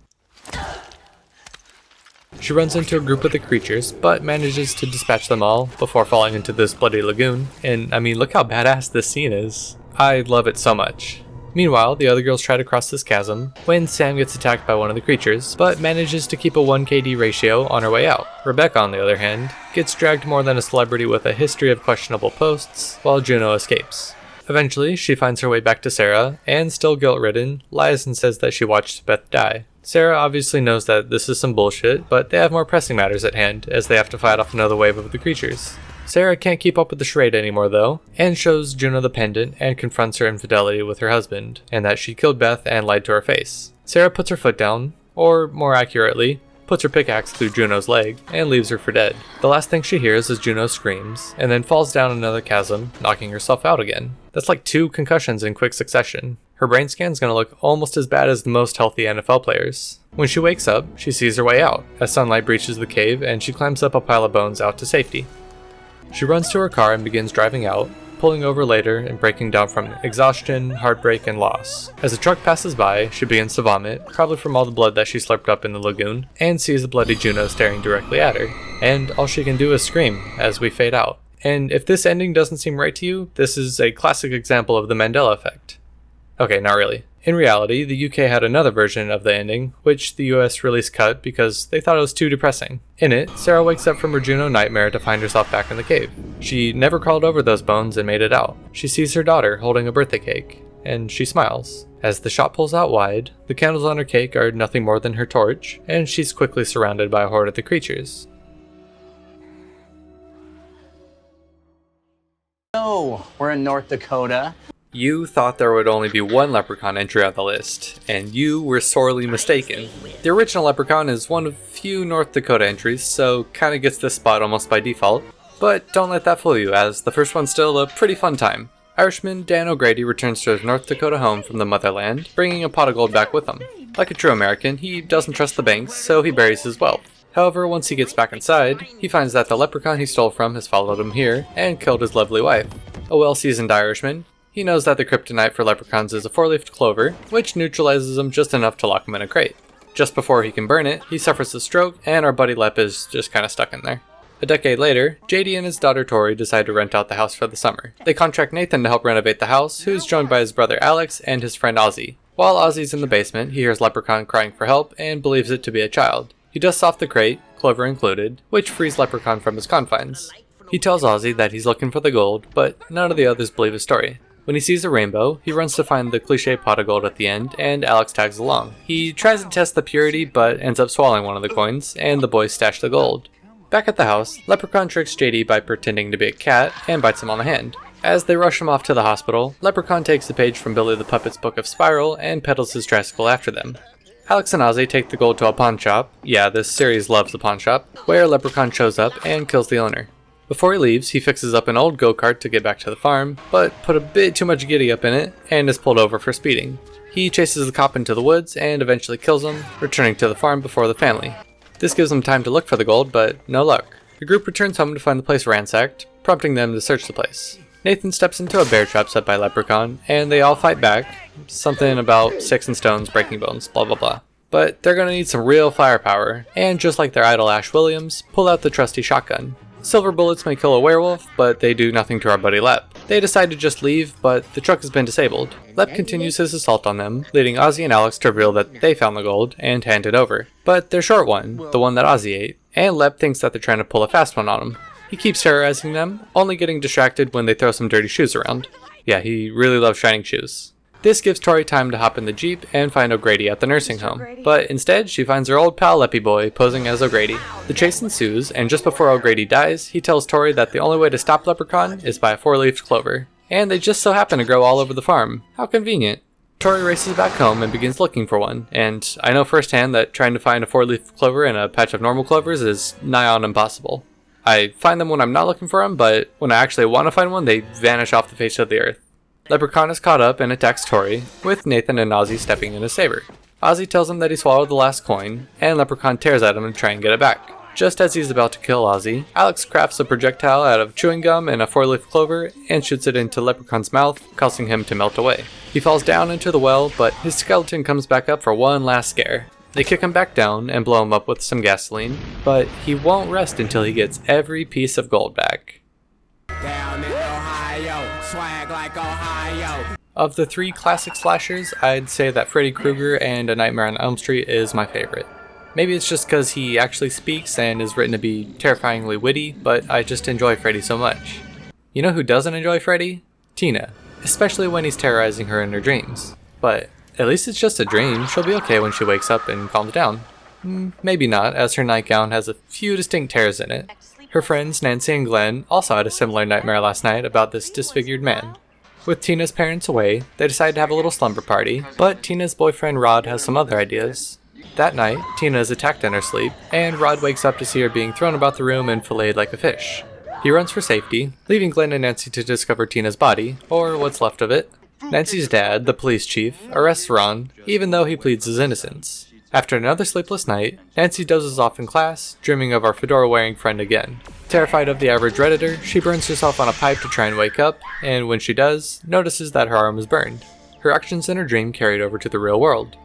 She runs into a group of the creatures, but manages to dispatch them all before falling into this bloody lagoon, and I mean, look how badass this scene is. I love it so much. Meanwhile, the other girls try to cross this chasm when Sam gets attacked by one of the creatures, but manages to keep a 1KD ratio on her way out. Rebecca, on the other hand, gets dragged more than a celebrity with a history of questionable posts, while Juno escapes. Eventually, she finds her way back to Sarah, and still guilt-ridden, lies and says that she watched Beth die. Sarah obviously knows that this is some bullshit, but they have more pressing matters at hand, as they have to fight off another wave of the creatures. Sarah can't keep up with the charade anymore though, and shows Juno the pendant and confronts her infidelity with her husband, and that she killed Beth and lied to her face. Sarah puts her foot down, or more accurately, puts her pickaxe through Juno's leg, and leaves her for dead. The last thing she hears is Juno screams, and then falls down another chasm, knocking herself out again. That's like 2 concussions in quick succession. Her brain scan's gonna look almost as bad as the most healthy NFL players. When she wakes up, she sees her way out, as sunlight breaches the cave and she climbs up a pile of bones out to safety. She runs to her car and begins driving out, pulling over later and breaking down from exhaustion, heartbreak, and loss. As the truck passes by, she begins to vomit, probably from all the blood that she slurped up in the lagoon, and sees the bloody Juno staring directly at her. And all she can do is scream as we fade out. And if this ending doesn't seem right to you, this is a classic example of the Mandela effect. Okay, not really. In reality, the UK had another version of the ending, which the US release cut because they thought it was too depressing. In it, Sarah wakes up from her Juno nightmare to find herself back in the cave. She never crawled over those bones and made it out. She sees her daughter holding a birthday cake, and she smiles. As the shot pulls out wide, the candles on her cake are nothing more than her torch, and she's quickly surrounded by a horde of the creatures. No, we're in North Dakota. You thought there would only be one leprechaun entry on the list, and you were sorely mistaken. The original leprechaun is one of few North Dakota entries, so kinda gets this spot almost by default. But don't let that fool you, as the first one's still a pretty fun time. Irishman Dan O'Grady returns to his North Dakota home from the motherland, bringing a pot of gold back with him. Like a true American, he doesn't trust the banks, so he buries his wealth. However, once he gets back inside, he finds that the leprechaun he stole from has followed him here, and killed his lovely wife. A well-seasoned Irishman, he knows that the kryptonite for leprechauns is a 4-leafed clover, which neutralizes them just enough to lock him in a crate. Just before he can burn it, he suffers a stroke, and our buddy Lep is just kinda stuck in there. A decade later, JD and his daughter Tori decide to rent out the house for the summer. They contract Nathan to help renovate the house, who's joined by his brother Alex and his friend Ozzy. While Ozzy's in the basement, he hears Leprechaun crying for help and believes it to be a child. He dusts off the crate, clover included, which frees Leprechaun from his confines. He tells Ozzy that he's looking for the gold, but none of the others believe his story. When he sees a rainbow, he runs to find the cliché pot of gold at the end, and Alex tags along. He tries to test the purity, but ends up swallowing one of the coins, and the boys stash the gold. Back at the house, Leprechaun tricks JD by pretending to be a cat, and bites him on the hand. As they rush him off to the hospital, Leprechaun takes a page from Billy the Puppet's book of Spiral, and pedals his tricycle after them. Alex and Ozzy take the gold to a pawn shop, yeah, this series loves the pawn shop, where Leprechaun shows up and kills the owner. Before he leaves, he fixes up an old go-kart to get back to the farm, but put a bit too much giddy up in it, and is pulled over for speeding. He chases the cop into the woods and eventually kills him, returning to the farm before the family. This gives them time to look for the gold, but no luck. The group returns home to find the place ransacked, prompting them to search the place. Nathan steps into a bear trap set by Leprechaun, and they all fight back. Something about sticks and stones breaking bones, blah blah blah. But they're gonna need some real firepower, and just like their idol Ash Williams, pull out the trusty shotgun. Silver bullets may kill a werewolf, but they do nothing to our buddy Lep. They decide to just leave, but the truck has been disabled. Lep continues his assault on them, leading Ozzy and Alex to reveal that they found the gold and hand it over. But they're short one, the one that Ozzy ate, and Lep thinks that they're trying to pull a fast one on him. He keeps terrorizing them, only getting distracted when they throw some dirty shoes around. Yeah, he really loves shining shoes. This gives Tori time to hop in the Jeep and find O'Grady at the nursing home, but instead she finds her old pal Leppy Boy posing as O'Grady. The chase ensues, and just before O'Grady dies, he tells Tori that the only way to stop Leprechaun is by a 4-leafed clover, and they just so happen to grow all over the farm. How convenient. Tori races back home and begins looking for one, and I know firsthand that trying to find a 4-leaf clover in a patch of normal clovers is nigh on impossible. I find them when I'm not looking for them, but when I actually want to find one, they vanish off the face of the earth. Leprechaun is caught up and attacks Tori, with Nathan and Ozzy stepping in to save her. Ozzy tells him that he swallowed the last coin, and Leprechaun tears at him to try and get it back. Just as he's about to kill Ozzy, Alex crafts a projectile out of chewing gum and a 4-leaf clover and shoots it into Leprechaun's mouth, causing him to melt away. He falls down into the well, but his skeleton comes back up for one last scare. They kick him back down and blow him up with some gasoline, but he won't rest until he gets every piece of gold back. Down in Ohio, swag like Ohio. Of the 3 classic slashers, I'd say that Freddy Krueger and A Nightmare on Elm Street is my favorite. Maybe it's just because he actually speaks and is written to be terrifyingly witty, but I just enjoy Freddy so much. You know who doesn't enjoy Freddy? Tina, especially when he's terrorizing her in her dreams. But at least it's just a dream, she'll be okay when she wakes up and calms down. Maybe not, as her nightgown has a few distinct tears in it. Her friends Nancy and Glenn also had a similar nightmare last night about this disfigured man. With Tina's parents away, they decide to have a little slumber party, but Tina's boyfriend Rod has some other ideas. That night, Tina is attacked in her sleep, and Rod wakes up to see her being thrown about the room and filleted like a fish. He runs for safety, leaving Glenn and Nancy to discover Tina's body, or what's left of it. Nancy's dad, the police chief, arrests Ron, even though he pleads his innocence. After another sleepless night, Nancy dozes off in class, dreaming of our fedora-wearing friend again. Terrified of the average Redditor, she burns herself on a pipe to try and wake up, and when she does, notices that her arm is burned. Her actions in her dream carried over to the real world.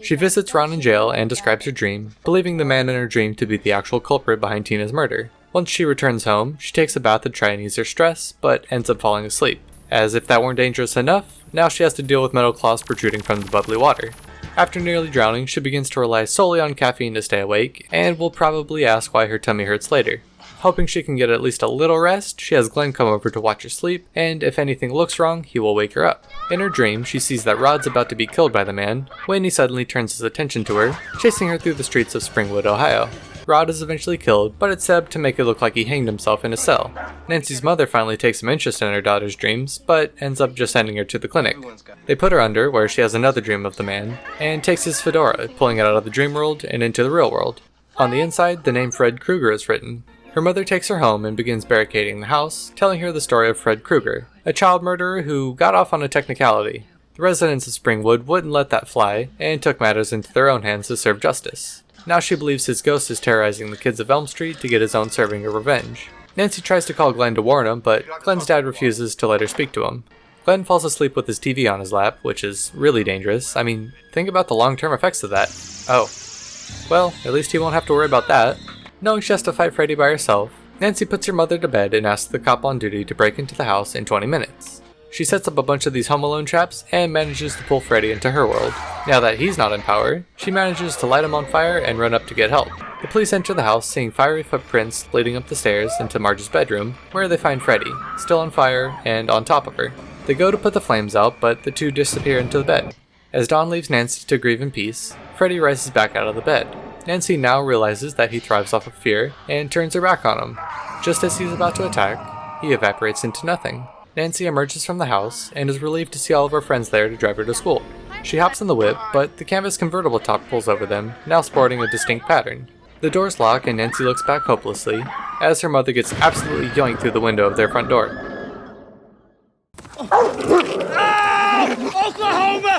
She visits Ron in jail and describes her dream, believing the man in her dream to be the actual culprit behind Tina's murder. Once she returns home, she takes a bath to try and ease her stress, but ends up falling asleep. As if that weren't dangerous enough, now she has to deal with metal claws protruding from the bubbly water. After nearly drowning, she begins to rely solely on caffeine to stay awake, and will probably ask why her tummy hurts later. Hoping she can get at least a little rest, she has Glenn come over to watch her sleep, and if anything looks wrong, he will wake her up. In her dream, she sees that Rod's about to be killed by the man, when he suddenly turns his attention to her, chasing her through the streets of Springwood, Ohio. Rod is eventually killed, but it's set up to make it look like he hanged himself in a cell. Nancy's mother finally takes some interest in her daughter's dreams, but ends up just sending her to the clinic. They put her under, where she has another dream of the man, and takes his fedora, pulling it out of the dream world and into the real world. On the inside, the name Fred Krueger is written. Her mother takes her home and begins barricading the house, telling her the story of Fred Krueger, a child murderer who got off on a technicality. The residents of Springwood wouldn't let that fly, and took matters into their own hands to serve justice. Now she believes his ghost is terrorizing the kids of Elm Street to get his own serving of revenge. Nancy tries to call Glenn to warn him, but Glenn's dad refuses to let her speak to him. Glenn falls asleep with his TV on his lap, which is really dangerous. I mean, think about the long-term effects of that. Oh. Well, at least he won't have to worry about that. Knowing she has to fight Freddy by herself, Nancy puts her mother to bed and asks the cop on duty to break into the house in 20 minutes. She sets up a bunch of these Home Alone traps and manages to pull Freddy into her world. Now that he's not in power, she manages to light him on fire and run up to get help. The police enter the house, seeing fiery footprints leading up the stairs into Marge's bedroom, where they find Freddy, still on fire and on top of her. They go to put the flames out, but the two disappear into the bed. As Dawn leaves Nancy to grieve in peace, Freddy rises back out of the bed. Nancy now realizes that he thrives off of fear and turns her back on him. Just as he's about to attack, he evaporates into nothing. Nancy emerges from the house and is relieved to see all of her friends there to drive her to school. She hops in the whip, but the canvas convertible top pulls over them, now sporting a distinct pattern. The doors lock and Nancy looks back hopelessly, as her mother gets absolutely yoinked through the window of their front door. Oklahoma!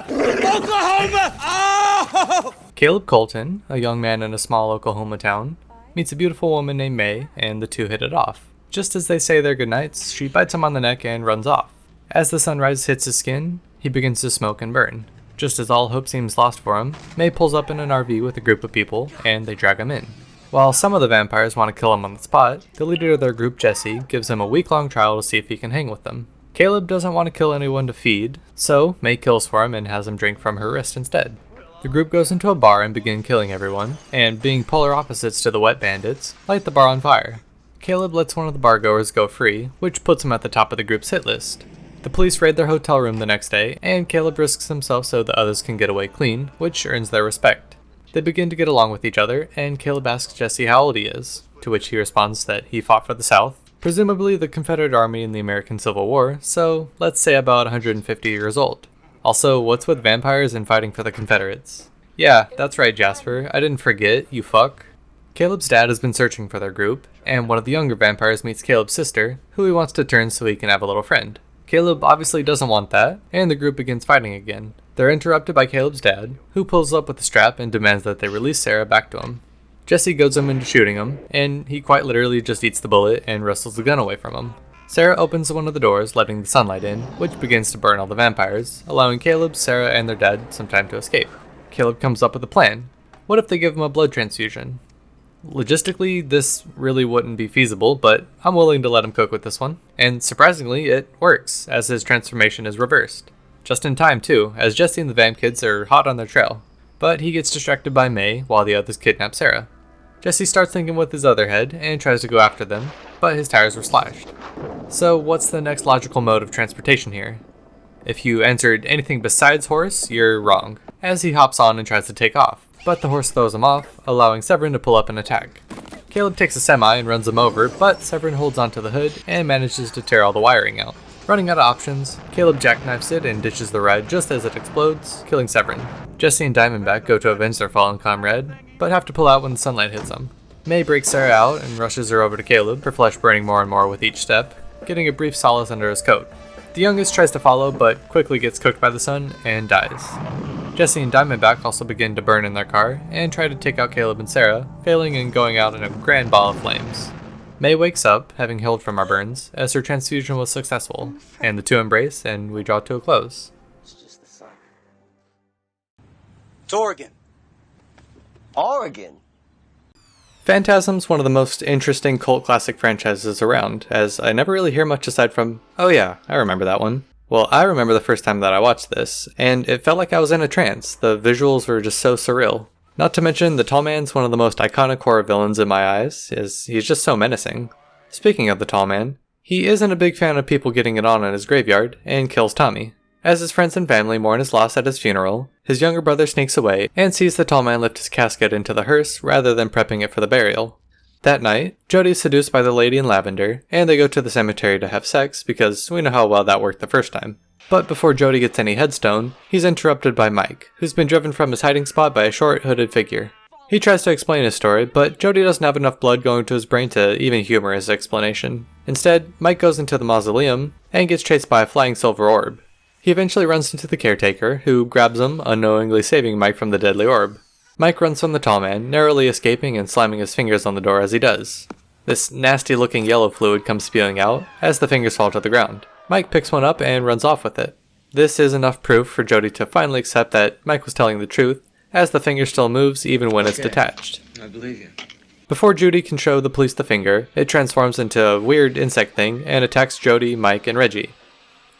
Oklahoma! Oh! Caleb Colton, a young man in a small Oklahoma town, meets a beautiful woman named May, and the two hit it off. Just as they say their goodnights, she bites him on the neck and runs off. As the sunrise hits his skin, he begins to smoke and burn. Just as all hope seems lost for him, May pulls up in an RV with a group of people, and they drag him in. While some of the vampires want to kill him on the spot, the leader of their group, Jesse, gives him a week-long trial to see if he can hang with them. Caleb doesn't want to kill anyone to feed, so May kills for him and has him drink from her wrist instead. The group goes into a bar and begin killing everyone, and being polar opposites to the wet bandits, light the bar on fire. Caleb lets one of the bargoers go free, which puts him at the top of the group's hit list. The police raid their hotel room the next day, and Caleb risks himself so the others can get away clean, which earns their respect. They begin to get along with each other, and Caleb asks Jesse how old he is, to which he responds that he fought for the South, presumably the Confederate Army in the American Civil War, so let's say about 150 years old. Also, what's with vampires and fighting for the Confederates? Yeah, that's right, Jasper. I didn't forget, you fuck. Caleb's dad has been searching for their group, and one of the younger vampires meets Caleb's sister, who he wants to turn so he can have a little friend. Caleb obviously doesn't want that, and the group begins fighting again. They're interrupted by Caleb's dad, who pulls up with a strap and demands that they release Sarah back to him. Jesse goads him into shooting him, and he quite literally just eats the bullet and wrestles the gun away from him. Sarah opens one of the doors, letting the sunlight in, which begins to burn all the vampires, allowing Caleb, Sarah, and their dad some time to escape. Caleb comes up with a plan. What if they give him a blood transfusion? Logistically, this really wouldn't be feasible, but I'm willing to let him cook with this one. And surprisingly, it works, as his transformation is reversed. Just in time, too, as Jesse and the Vamp kids are hot on their trail. But he gets distracted by May, while the others kidnap Sarah. Jesse starts thinking with his other head, and tries to go after them, but his tires were slashed. So what's the next logical mode of transportation here? If you answered anything besides horse, you're wrong, as he hops on and tries to take off, but the horse throws him off, allowing Severin to pull up and attack. Caleb takes a semi and runs him over, but Severin holds onto the hood and manages to tear all the wiring out. Running out of options, Caleb jackknifes it and ditches the ride just as it explodes, killing Severin. Jesse and Diamondback go to avenge their fallen comrade, but have to pull out when the sunlight hits them. May breaks Sarah out and rushes her over to Caleb, her flesh burning more and more with each step, getting a brief solace under his coat. The youngest tries to follow, but quickly gets cooked by the sun and dies. Jesse and Diamondback also begin to burn in their car and try to take out Caleb and Sarah, failing and going out in a grand ball of flames. May wakes up, having healed from her burns, as her transfusion was successful, and the two embrace and we draw to a close. It's Oregon. Oregon? Phantasm's one of the most interesting cult classic franchises around, as I never really hear much aside from, oh yeah, I remember that one. Well, I remember the first time that I watched this, and it felt like I was in a trance. The visuals were just so surreal. Not to mention, the Tall Man's one of the most iconic horror villains in my eyes, as he's just so menacing. Speaking of the Tall Man, he isn't a big fan of people getting it on in his graveyard, and kills Tommy. As his friends and family mourn his loss at his funeral, his younger brother sneaks away and sees the Tall Man lift his casket into the hearse rather than prepping it for the burial. That night, Jody is seduced by the lady in lavender, and they go to the cemetery to have sex because we know how well that worked the first time. But before Jody gets any headstone, he's interrupted by Mike, who's been driven from his hiding spot by a short, hooded figure. He tries to explain his story, but Jody doesn't have enough blood going to his brain to even humor his explanation. Instead, Mike goes into the mausoleum and gets chased by a flying silver orb. He eventually runs into the caretaker, who grabs him, unknowingly saving Mike from the deadly orb. Mike runs from the Tall Man, narrowly escaping and slamming his fingers on the door as he does. This nasty-looking yellow fluid comes spewing out as the fingers fall to the ground. Mike picks one up and runs off with it. This is enough proof for Jody to finally accept that Mike was telling the truth, as the finger still moves even when it's detached. I believe you. Before Judy can show the police the finger, it transforms into a weird insect thing and attacks Jody, Mike, and Reggie.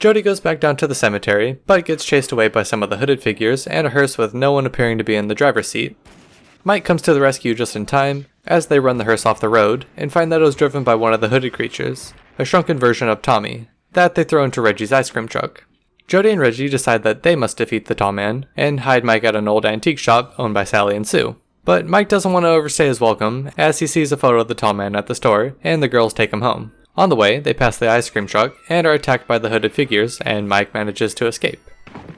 Jody goes back down to the cemetery, but gets chased away by some of the hooded figures and a hearse with no one appearing to be in the driver's seat. Mike comes to the rescue just in time, as they run the hearse off the road, and find that it was driven by one of the hooded creatures, a shrunken version of Tommy, that they throw into Reggie's ice cream truck. Jody and Reggie decide that they must defeat the Tall Man, and hide Mike at an old antique shop owned by Sally and Sue. But Mike doesn't want to overstay his welcome, as he sees a photo of the Tall Man at the store, and the girls take him home. On the way, they pass the ice cream truck, and are attacked by the hooded figures, and Mike manages to escape.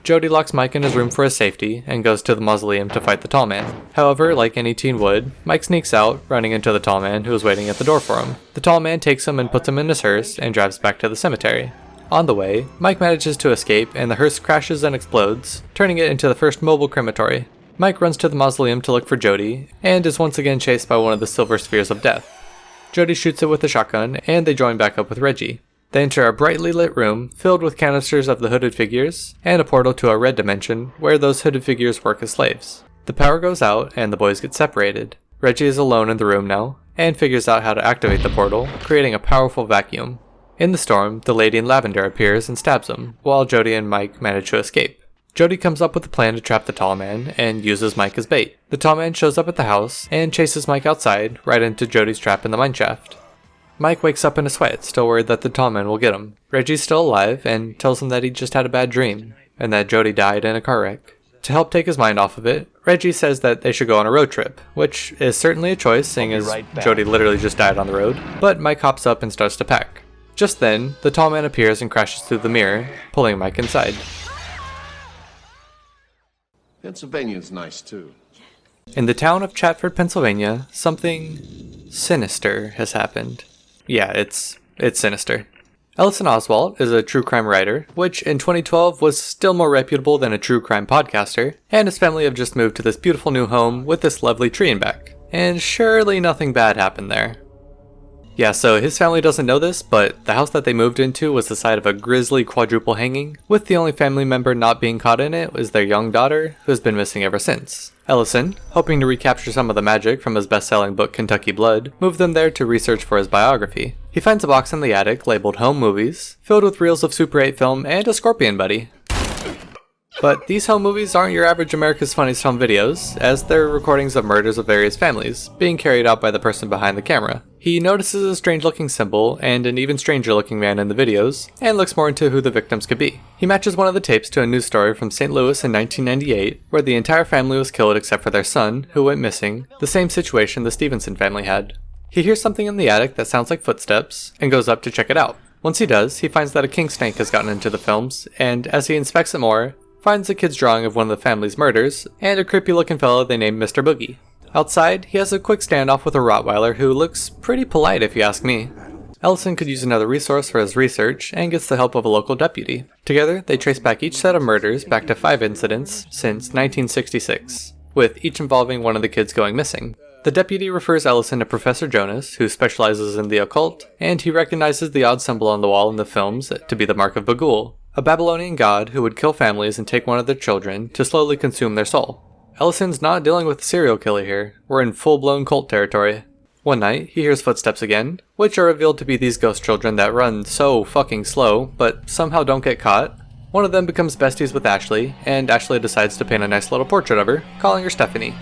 Jody locks Mike in his room for his safety, and goes to the mausoleum to fight the Tall Man. However, like any teen would, Mike sneaks out, running into the Tall Man who is waiting at the door for him. The Tall Man takes him and puts him in his hearse, and drives back to the cemetery. On the way, Mike manages to escape, and the hearse crashes and explodes, turning it into the first mobile crematory. Mike runs to the mausoleum to look for Jody, and is once again chased by one of the silver spheres of death. Jody shoots it with a shotgun, and they join back up with Reggie. They enter a brightly lit room filled with canisters of the hooded figures, and a portal to a red dimension where those hooded figures work as slaves. The power goes out, and the boys get separated. Reggie is alone in the room now, and figures out how to activate the portal, creating a powerful vacuum. In the storm, the lady in lavender appears and stabs him, while Jody and Mike manage to escape. Jody comes up with a plan to trap the Tall Man, and uses Mike as bait. The Tall Man shows up at the house, and chases Mike outside, right into Jody's trap in the mineshaft. Mike wakes up in a sweat, still worried that the Tall Man will get him. Reggie's still alive, and tells him that he just had a bad dream, and that Jody died in a car wreck. To help take his mind off of it, Reggie says that they should go on a road trip, which is certainly a choice, seeing as Jody literally just died on the road, but Mike hops up and starts to pack. Just then, the Tall Man appears and crashes through the mirror, pulling Mike inside. Pennsylvania's nice, too. In the town of Chatford, Pennsylvania, something sinister has happened. Yeah, it's sinister. Ellison Oswalt is a true crime writer, which in 2012 was still more reputable than a true crime podcaster, and his family have just moved to this beautiful new home with this lovely tree in back. And surely nothing bad happened there. Yeah, so his family doesn't know this, but the house that they moved into was the site of a grisly quadruple hanging, with the only family member not being caught in it was their young daughter, who has been missing ever since. Ellison, hoping to recapture some of the magic from his best-selling book Kentucky Blood, moved them there to research for his biography. He finds a box in the attic labeled Home Movies, filled with reels of Super 8 film and a scorpion buddy. But these home movies aren't your average America's Funniest Home Videos, as they're recordings of murders of various families, being carried out by the person behind the camera. He notices a strange-looking symbol and an even stranger-looking man in the videos, and looks more into who the victims could be. He matches one of the tapes to a news story from St. Louis in 1998, where the entire family was killed except for their son, who went missing, the same situation the Stevenson family had. He hears something in the attic that sounds like footsteps, and goes up to check it out. Once he does, he finds that a king snake has gotten into the films, and as he inspects it more, finds a kid's drawing of one of the family's murders, and a creepy looking fellow they named Mr. Boogie. Outside, he has a quick standoff with a Rottweiler who looks pretty polite if you ask me. Ellison could use another resource for his research, and gets the help of a local deputy. Together, they trace back each set of murders back to 5 incidents since 1966, with each involving one of the kids going missing. The deputy refers Ellison to Professor Jonas, who specializes in the occult, and he recognizes the odd symbol on the wall in the films to be the mark of Bagul, a Babylonian god who would kill families and take one of their children to slowly consume their soul. Ellison's not dealing with a serial killer here, we're in full-blown cult territory. One night, he hears footsteps again, which are revealed to be these ghost children that run so fucking slow, but somehow don't get caught. One of them becomes besties with Ashley, and Ashley decides to paint a nice little portrait of her, calling her Stephanie.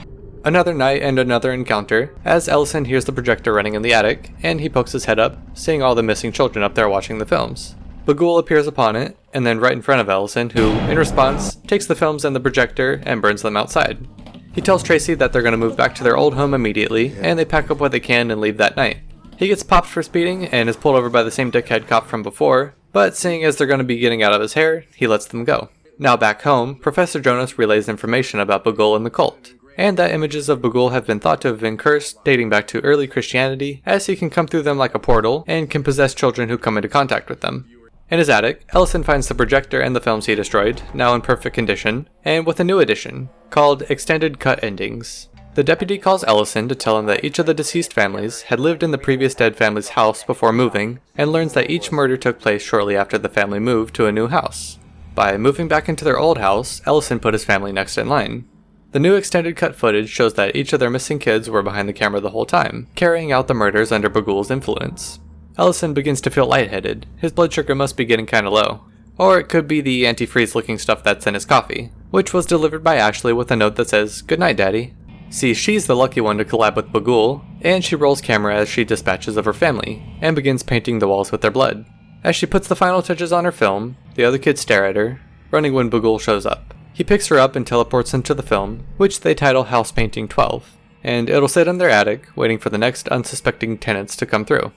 Another night and another encounter, as Ellison hears the projector running in the attic, and he pokes his head up, seeing all the missing children up there watching the films. Bagul appears upon it, and then right in front of Ellison, who, in response, takes the films and the projector and burns them outside. He tells Tracy that they're going to move back to their old home immediately, and they pack up what they can and leave that night. He gets popped for speeding and is pulled over by the same dickhead cop from before, but seeing as they're going to be getting out of his hair, he lets them go. Now back home, Professor Jonas relays information about Bagul and the cult, and that images of Bagul have been thought to have been cursed, dating back to early Christianity, as he can come through them like a portal, and can possess children who come into contact with them. In his attic, Ellison finds the projector and the films he destroyed, now in perfect condition, and with a new addition, called Extended Cut Endings. The deputy calls Ellison to tell him that each of the deceased families had lived in the previous dead family's house before moving, and learns that each murder took place shortly after the family moved to a new house. By moving back into their old house, Ellison put his family next in line. The new extended cut footage shows that each of their missing kids were behind the camera the whole time, carrying out the murders under Bagul's influence. Ellison begins to feel lightheaded. His blood sugar must be getting kinda low. Or it could be the antifreeze looking stuff that's in his coffee, which was delivered by Ashley with a note that says, "Good night, Daddy." See, she's the lucky one to collab with Bagul, and she rolls camera as she dispatches of her family, and begins painting the walls with their blood. As she puts the final touches on her film, the other kids stare at her, running when Bagul shows up. He picks her up and teleports into the film, which they title House Painting 12, and it'll sit in their attic, waiting for the next unsuspecting tenants to come through.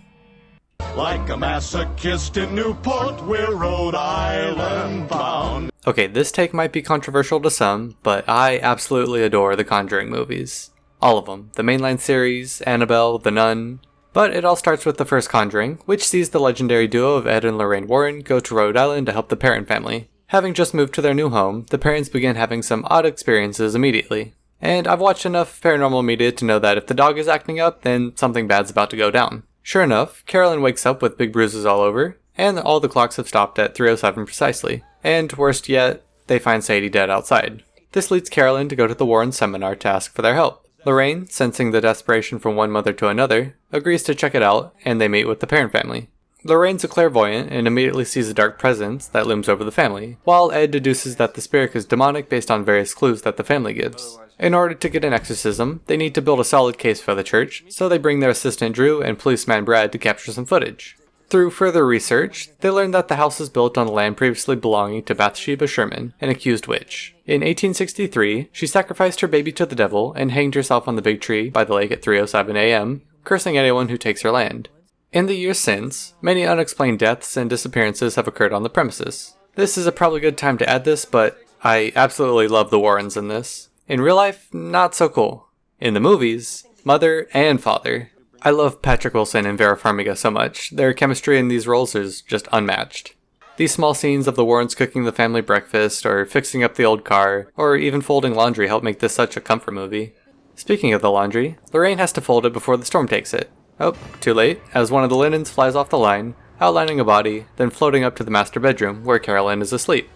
Like a masochist in Newport, we're Rhode Island bound. Okay, this take might be controversial to some, but I absolutely adore the Conjuring movies. All of them. The mainline series, Annabelle, The Nun. But it all starts with the first Conjuring, which sees the legendary duo of Ed and Lorraine Warren go to Rhode Island to help the Perrin family. Having just moved to their new home, the parents begin having some odd experiences immediately. And I've watched enough paranormal media to know that if the dog is acting up, then something bad's about to go down. Sure enough, Carolyn wakes up with big bruises all over, and all the clocks have stopped at 3:07 precisely. And worst yet, they find Sadie dead outside. This leads Carolyn to go to the Warren seminar to ask for their help. Lorraine, sensing the desperation from one mother to another, agrees to check it out, and they meet with the Perrin family. Lorraine's a clairvoyant and immediately sees a dark presence that looms over the family, while Ed deduces that the spirit is demonic based on various clues that the family gives. In order to get an exorcism, they need to build a solid case for the church, so they bring their assistant Drew and policeman Brad to capture some footage. Through further research, they learn that the house is built on land previously belonging to Bathsheba Sherman, an accused witch. In 1863, she sacrificed her baby to the devil and hanged herself on the big tree by the lake at 3:07 a.m., cursing anyone who takes her land. In the years since, many unexplained deaths and disappearances have occurred on the premises. This is a probably good time to add this, but I absolutely love the Warrens in this. In real life, not so cool. In the movies, mother and father. I love Patrick Wilson and Vera Farmiga so much. Their chemistry in these roles is just unmatched. These small scenes of the Warrens cooking the family breakfast, or fixing up the old car, or even folding laundry help make this such a comfort movie. Speaking of the laundry, Lorraine has to fold it before the storm takes it. Oh, too late, as one of the linens flies off the line, outlining a body, then floating up to the master bedroom, where Carolyn is asleep.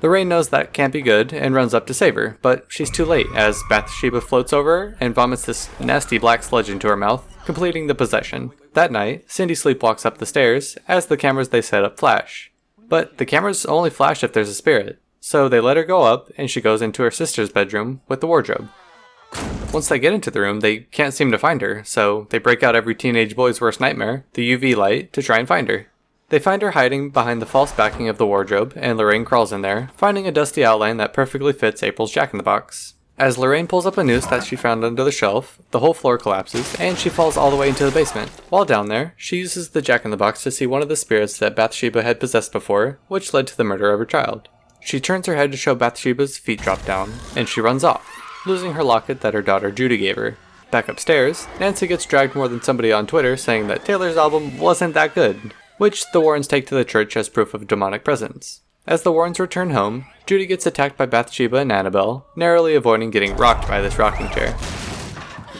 Lorraine knows that can't be good, and runs up to save her, but she's too late, as Bathsheba floats over her, and vomits this nasty black sludge into her mouth, completing the possession. That night, Cindy sleepwalks up the stairs, as the cameras they set up flash. But the cameras only flash if there's a spirit, so they let her go up, and she goes into her sister's bedroom with the wardrobe. Once they get into the room, they can't seem to find her, so they break out every teenage boy's worst nightmare, the UV light, to try and find her. They find her hiding behind the false backing of the wardrobe, and Lorraine crawls in there, finding a dusty outline that perfectly fits April's jack-in-the-box. As Lorraine pulls up a noose that she found under the shelf, the whole floor collapses, and she falls all the way into the basement. While down there, she uses the jack-in-the-box to see one of the spirits that Bathsheba had possessed before, which led to the murder of her child. She turns her head to show Bathsheba's feet drop down, and she runs off, losing her locket that her daughter Judy gave her. Back upstairs, Nancy gets dragged more than somebody on Twitter saying that Taylor's album wasn't that good, which the Warrens take to the church as proof of demonic presence. As the Warrens return home, Judy gets attacked by Bathsheba and Annabelle, narrowly avoiding getting rocked by this rocking chair.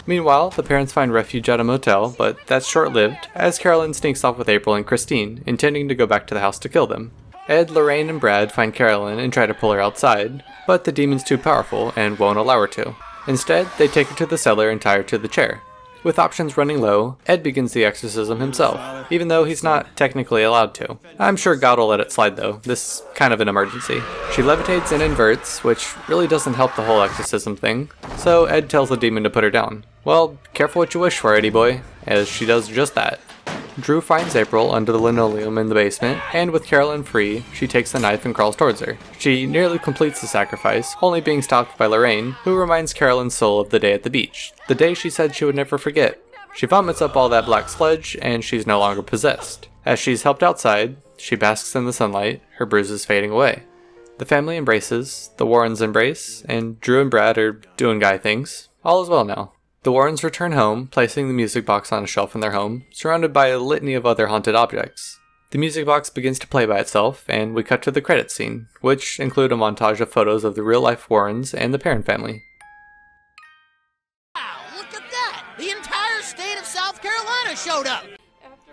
Meanwhile, the parents find refuge at a motel, but that's short-lived, as Carolyn sneaks off with April and Christine, intending to go back to the house to kill them. Ed, Lorraine, and Brad find Carolyn and try to pull her outside, but the demon's too powerful and won't allow her to. Instead, they take her to the cellar and tie her to the chair. With options running low, Ed begins the exorcism himself, even though he's not technically allowed to. I'm sure God will let it slide though, this is kind of an emergency. She levitates and inverts, which really doesn't help the whole exorcism thing, so Ed tells the demon to put her down. Well, careful what you wish for, Eddie boy, as she does just that. Drew finds April under the linoleum in the basement, and with Carolyn free, she takes the knife and crawls towards her. She nearly completes the sacrifice, only being stopped by Lorraine, who reminds Carolyn's soul of the day at the beach, the day she said she would never forget. She vomits up all that black sludge, and she's no longer possessed. As she's helped outside, she basks in the sunlight, her bruises fading away. The family embraces, the Warrens embrace, and Drew and Brad are doing guy things. All is well now. The Warrens return home, placing the music box on a shelf in their home, surrounded by a litany of other haunted objects. The music box begins to play by itself, and we cut to the credits scene, which include a montage of photos of the real-life Warrens and the Perrin family. Wow, look at that! The entire state of South Carolina showed up!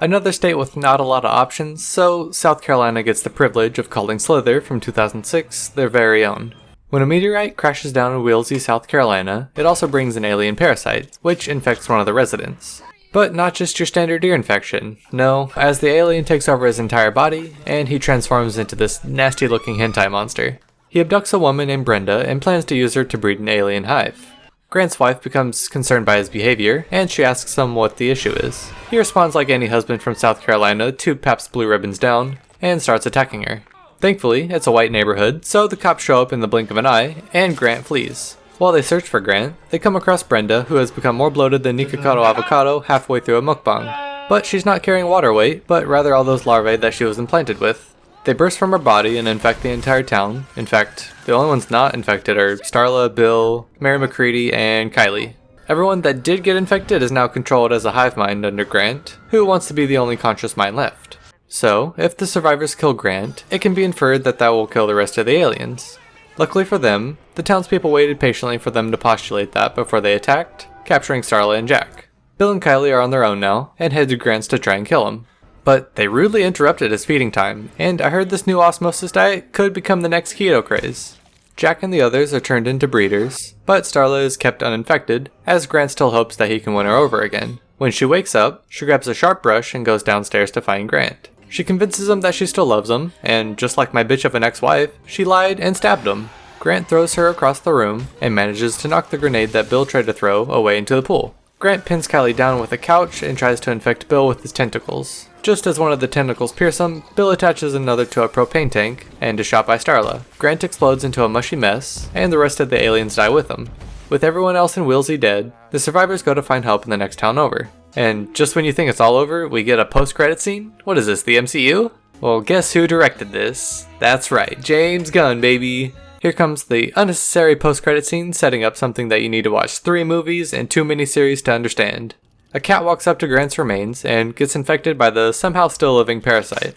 Another state with not a lot of options, so South Carolina gets the privilege of calling Slither from 2006 their very own. When a meteorite crashes down in Wilsey, South Carolina, it also brings an alien parasite, which infects one of the residents. But not just your standard ear infection. No, as the alien takes over his entire body, and he transforms into this nasty-looking hentai monster. He abducts a woman named Brenda and plans to use her to breed an alien hive. Grant's wife becomes concerned by his behavior, and she asks him what the issue is. He responds like any husband from South Carolina, 2 Pabst Blue Ribbons down, and starts attacking her. Thankfully, it's a white neighborhood, so the cops show up in the blink of an eye, and Grant flees. While they search for Grant, they come across Brenda, who has become more bloated than Nikocado Avocado halfway through a mukbang. But she's not carrying water weight, but rather all those larvae that she was implanted with. They burst from her body and infect the entire town. In fact, the only ones not infected are Starla, Bill, Mary McCready, and Kylie. Everyone that did get infected is now controlled as a hive mind under Grant, who wants to be the only conscious mind left. So, if the survivors kill Grant, it can be inferred that that will kill the rest of the aliens. Luckily for them, the townspeople waited patiently for them to postulate that before they attacked, capturing Starla and Jack. Bill and Kylie are on their own now, and head to Grant's to try and kill him. But they rudely interrupted his feeding time, and I heard this new osmosis diet could become the next keto craze. Jack and the others are turned into breeders, but Starla is kept uninfected, as Grant still hopes that he can win her over again. When she wakes up, she grabs a sharp brush and goes downstairs to find Grant. She convinces him that she still loves him, and just like my bitch of an ex-wife, she lied and stabbed him. Grant throws her across the room, and manages to knock the grenade that Bill tried to throw away into the pool. Grant pins Kylie down with a couch and tries to infect Bill with his tentacles. Just as one of the tentacles pierce him, Bill attaches another to a propane tank, and is shot by Starla. Grant explodes into a mushy mess, and the rest of the aliens die with him. With everyone else in Wilsey dead, the survivors go to find help in the next town over. And just when you think it's all over, we get a post-credit scene? What is this, the MCU? Well, guess who directed this? That's right, James Gunn, baby! Here comes the unnecessary post-credit scene setting up something that you need to watch 3 movies and 2 miniseries to understand. A cat walks up to Grant's remains and gets infected by the somehow still living parasite.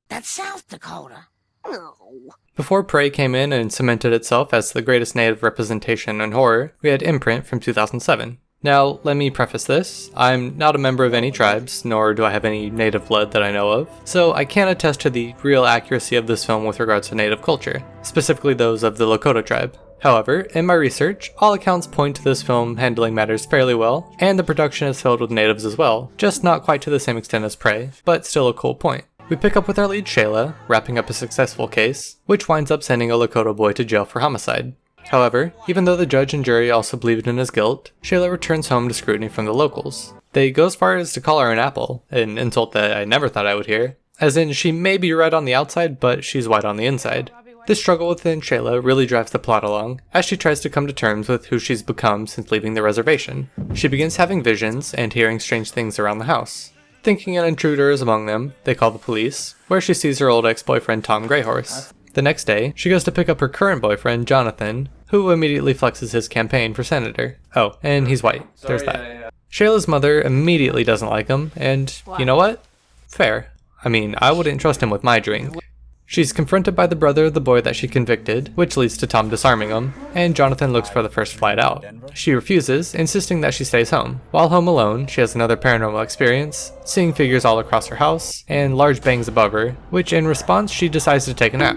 That's South Dakota. No. Before Prey came in and cemented itself as the greatest native representation in horror, we had Imprint from 2007. Now, let me preface this, I'm not a member of any tribes, nor do I have any native blood that I know of, so I can't attest to the real accuracy of this film with regards to native culture, specifically those of the Lakota tribe. However, in my research, all accounts point to this film handling matters fairly well, and the production is filled with natives as well, just not quite to the same extent as Prey, but still a cool point. We pick up with our lead Shayla, wrapping up a successful case, which winds up sending a Lakota boy to jail for homicide. However, even though the judge and jury also believed in his guilt, Shayla returns home to scrutiny from the locals. They go as far as to call her an apple, an insult that I never thought I would hear, as in she may be red on the outside, but she's white on the inside. This struggle within Shayla really drives the plot along, as she tries to come to terms with who she's become since leaving the reservation. She begins having visions and hearing strange things around the house. Thinking an intruder is among them, they call the police, where she sees her old ex-boyfriend Tom Greyhorse. The next day, she goes to pick up her current boyfriend, Jonathan, who immediately flexes his campaign for senator. Oh, and he's white. There's that. Shayla's mother immediately doesn't like him, and you know what? Fair. I mean, I wouldn't trust him with my drink. She's confronted by the brother of the boy that she convicted, which leads to Tom disarming him, and Jonathan looks for the first flight out. She refuses, insisting that she stays home. While home alone, she has another paranormal experience, seeing figures all across her house, and large bangs above her, which in response she decides to take a nap.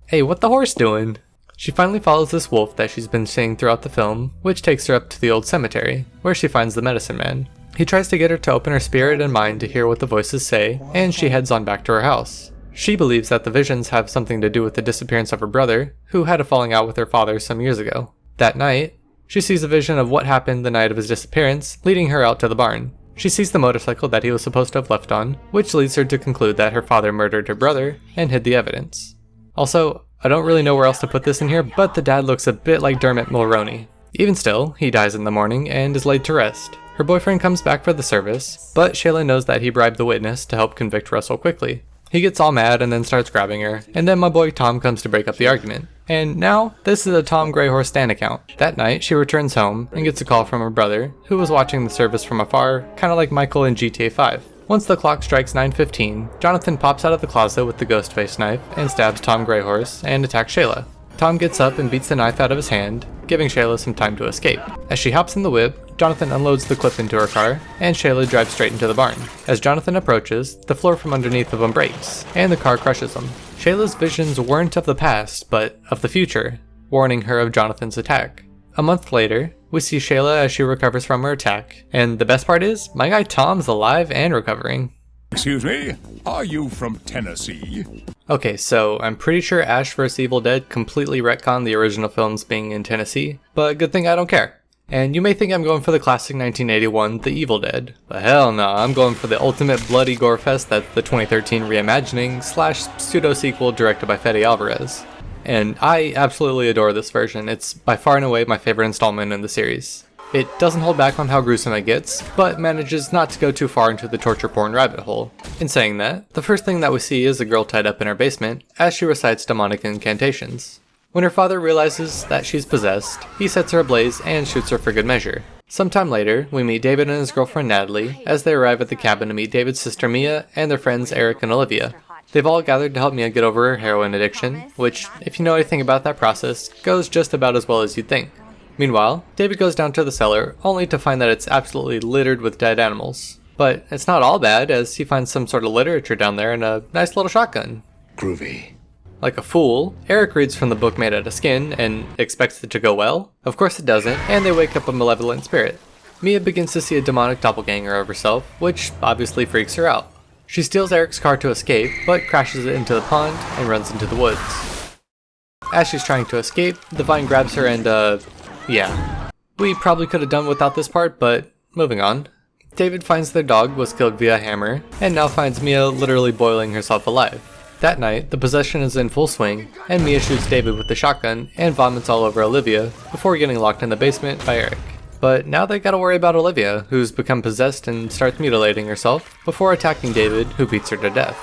Hey, what the horse doing? She finally follows this wolf that she's been seeing throughout the film, which takes her up to the old cemetery, where she finds the medicine man. He tries to get her to open her spirit and mind to hear what the voices say, and she heads on back to her house. She believes that the visions have something to do with the disappearance of her brother, who had a falling out with her father some years ago. That night, she sees a vision of what happened the night of his disappearance, leading her out to the barn. She sees the motorcycle that he was supposed to have left on, which leads her to conclude that her father murdered her brother and hid the evidence. Also, I don't really know where else to put this in here, but the dad looks a bit like Dermot Mulroney. Even still, he dies in the morning and is laid to rest. Her boyfriend comes back for the service, but Shayla knows that he bribed the witness to help convict Russell quickly. He gets all mad and then starts grabbing her, and then my boy Tom comes to break up the argument. And now, this is a Tom Greyhorse stan account. That night, she returns home and gets a call from her brother, who was watching the service from afar, kinda like Michael in GTA 5. Once the clock strikes 9:15, Jonathan pops out of the closet with the ghost face knife and stabs Tom Greyhorse and attacks Shayla. Tom gets up and beats the knife out of his hand, giving Shayla some time to escape. As she hops in the whip, Jonathan unloads the clip into her car, and Shayla drives straight into the barn. As Jonathan approaches, the floor from underneath of him breaks, and the car crushes him. Shayla's visions weren't of the past, but of the future, warning her of Jonathan's attack. A month later, we see Shayla as she recovers from her attack, and the best part is, my guy Tom's alive and recovering. Excuse me, are you from Tennessee? Okay, so I'm pretty sure Ash vs. Evil Dead completely retconned the original films being in Tennessee, but good thing I don't care. And you may think I'm going for the classic 1981 The Evil Dead, but hell no, I'm going for the ultimate bloody gore fest that's the 2013 reimagining / pseudo-sequel directed by Fede Alvarez. And I absolutely adore this version. It's by far and away my favorite installment in the series. It doesn't hold back on how gruesome it gets, but manages not to go too far into the torture porn rabbit hole. In saying that, the first thing that we see is a girl tied up in her basement as she recites demonic incantations. When her father realizes that she's possessed, he sets her ablaze and shoots her for good measure. Sometime later, we meet David and his girlfriend Natalie as they arrive at the cabin to meet David's sister Mia and their friends Eric and Olivia. They've all gathered to help Mia get over her heroin addiction, which, if you know anything about that process, goes just about as well as you'd think. Meanwhile, David goes down to the cellar, only to find that it's absolutely littered with dead animals. But it's not all bad, as he finds some sort of literature down there and a nice little shotgun. Groovy. Like a fool, Eric reads from the book made out of skin and expects it to go well. Of course it doesn't, and they wake up a malevolent spirit. Mia begins to see a demonic doppelganger of herself, which obviously freaks her out. She steals Eric's car to escape, but crashes it into the pond and runs into the woods. As she's trying to escape, the vine grabs her and yeah. We probably could have done without this part, but moving on. David finds their dog was killed via hammer, and now finds Mia literally boiling herself alive. That night, the possession is in full swing, and Mia shoots David with the shotgun and vomits all over Olivia before getting locked in the basement by Eric. But now they gotta worry about Olivia, who's become possessed and starts mutilating herself before attacking David, who beats her to death.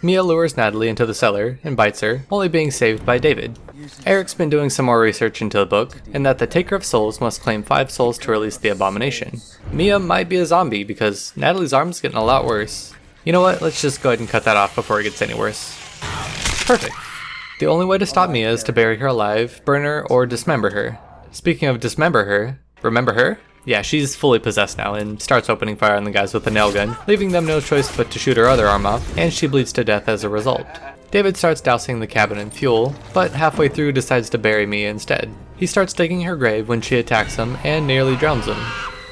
Mia lures Natalie into the cellar and bites her, only being saved by David. Eric's been doing some more research into the book, and that the Taker of Souls must claim 5 souls to release the abomination. Mia might be a zombie because Natalie's arm's getting a lot worse. You know what, let's just go ahead and cut that off before it gets any worse. Perfect. The only way to stop Mia is to bury her alive, burn her, or dismember her. Speaking of dismember her, remember her? Yeah, she's fully possessed now and starts opening fire on the guys with a nail gun, leaving them no choice but to shoot her other arm off, and she bleeds to death as a result. David starts dousing the cabin in fuel, but halfway through decides to bury Mia instead. He starts digging her grave when she attacks him and nearly drowns him.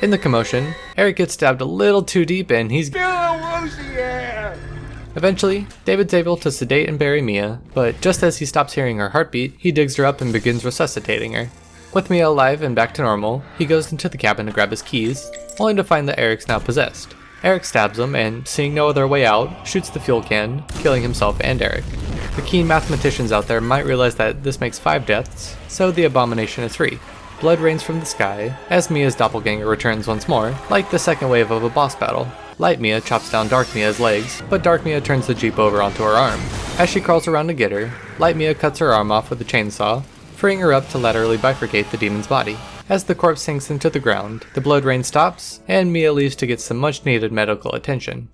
In the commotion, Eric gets stabbed a little too deep and he's Eventually, David's able to sedate and bury Mia, but just as he stops hearing her heartbeat, he digs her up and begins resuscitating her. With Mia alive and back to normal, he goes into the cabin to grab his keys, only to find that Eric's now possessed. Eric stabs him and, seeing no other way out, shoots the fuel can, killing himself and Eric. The keen mathematicians out there might realize that this makes 5 deaths, so the abomination is free. Blood rains from the sky, as Mia's doppelganger returns once more, like the second wave of a boss battle. Light Mia chops down Dark Mia's legs, but Dark Mia turns the Jeep over onto her arm. As she crawls around to get her, Light Mia cuts her arm off with a chainsaw, freeing her up to laterally bifurcate the demon's body. As the corpse sinks into the ground, the blood rain stops, and Mia leaves to get some much needed medical attention.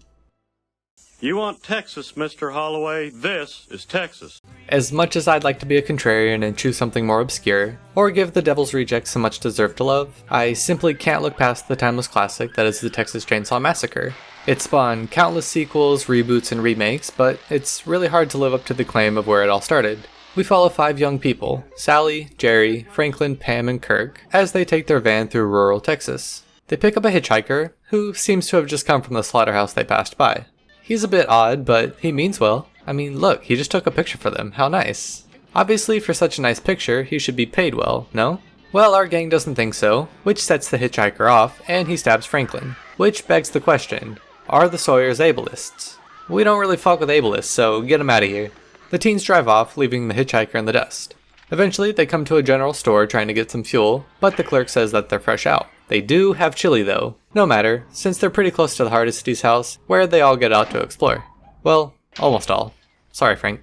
You want Texas, Mr. Holloway? This is Texas. As much as I'd like to be a contrarian and choose something more obscure, or give the Devil's Rejects some much deserved love, I simply can't look past the timeless classic that is the Texas Chainsaw Massacre. It spawned countless sequels, reboots, and remakes, but it's really hard to live up to the claim of where it all started. We follow 5 young people, Sally, Jerry, Franklin, Pam, and Kirk, as they take their van through rural Texas. They pick up a hitchhiker, who seems to have just come from the slaughterhouse they passed by. He's a bit odd, but he means well. I mean, look, he just took a picture for them, how nice. Obviously, for such a nice picture, he should be paid well, no? Well, our gang doesn't think so, which sets the hitchhiker off, and he stabs Franklin. Which begs the question, are the Sawyers ableists? We don't really fuck with ableists, so get them out of here. The teens drive off, leaving the hitchhiker in the dust. Eventually, they come to a general store trying to get some fuel, but the clerk says that they're fresh out. They do have chili though. No matter, since they're pretty close to the Hardesty's house, where they all get out to explore. Well, almost all. Sorry, Frank.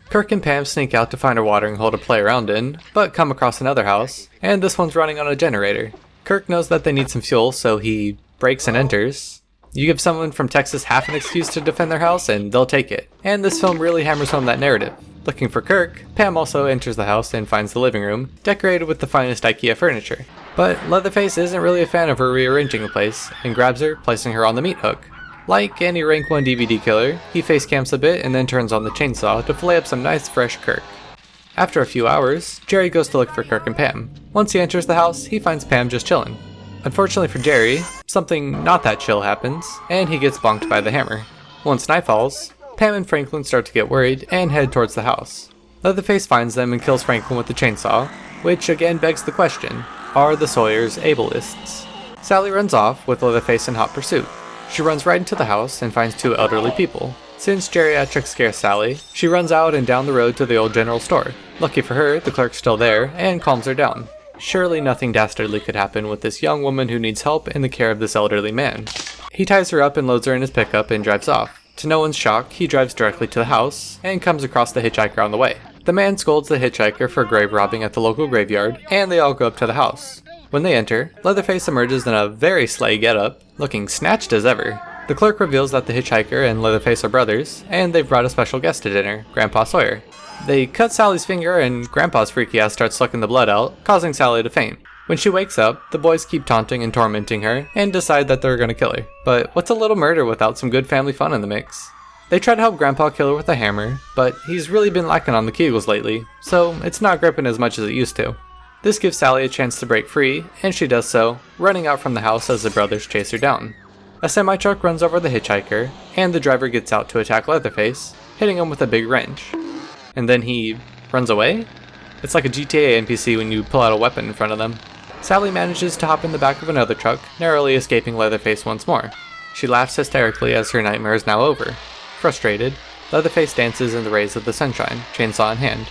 Kirk and Pam sneak out to find a watering hole to play around in, but come across another house, and this one's running on a generator. Kirk knows that they need some fuel, so he breaks and enters. You give someone from Texas half an excuse to defend their house, and they'll take it. And this film really hammers home that narrative. Looking for Kirk, Pam also enters the house and finds the living room, decorated with the finest IKEA furniture. But Leatherface isn't really a fan of her rearranging the place, and grabs her, placing her on the meat hook. Like any rank 1 DVD killer, he face camps a bit and then turns on the chainsaw to fillet up some nice fresh Kirk. After a few hours, Jerry goes to look for Kirk and Pam. Once he enters the house, he finds Pam just chilling. Unfortunately for Jerry, something not that chill happens, and he gets bonked by the hammer. Once night falls, Pam and Franklin start to get worried and head towards the house. Leatherface finds them and kills Franklin with the chainsaw, which again begs the question, are the Sawyers ableists? Sally runs off with Leatherface in hot pursuit. She runs right into the house and finds 2 elderly people. Since geriatrics scare Sally, she runs out and down the road to the old general store. Lucky for her, the clerk's still there and calms her down. Surely nothing dastardly could happen with this young woman who needs help in the care of this elderly man. He ties her up and loads her in his pickup and drives off. To no one's shock, he drives directly to the house and comes across the hitchhiker on the way. The man scolds the hitchhiker for grave robbing at the local graveyard, and they all go up to the house. When they enter, Leatherface emerges in a very slay getup, looking snatched as ever. The clerk reveals that the hitchhiker and Leatherface are brothers, and they've brought a special guest to dinner, Grandpa Sawyer. They cut Sally's finger and Grandpa's freaky ass starts sucking the blood out, causing Sally to faint. When she wakes up, the boys keep taunting and tormenting her, and decide that they're gonna kill her. But what's a little murder without some good family fun in the mix? They try to help Grandpa kill her with a hammer, but he's really been lacking on the Kegels lately, so it's not gripping as much as it used to. This gives Sally a chance to break free, and she does so, running out from the house as the brothers chase her down. A semi-truck runs over the hitchhiker, and the driver gets out to attack Leatherface, hitting him with a big wrench. And then he runs away? It's like a GTA NPC when you pull out a weapon in front of them. Sally manages to hop in the back of another truck, narrowly escaping Leatherface once more. She laughs hysterically as her nightmare is now over. Frustrated, Leatherface dances in the rays of the sunshine, chainsaw in hand.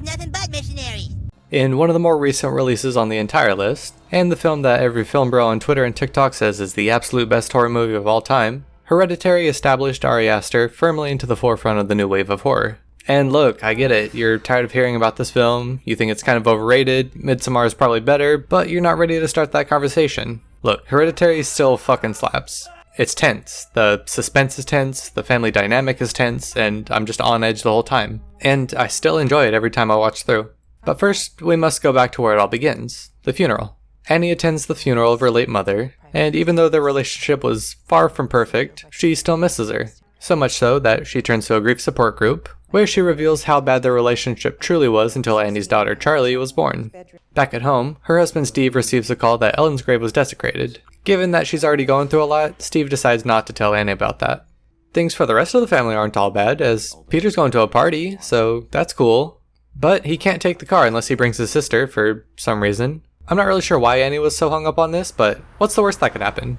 Nothing but missionaries. In one of the more recent releases on the entire list, and the film that every film bro on Twitter and TikTok says is the absolute best horror movie of all time, Hereditary established Ari Aster firmly into the forefront of the new wave of horror. And look, I get it, you're tired of hearing about this film, you think it's kind of overrated, Midsommar is probably better, but you're not ready to start that conversation. Look, Hereditary still fucking slaps. It's tense, the suspense is tense, the family dynamic is tense, and I'm just on edge the whole time. And I still enjoy it every time I watch through. But first, we must go back to where it all begins, the funeral. Annie attends the funeral of her late mother, and even though their relationship was far from perfect, she still misses her. So much so that she turns to a grief support group, where she reveals how bad their relationship truly was until Annie's daughter Charlie was born. Back at home, her husband Steve receives a call that Ellen's grave was desecrated. Given that she's already going through a lot, Steve decides not to tell Annie about that. Things for the rest of the family aren't all bad, as Peter's going to a party, so that's cool. But he can't take the car unless he brings his sister for some reason. I'm not really sure why Annie was so hung up on this, but what's the worst that could happen?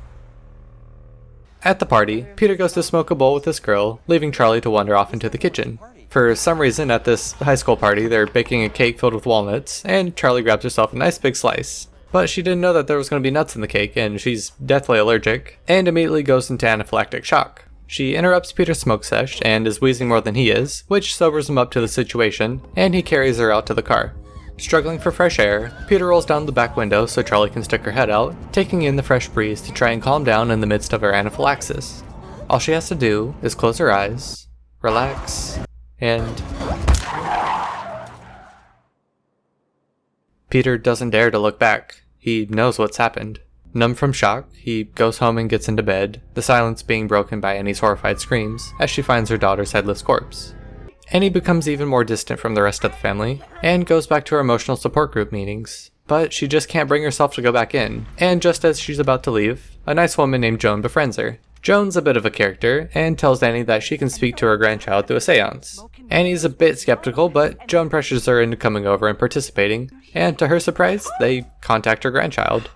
At the party, Peter goes to smoke a bowl with this girl, leaving Charlie to wander off into the kitchen. For some reason, at this high school party, they're baking a cake filled with walnuts, and Charlie grabs herself a nice big slice. But she didn't know that there was going to be nuts in the cake, and she's deathly allergic, and immediately goes into anaphylactic shock. She interrupts Peter's smoke sesh, and is wheezing more than he is, which sobers him up to the situation, and he carries her out to the car. Struggling for fresh air, Peter rolls down the back window so Charlie can stick her head out, taking in the fresh breeze to try and calm down in the midst of her anaphylaxis. All she has to do is close her eyes, relax, and... Peter doesn't dare to look back. He knows what's happened. Numb from shock, he goes home and gets into bed, the silence being broken by Annie's horrified screams as she finds her daughter's headless corpse. Annie becomes even more distant from the rest of the family, and goes back to her emotional support group meetings. But she just can't bring herself to go back in, and just as she's about to leave, a nice woman named Joan befriends her. Joan's a bit of a character, and tells Annie that she can speak to her grandchild through a seance. Annie's a bit skeptical, but Joan pressures her into coming over and participating, and to her surprise, they contact her grandchild.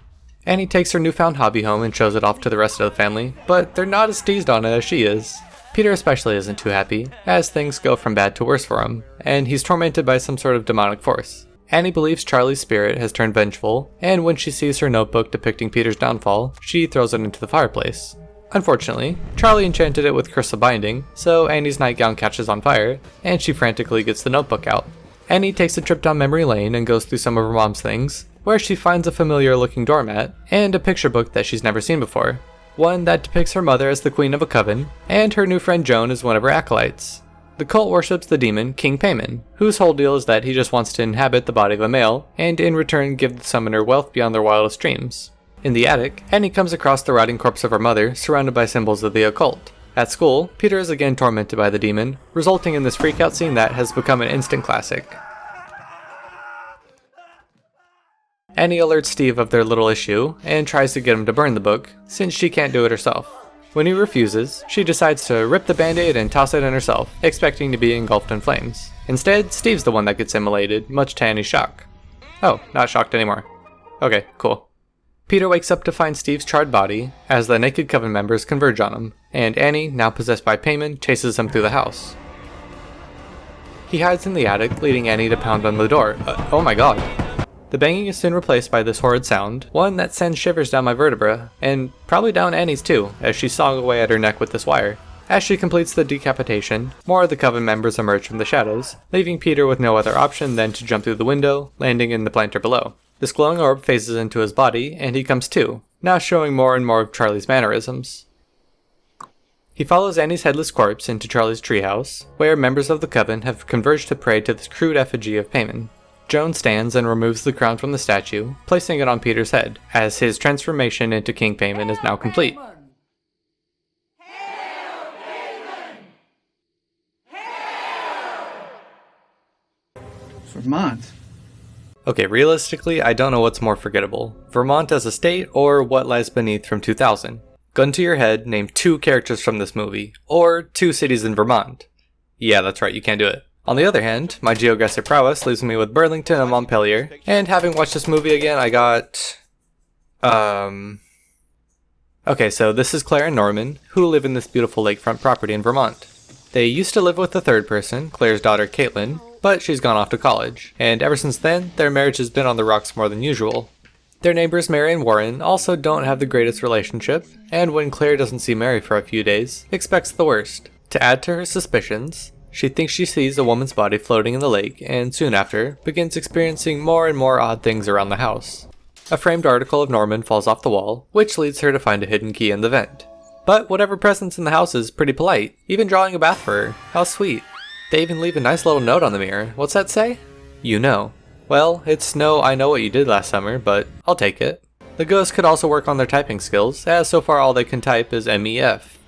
Annie takes her newfound hobby home and shows it off to the rest of the family, but they're not as teased on it as she is. Peter especially isn't too happy, as things go from bad to worse for him, and he's tormented by some sort of demonic force. Annie believes Charlie's spirit has turned vengeful, and when she sees her notebook depicting Peter's downfall, she throws it into the fireplace. Unfortunately, Charlie enchanted it with crystal binding, so Annie's nightgown catches on fire, and she frantically gets the notebook out. Annie takes a trip down memory lane and goes through some of her mom's things, where she finds a familiar looking doormat, and a picture book that she's never seen before. One that depicts her mother as the queen of a coven, and her new friend Joan as one of her acolytes. The cult worships the demon King Payman, whose whole deal is that he just wants to inhabit the body of a male, and in return give the summoner wealth beyond their wildest dreams. In the attic, Annie comes across the rotting corpse of her mother, surrounded by symbols of the occult. At school, Peter is again tormented by the demon, resulting in this freakout scene that has become an instant classic. Annie alerts Steve of their little issue, and tries to get him to burn the book, since she can't do it herself. When he refuses, she decides to rip the band-aid and toss it in herself, expecting to be engulfed in flames. Instead, Steve's the one that gets immolated, much to Annie's shock. Oh, not shocked anymore. Okay, cool. Peter wakes up to find Steve's charred body, as the naked coven members converge on him, and Annie, now possessed by Payman, chases him through the house. He hides in the attic, leading Annie to pound on the door. Oh my god. The banging is soon replaced by this horrid sound, one that sends shivers down my vertebra, and probably down Annie's too, as she saws away at her neck with this wire. As she completes the decapitation, more of the coven members emerge from the shadows, leaving Peter with no other option than to jump through the window, landing in the planter below. This glowing orb phases into his body, and he comes to, now showing more and more of Charlie's mannerisms. He follows Annie's headless corpse into Charlie's treehouse, where members of the coven have converged to pray to this crude effigy of Payman. Joan stands and removes the crown from the statue, placing it on Peter's head, as his transformation into King Payman is now complete. Vermont. Okay, realistically, I don't know what's more forgettable, Vermont as a state or What Lies Beneath from 2000. Gun to your head, name 2 characters from this movie, or 2 cities in Vermont. Yeah, that's right, you can't do it. On the other hand, my geographic prowess leaves me with Burlington and Montpelier, and having watched this movie again, I got... Okay, so this is Claire and Norman, who live in this beautiful lakefront property in Vermont. They used to live with the third person, Claire's daughter Caitlin, but she's gone off to college, and ever since then, their marriage has been on the rocks more than usual. Their neighbors Mary and Warren also don't have the greatest relationship, and when Claire doesn't see Mary for a few days, expects the worst. To add to her suspicions, she thinks she sees a woman's body floating in the lake, and soon after, begins experiencing more and more odd things around the house. A framed article of Norman falls off the wall, which leads her to find a hidden key in the vent. But whatever presence in the house is pretty polite, even drawing a bath for her. How sweet. They even leave a nice little note on the mirror. What's that say? You know. Well, it's no I know what you did last summer, but I'll take it. The ghosts could also work on their typing skills, as so far all they can type is MEF.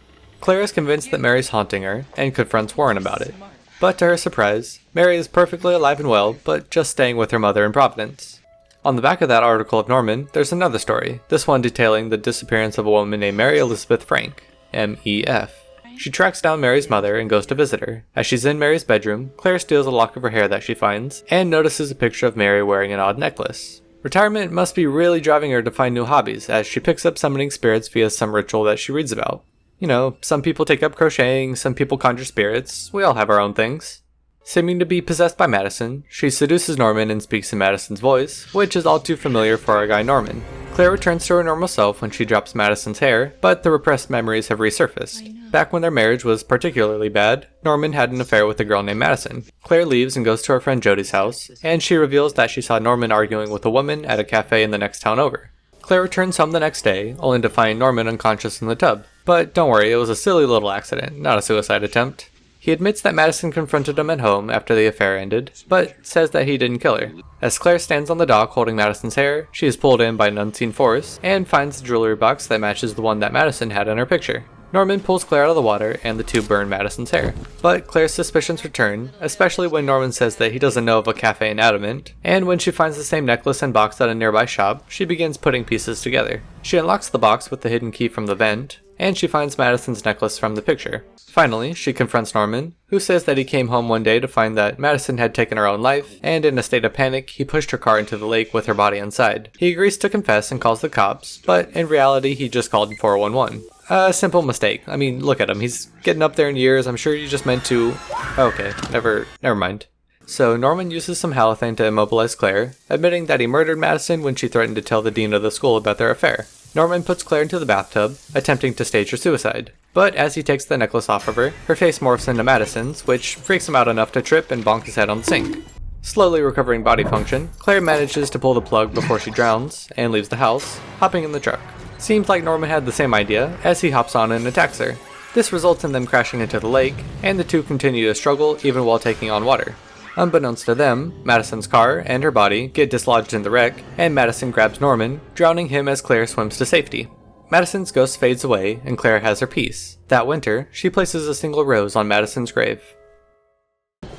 Claire is convinced that Mary's haunting her, and confronts Warren about it. But to her surprise, Mary is perfectly alive and well, but just staying with her mother in Providence. On the back of that article of Norman, there's another story, this one detailing the disappearance of a woman named Mary Elizabeth Frank, MEF. She tracks down Mary's mother and goes to visit her. As she's in Mary's bedroom, Claire steals a lock of her hair that she finds, and notices a picture of Mary wearing an odd necklace. Retirement must be really driving her to find new hobbies, as she picks up summoning spirits via some ritual that she reads about. You know, some people take up crocheting, some people conjure spirits, we all have our own things. Seeming to be possessed by Madison, she seduces Norman and speaks in Madison's voice, which is all too familiar for our guy Norman. Claire returns to her normal self when she drops Madison's hair, but the repressed memories have resurfaced. Back when their marriage was particularly bad, Norman had an affair with a girl named Madison. Claire leaves and goes to her friend Jody's house, and she reveals that she saw Norman arguing with a woman at a cafe in the next town over. Claire returns home the next day, only to find Norman unconscious in the tub. But don't worry, it was a silly little accident, not a suicide attempt. He admits that Madison confronted him at home after the affair ended, but says that he didn't kill her. As Claire stands on the dock holding Madison's hair, she is pulled in by an unseen force, and finds the jewelry box that matches the one that Madison had in her picture. Norman pulls Claire out of the water, and the two burn Madison's hair. But Claire's suspicions return, especially when Norman says that he doesn't know of a cafe in Adamant, and when she finds the same necklace and box at a nearby shop, she begins putting pieces together. She unlocks the box with the hidden key from the vent, and she finds Madison's necklace from the picture. Finally, she confronts Norman, who says that he came home one day to find that Madison had taken her own life, and in a state of panic, he pushed her car into the lake with her body inside. He agrees to confess and calls the cops, but in reality, he just called 411. A simple mistake. I mean, look at him. He's getting up there in years. I'm sure you just meant to... Okay, never mind. So Norman uses some halothane to immobilize Claire, admitting that he murdered Madison when she threatened to tell the dean of the school about their affair. Norman puts Claire into the bathtub, attempting to stage her suicide. But as he takes the necklace off of her, her face morphs into Madison's, which freaks him out enough to trip and bonk his head on the sink. Slowly recovering body function, Claire manages to pull the plug before she drowns, and leaves the house, hopping in the truck. Seems like Norman had the same idea, as he hops on and attacks her. This results in them crashing into the lake, and the two continue to struggle even while taking on water. Unbeknownst to them, Madison's car and her body get dislodged in the wreck, and Madison grabs Norman, drowning him as Claire swims to safety. Madison's ghost fades away, and Claire has her peace. That winter, she places a single rose on Madison's grave.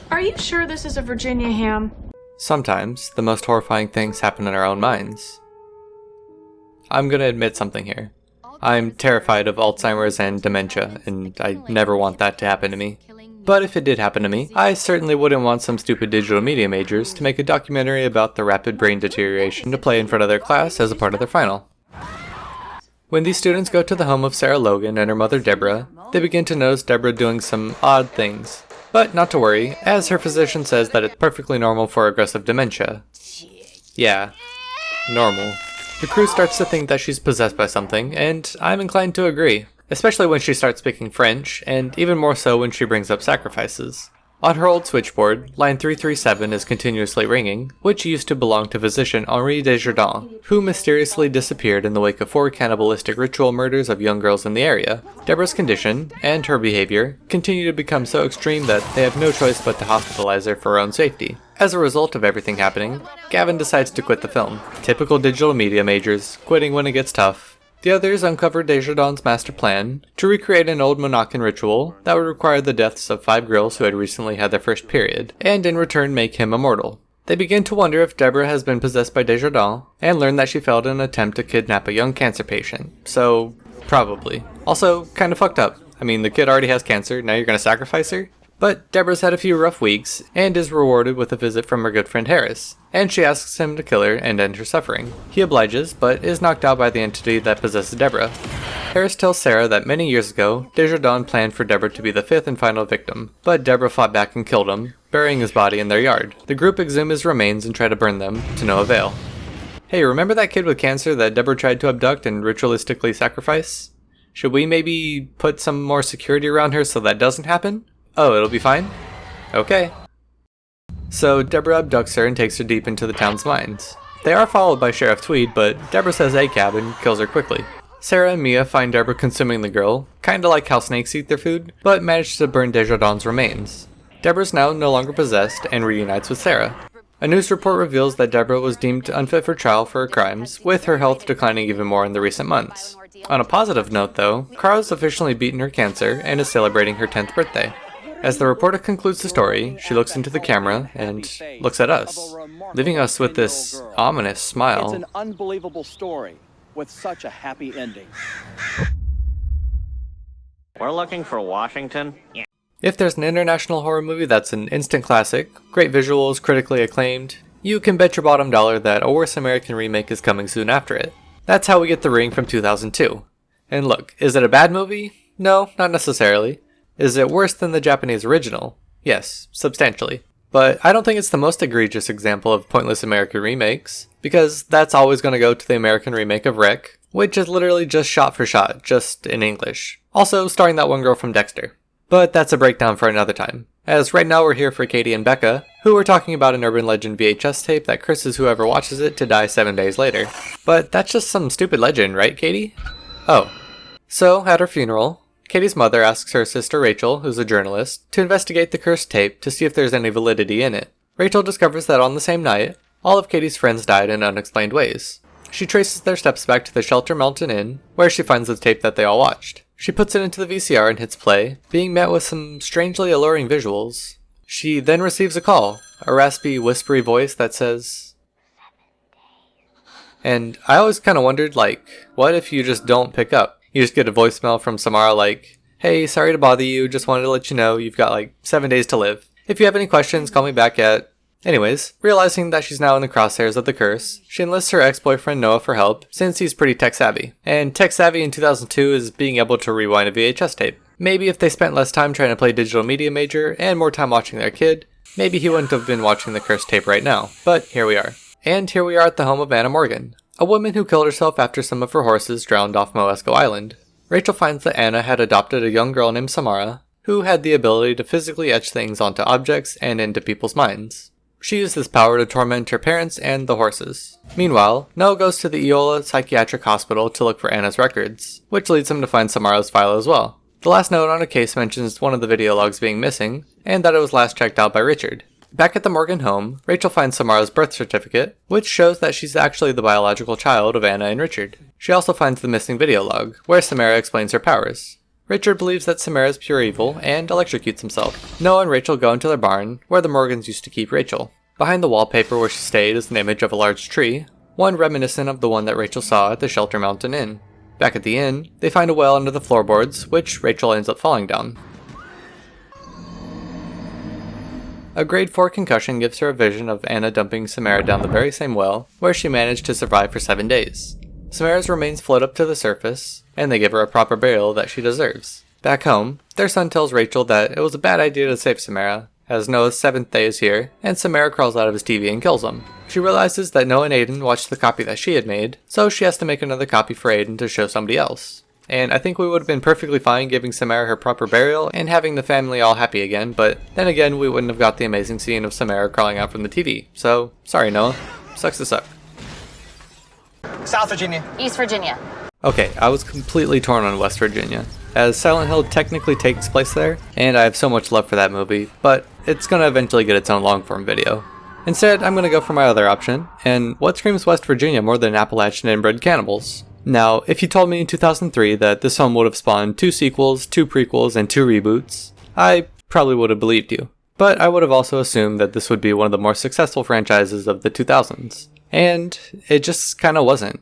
Are you sure this is a Virginia ham? Sometimes, the most horrifying things happen in our own minds. I'm gonna admit something here. I'm terrified of Alzheimer's and dementia, and I never want that to happen to me. But if it did happen to me, I certainly wouldn't want some stupid digital media majors to make a documentary about the rapid brain deterioration to play in front of their class as a part of their final. When these students go to the home of Sarah Logan and her mother Deborah, they begin to notice Deborah doing some odd things. But not to worry, as her physician says that it's perfectly normal for aggressive dementia. Yeah, normal. The crew starts to think that she's possessed by something, and I'm inclined to agree. Especially when she starts speaking French, and even more so when she brings up sacrifices. On her old switchboard, line 337 is continuously ringing, which used to belong to physician Henri Desjardins, who mysteriously disappeared in the wake of 4 cannibalistic ritual murders of young girls in the area. Deborah's condition, and her behavior, continue to become so extreme that they have no choice but to hospitalize her for her own safety. As a result of everything happening, Gavin decides to quit the film. Typical digital media majors, quitting when it gets tough. The others uncover Desjardins' master plan to recreate an old Monacan ritual that would require the deaths of 5 girls who had recently had their first period, and in return make him immortal. They begin to wonder if Deborah has been possessed by Desjardins, and learn that she failed in an attempt to kidnap a young cancer patient, so probably. Also, kinda fucked up. I mean, the kid already has cancer, now you're gonna sacrifice her? But Deborah's had a few rough weeks, and is rewarded with a visit from her good friend Harris, and she asks him to kill her and end her suffering. He obliges, but is knocked out by the entity that possesses Deborah. Harris tells Sarah that many years ago, Desjardins planned for Deborah to be the 5th and final victim, but Deborah fought back and killed him, burying his body in their yard. The group exhume his remains and try to burn them, to no avail. Hey, remember that kid with cancer that Deborah tried to abduct and ritualistically sacrifice? Should we maybe put some more security around her so that doesn't happen? Oh, it'll be fine? Okay. So Deborah abducts her and takes her deep into the town's mines. They are followed by Sheriff Tweed, but Deborah says ACAB and kills her quickly. Sarah and Mia find Deborah consuming the girl, kinda like how snakes eat their food, but manage to burn Desjardins' remains. Deborah's now no longer possessed and reunites with Sarah. A news report reveals that Deborah was deemed unfit for trial for her crimes, with her health declining even more in the recent months. On a positive note though, Kara's officially beaten her cancer and is celebrating her 10th birthday. As the reporter concludes the story, she looks into the camera and looks at us, leaving us with this ominous smile. It's an unbelievable story with such a happy ending. We're looking for Washington. Yeah. If there's an international horror movie that's an instant classic, great visuals, critically acclaimed, you can bet your bottom dollar that a worse American remake is coming soon after it. That's how we get The Ring from 2002. And look, is it a bad movie? No, not necessarily. Is it worse than the Japanese original? Yes, substantially. But I don't think it's the most egregious example of pointless American remakes, because that's always going to go to the American remake of Wreck, which is literally just shot for shot, just in English. Also starring that one girl from Dexter. But that's a breakdown for another time, as right now we're here for Katie and Becca, who are talking about an urban legend VHS tape that curses whoever watches it to die 7 days later. But that's just some stupid legend, right, Katie? Oh. So, at her funeral, Katie's mother asks her sister Rachel, who's a journalist, to investigate the cursed tape to see if there's any validity in it. Rachel discovers that on the same night, all of Katie's friends died in unexplained ways. She traces their steps back to the Shelter Mountain Inn, where she finds the tape that they all watched. She puts it into the VCR and hits play, being met with some strangely alluring visuals. She then receives a call, a raspy, whispery voice that says... And I always kind of wondered, like, what if you just don't pick up? You just get a voicemail from Samara like, hey, sorry to bother you, just wanted to let you know you've got like 7 days to live. If you have any questions, call me back at... Anyways, realizing that she's now in the crosshairs of the curse, she enlists her ex-boyfriend Noah for help, since he's pretty tech-savvy. And tech-savvy in 2002 is being able to rewind a VHS tape. Maybe if they spent less time trying to play digital media major, and more time watching their kid, maybe he wouldn't have been watching the cursed tape right now. But here we are. And here we are at the home of Anna Morgan, a woman who killed herself after some of her horses drowned off Moesco Island. Rachel finds that Anna had adopted a young girl named Samara, who had the ability to physically etch things onto objects and into people's minds. She used this power to torment her parents and the horses. Meanwhile, Noah goes to the Eola Psychiatric Hospital to look for Anna's records, which leads him to find Samara's file as well. The last note on a case mentions one of the video logs being missing, and that it was last checked out by Richard. Back at the Morgan home, Rachel finds Samara's birth certificate, which shows that she's actually the biological child of Anna and Richard. She also finds the missing video log, where Samara explains her powers. Richard believes that Samara is pure evil and electrocutes himself. Noah and Rachel go into their barn, where the Morgans used to keep Rachel. Behind the wallpaper where she stayed is an image of a large tree, one reminiscent of the one that Rachel saw at the Shelter Mountain Inn. Back at the inn, they find a well under the floorboards, which Rachel ends up falling down. A grade 4 concussion gives her a vision of Anna dumping Samara down the very same well, where she managed to survive for 7 days. Samara's remains float up to the surface, and they give her a proper burial that she deserves. Back home, their son tells Rachel that it was a bad idea to save Samara, as Noah's 7th day is here, and Samara crawls out of his TV and kills him. She realizes that Noah and Aiden watched the copy that she had made, so she has to make another copy for Aiden to show somebody else. And I think we would have been perfectly fine giving Samara her proper burial and having the family all happy again, but then again we wouldn't have got the amazing scene of Samara crawling out from the TV. So, sorry Noah. Sucks to suck. South Virginia. East Virginia. Okay, I was completely torn on West Virginia, as Silent Hill technically takes place there, and I have so much love for that movie, but it's gonna eventually get its own long-form video. Instead, I'm gonna go for my other option, and what screams West Virginia more than Appalachian inbred cannibals? Now, if you told me in 2003 that this film would have spawned 2 sequels, 2 prequels, and 2 reboots, I probably would have believed you. But I would have also assumed that this would be one of the more successful franchises of the 2000s. And it just kinda wasn't.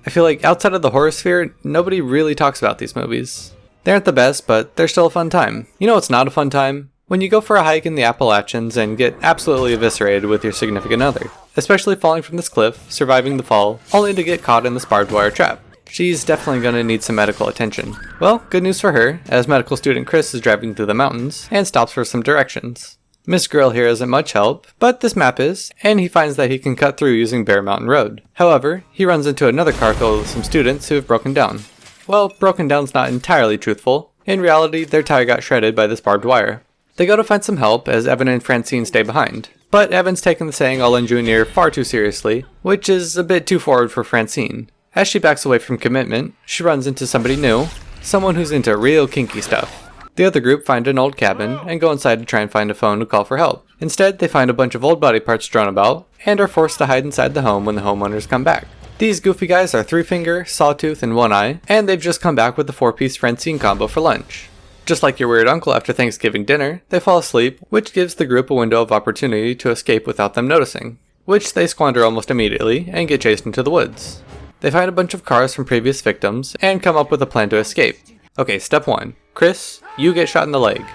I feel like outside of the horror sphere, nobody really talks about these movies. They aren't the best, but they're still a fun time. You know what's not a fun time? When you go for a hike in the Appalachians and get absolutely eviscerated with your significant other. Especially falling from this cliff, surviving the fall, only to get caught in this barbed wire trap. She's definitely gonna need some medical attention. Well, good news for her, as medical student Chris is driving through the mountains and stops for some directions. Miss Grill here isn't much help, but this map is, and he finds that he can cut through using Bear Mountain Road. However, he runs into another car filled with some students who have broken down. Well, broken down's not entirely truthful. In reality, their tire got shredded by this barbed wire. They go to find some help as Evan and Francine stay behind. But Evan's taken the saying I'll lend you an ear far too seriously, which is a bit too forward for Francine. As she backs away from commitment, she runs into somebody new, someone who's into real kinky stuff. The other group find an old cabin and go inside to try and find a phone to call for help. Instead, they find a bunch of old body parts strewn about and are forced to hide inside the home when the homeowners come back. These goofy guys are Three Finger, Sawtooth, and One Eye, and they've just come back with the 4-piece Francine combo for lunch. Just like your weird uncle after Thanksgiving dinner, they fall asleep, which gives the group a window of opportunity to escape without them noticing, which they squander almost immediately and get chased into the woods. They find a bunch of cars from previous victims and come up with a plan to escape. Okay, step 1. Chris, you get shot in the leg.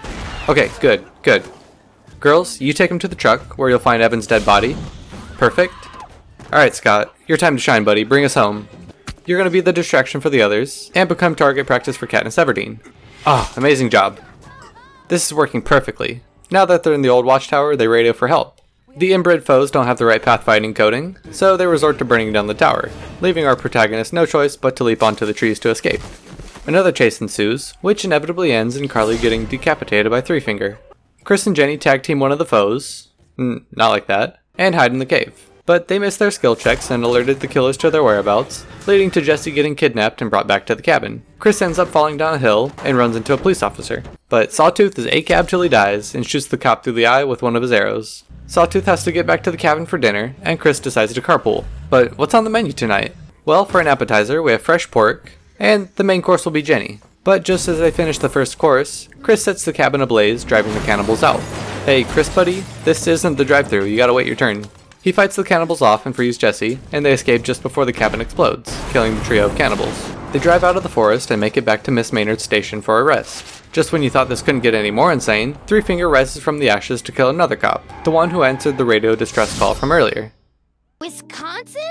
Okay, good. Girls, you take him to the truck, where you'll find Evan's dead body. Perfect. Alright, Scott, your time to shine, buddy. Bring us home. You're gonna be the distraction for the others, and become target practice for Katniss Everdeen. Ah, amazing job. This is working perfectly. Now that they're in the old watchtower, they radio for help. The inbred foes don't have the right pathfinding coding, so they resort to burning down the tower, leaving our protagonist no choice but to leap onto the trees to escape. Another chase ensues, which inevitably ends in Carly getting decapitated by Three Finger. Chris and Jenny tag team one of the foes, not like that, and hide in the cave. But they missed their skill checks and alerted the killers to their whereabouts, leading to Jesse getting kidnapped and brought back to the cabin. Chris ends up falling down a hill and runs into a police officer. But Sawtooth is ACAB till he dies and shoots the cop through the eye with one of his arrows. Sawtooth has to get back to the cabin for dinner, and Chris decides to carpool. But what's on the menu tonight? Well, for an appetizer, we have fresh pork, and the main course will be Jenny. But just as they finish the first course, Chris sets the cabin ablaze, driving the cannibals out. Hey, Chris buddy, this isn't the drive-thru, you gotta wait your turn. He fights the cannibals off and frees Jesse, and they escape just before the cabin explodes, killing the trio of cannibals. They drive out of the forest and make it back to Miss Maynard's station for a rest. Just when you thought this couldn't get any more insane, Three Finger rises from the ashes to kill another cop, the one who answered the radio distress call from earlier. Wisconsin?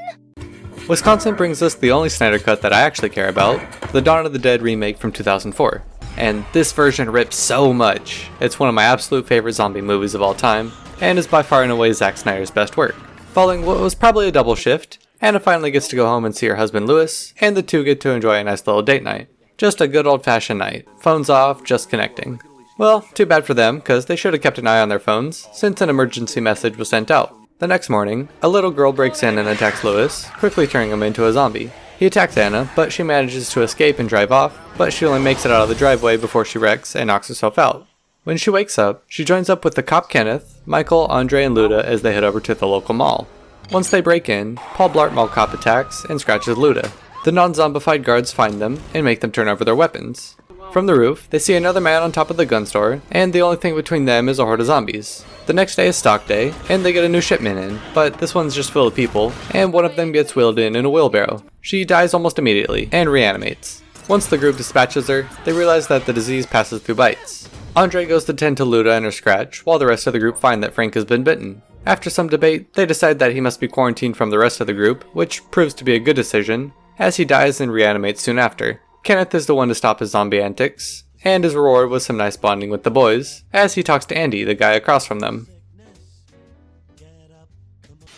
Wisconsin brings us the only Snyder Cut that I actually care about, the Dawn of the Dead remake from 2004. And this version rips so much. It's one of my absolute favorite zombie movies of all time, and is by far and away Zack Snyder's best work. Following what was probably a double shift, Anna finally gets to go home and see her husband Lewis, and the two get to enjoy a nice little date night. Just a good old-fashioned night. Phones off, just connecting. Well, too bad for them, because they should have kept an eye on their phones, since an emergency message was sent out. The next morning, a little girl breaks in and attacks Lewis, quickly turning him into a zombie. He attacks Anna, but she manages to escape and drive off, but she only makes it out of the driveway before she wrecks and knocks herself out. When she wakes up, she joins up with the cop Kenneth, Michael, Andre, and Luda as they head over to the local mall. Once they break in, Paul Blart Mall Cop attacks and scratches Luda. The non-zombified guards find them and make them turn over their weapons. From the roof, they see another man on top of the gun store, and the only thing between them is a horde of zombies. The next day is stock day, and they get a new shipment in, but this one's just full of people, and one of them gets wheeled in a wheelbarrow. She dies almost immediately, and reanimates. Once the group dispatches her, they realize that the disease passes through bites. Andre goes to tend to Luda and her scratch, while the rest of the group find that Frank has been bitten. After some debate, they decide that he must be quarantined from the rest of the group, which proves to be a good decision, as he dies and reanimates soon after. Kenneth is the one to stop his zombie antics, and his reward was some nice bonding with the boys, as he talks to Andy, the guy across from them.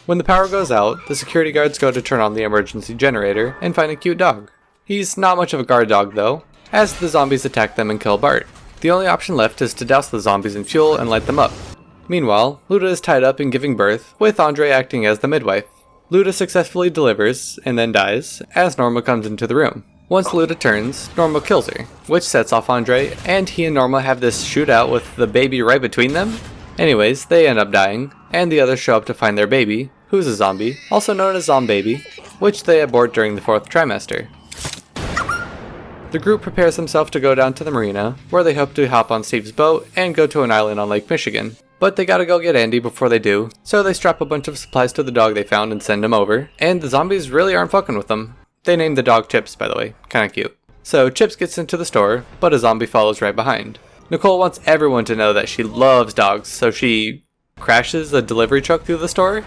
When the power goes out, the security guards go to turn on the emergency generator and find a cute dog. He's not much of a guard dog though, as the zombies attack them and kill Bart. The only option left is to douse the zombies in fuel and light them up. Meanwhile, Luda is tied up and giving birth, with Andre acting as the midwife. Luda successfully delivers, and then dies, as Norma comes into the room. Once Luda turns, Norma kills her, which sets off Andre, and he and Norma have this shootout with the baby right between them. Anyways, they end up dying, and the others show up to find their baby, who's a zombie, also known as Zombaby, which they abort during the 4th trimester. The group prepares themselves to go down to the marina, where they hope to hop on Steve's boat and go to an island on Lake Michigan. But they gotta go get Andy before they do, so they strap a bunch of supplies to the dog they found and send him over, and the zombies really aren't fucking with them. They named the dog Chips, by the way, kinda cute. So Chips gets into the store, but a zombie follows right behind. Nicole wants everyone to know that she loves dogs, so she crashes a delivery truck through the store.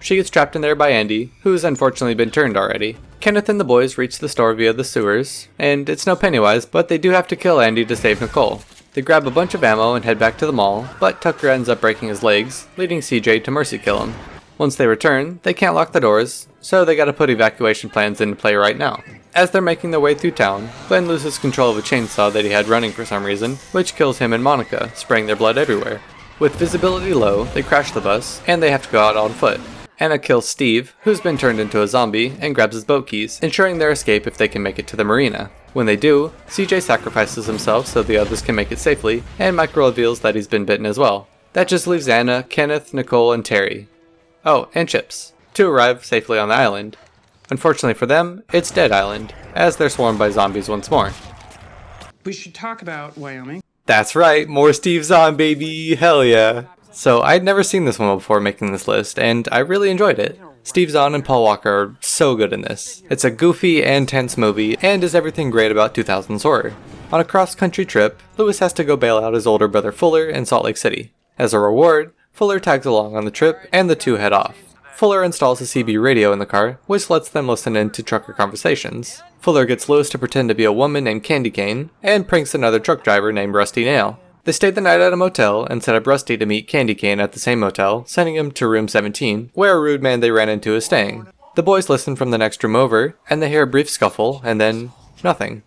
She gets trapped in there by Andy, who's unfortunately been turned already. Kenneth and the boys reach the store via the sewers, and it's no Pennywise, but they do have to kill Andy to save Nicole. They grab a bunch of ammo and head back to the mall, but Tucker ends up breaking his legs, leading CJ to mercy kill him. Once they return, they can't lock the doors, so they gotta put evacuation plans into play right now. As they're making their way through town, Glenn loses control of a chainsaw that he had running for some reason, which kills him and Monica, spraying their blood everywhere. With visibility low, they crash the bus, and they have to go out on foot. Anna kills Steve, who's been turned into a zombie, and grabs his boat keys, ensuring their escape if they can make it to the marina. When they do, CJ sacrifices himself so the others can make it safely, and Michael reveals that he's been bitten as well. That just leaves Anna, Kenneth, Nicole, and Terry. Oh, and Chips, to arrive safely on the island. Unfortunately for them, it's Dead Island, as they're swarmed by zombies once more. We should talk about Wyoming. That's right, more Steve Zahn, baby, hell yeah. So I'd never seen this one before making this list, and I really enjoyed it. Steve Zahn and Paul Walker are so good in this. It's a goofy and tense movie, and is everything great about 2000s horror. On a cross-country trip, Lewis has to go bail out his older brother Fuller in Salt Lake City. As a reward, Fuller tags along on the trip, and the two head off. Fuller installs a CB radio in the car, which lets them listen in to trucker conversations. Fuller gets Lewis to pretend to be a woman named Candy Cane, and pranks another truck driver named Rusty Nail. They stayed the night at a motel, and set up Rusty to meet Candy Cane at the same motel, sending him to room 17, where a rude man they ran into is staying. The boys listen from the next room over, and they hear a brief scuffle, and then nothing.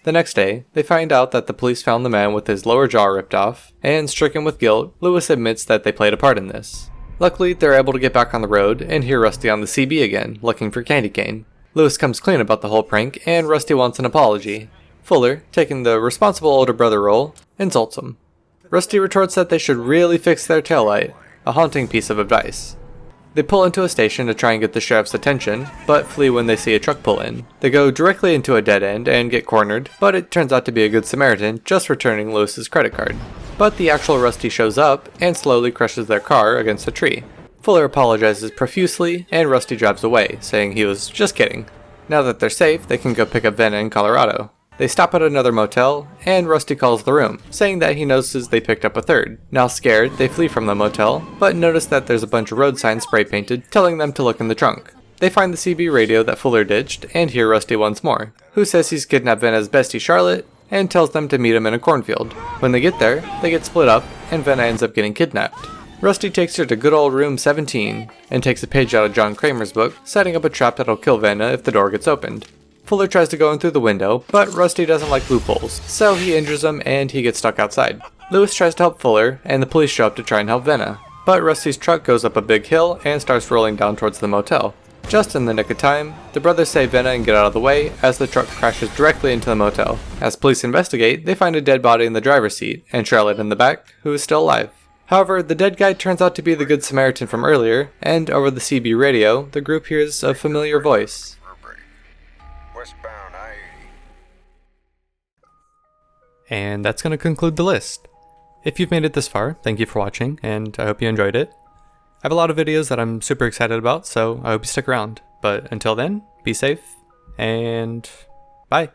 The next day, they find out that the police found the man with his lower jaw ripped off, and stricken with guilt, Lewis admits that they played a part in this. Luckily, they're able to get back on the road, and hear Rusty on the CB again, looking for Candy Cane. Lewis comes clean about the whole prank, and Rusty wants an apology. Fuller, taking the responsible older brother role, insults him. Rusty retorts that they should really fix their taillight, a haunting piece of advice. They pull into a station to try and get the sheriff's attention, but flee when they see a truck pull in. They go directly into a dead end and get cornered, but it turns out to be a good Samaritan just returning Lewis's credit card. But the actual Rusty shows up and slowly crushes their car against a tree. Fuller apologizes profusely, and Rusty drives away, saying he was just kidding. Now that they're safe, they can go pick up Venna in Colorado. They stop at another motel, and Rusty calls the room, saying that he notices they picked up a third. Now scared, they flee from the motel, but notice that there's a bunch of road signs spray painted, telling them to look in the trunk. They find the CB radio that Fuller ditched, and hear Rusty once more, who says he's kidnapped Venna's bestie Charlotte, and tells them to meet him in a cornfield. When they get there, they get split up, and Venna ends up getting kidnapped. Rusty takes her to good old room 17, and takes a page out of John Kramer's book, setting up a trap that'll kill Venna if the door gets opened. Fuller tries to go in through the window, but Rusty doesn't like loopholes, so he injures him and he gets stuck outside. Lewis tries to help Fuller, and the police show up to try and help Venna, but Rusty's truck goes up a big hill and starts rolling down towards the motel. Just in the nick of time, the brothers save Venna and get out of the way as the truck crashes directly into the motel. As police investigate, they find a dead body in the driver's seat, and Charlotte in the back, who is still alive. However, the dead guy turns out to be the Good Samaritan from earlier, and over the CB radio, the group hears a familiar voice. And that's going to conclude the list. If you've made it this far, thank you for watching, and I hope you enjoyed it. I have a lot of videos that I'm super excited about, so I hope you stick around. But until then, be safe, and bye.